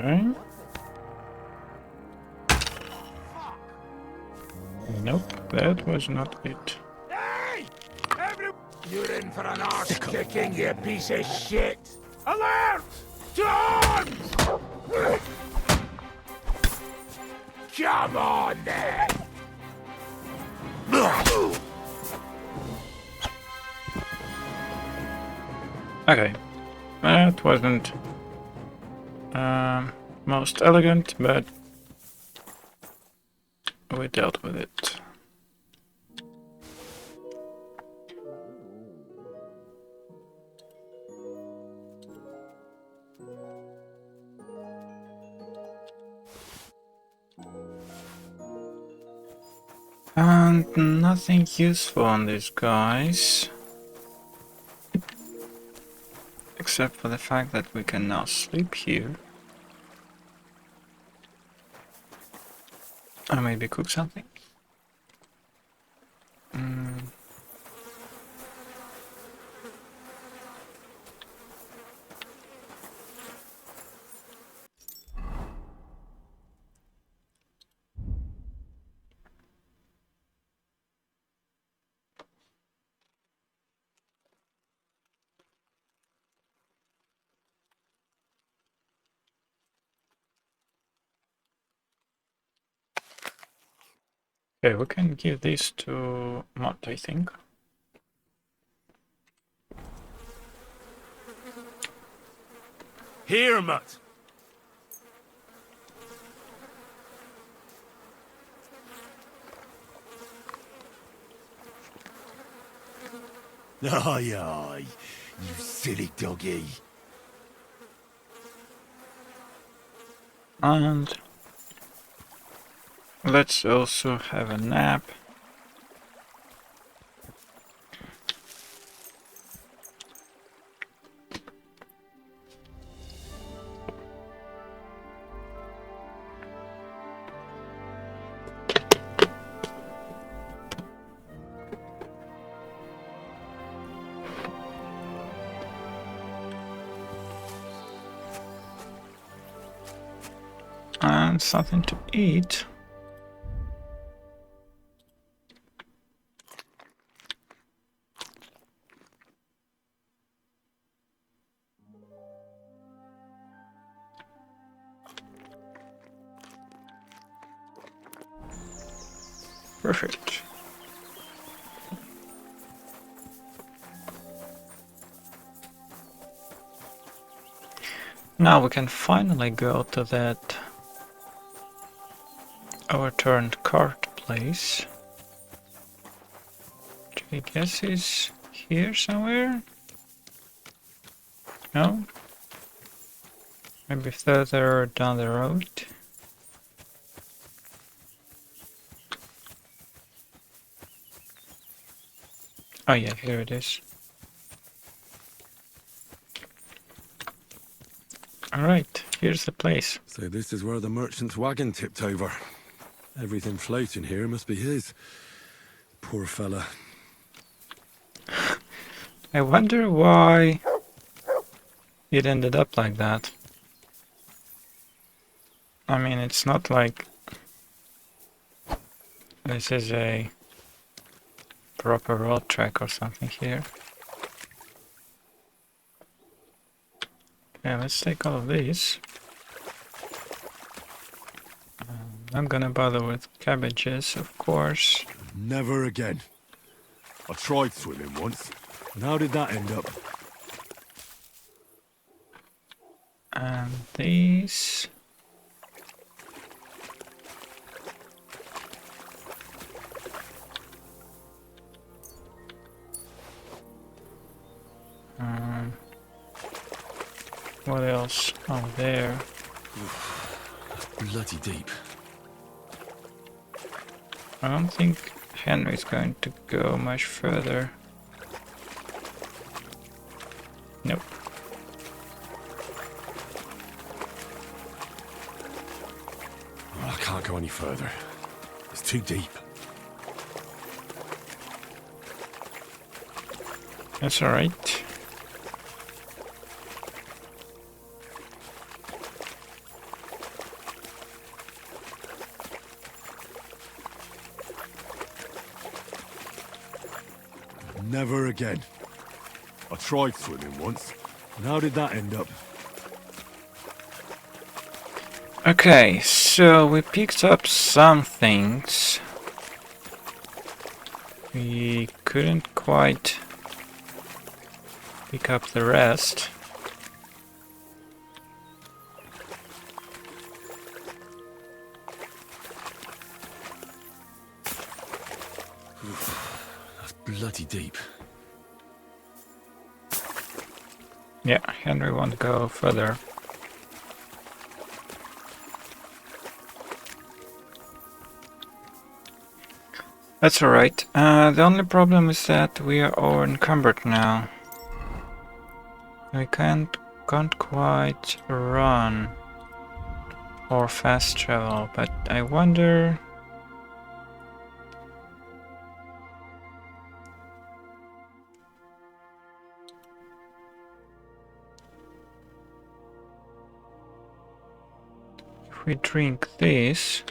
Okay. Nope, that was not it. Hey! You're in for an arse kicking, you piece of shit! Alert! To arms! Come on, then! Okay, that wasn't most elegant, but we dealt with it. And nothing useful on these guys. Except for the fact that we can now sleep here. Or maybe cook something. Okay, we can give this to Mott, I think. Here, Mutt. Aye, aye, you silly doggy. And let's also have a nap. And something to eat. Perfect. Now we can finally go to that overturned cart place, which I guess is here somewhere? No? Maybe further down the road? Oh yeah, here it is. Alright, here's the place. So this is where the merchant's wagon tipped over. Everything floating here must be his. Poor fella. I wonder why it ended up like that. I mean, it's not like this is a proper road track or something here. Okay, let's take all of these. I'm gonna bother with cabbages, of course. Never again. I tried swimming once, and how did that end up? And these. What else? Oh, there. That's bloody deep. I don't think Henry's going to go much further. Nope. Oh, I can't go any further. It's too deep. That's alright. Never again. I tried swimming once, and how did that end up? Okay, so we picked up some things. We couldn't quite pick up the rest. That's bloody deep. Yeah, Henry won't go further. That's alright. The only problem is that we are over encumbered now. We can't quite run or fast travel, but I wonder. If we drink this.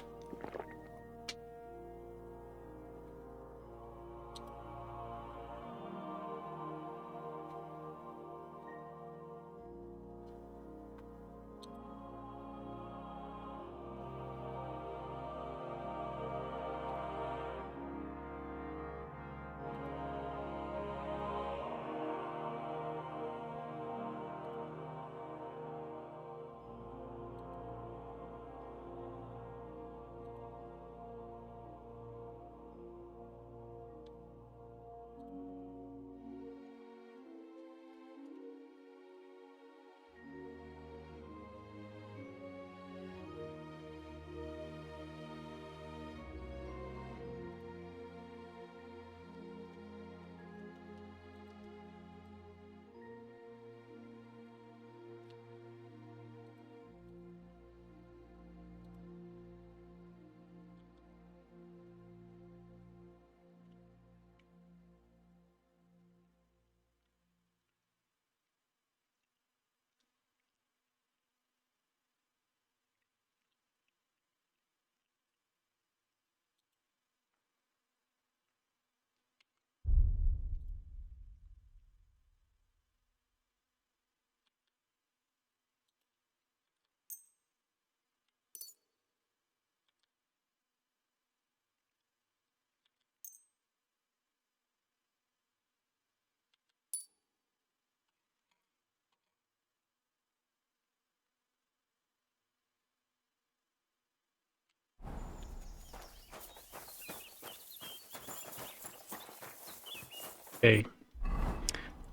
Okay.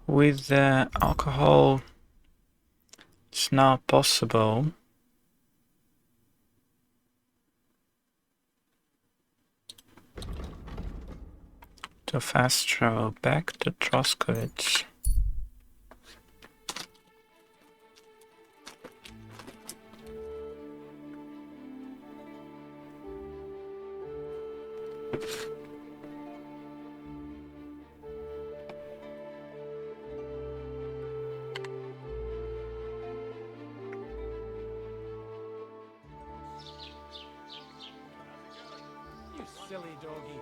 With alcohol, it's now possible to fast travel back to Troskowitz. You silly doggy.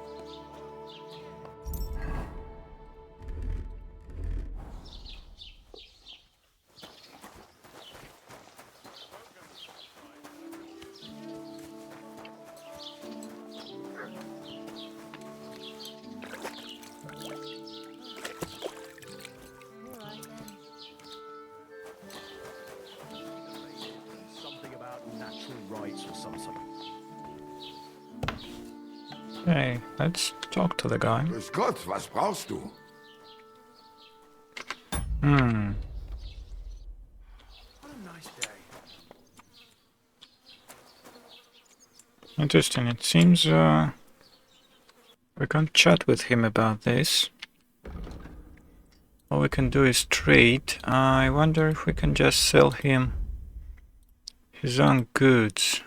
Something about natural rights or something. Okay, let's talk to the guy. Grüß Gott, was brauchst du? Interesting. It seems we can't chat with him about this. All we can do is trade. I wonder if we can just sell him his own goods.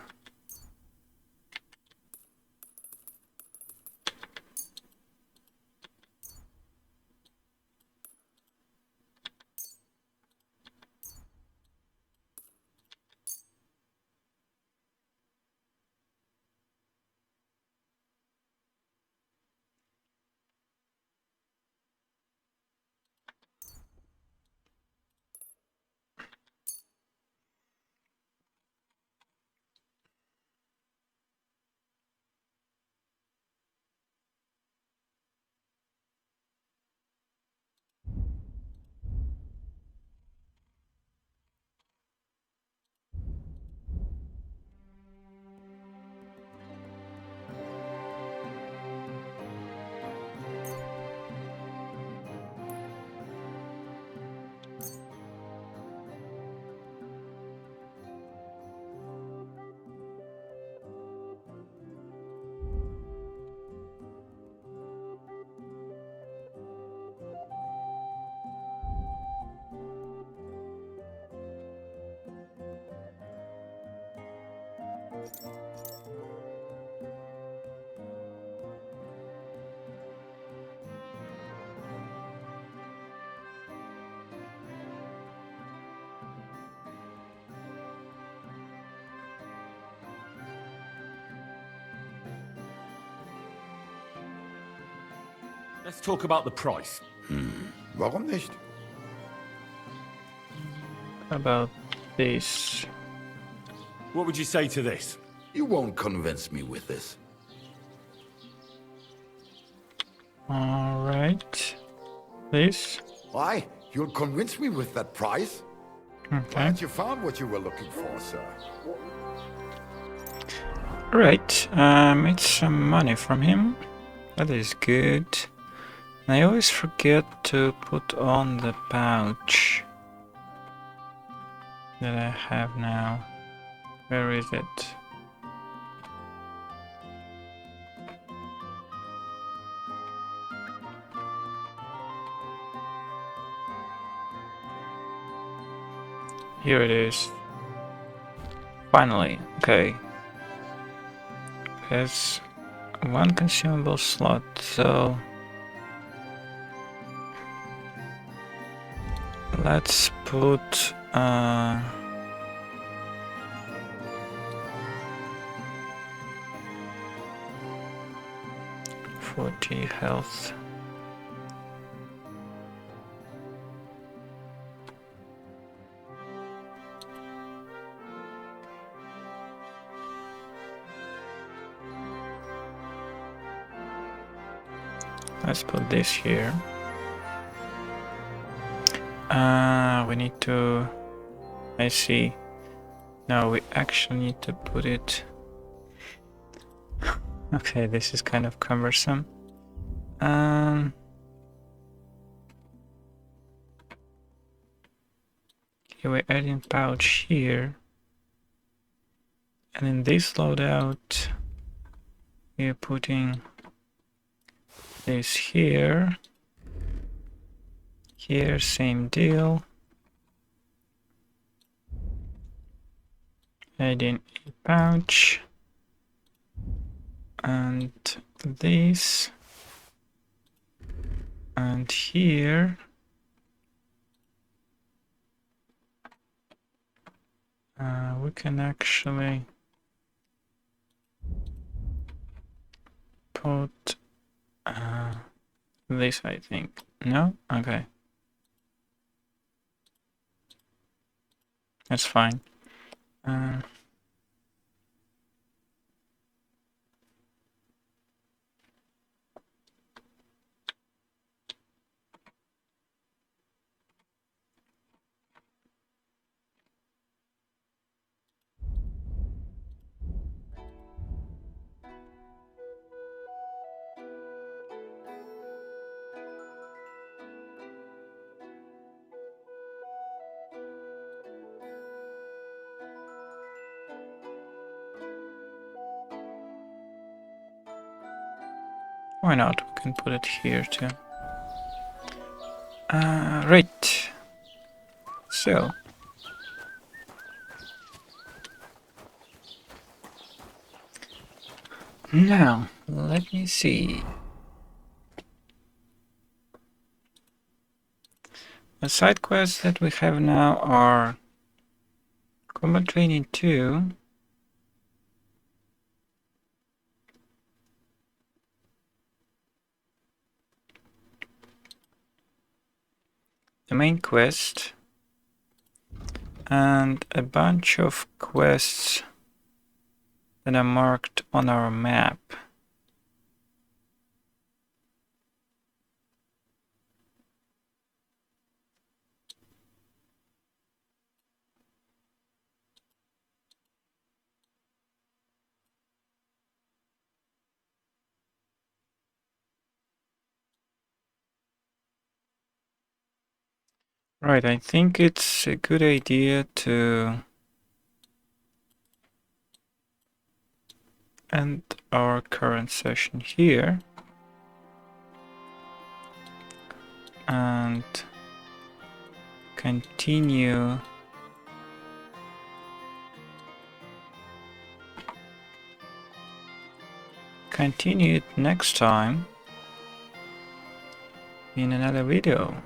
Let's talk about the price. Warum nicht? About this. What would you say to this? You won't convince me with this. Alright. This. Why? You'll convince me with that price? Okay. Glad you found what you were looking for, sir. Right. Made some money from him. That is good. I always forget to put on the pouch that I have now. Where is it? Here it is. Finally, okay. Has one consumable slot, so let's put 40 health. Let's put this here. We need to... I see. No, we actually need to put it... Okay, this is kind of cumbersome. Here we're adding pouch here. And in this loadout, we're putting this here. Here, same deal. Adding a pouch. And this. And here. We can actually put this, I think. No? Okay. That's fine. Why not? We can put it here too. Right. So. Now, let me see. The side quests that we have now are Combat Training 2, the main quest, and a bunch of quests that are marked on our map. Right, I think it's a good idea to end our current session here and continue it next time in another video.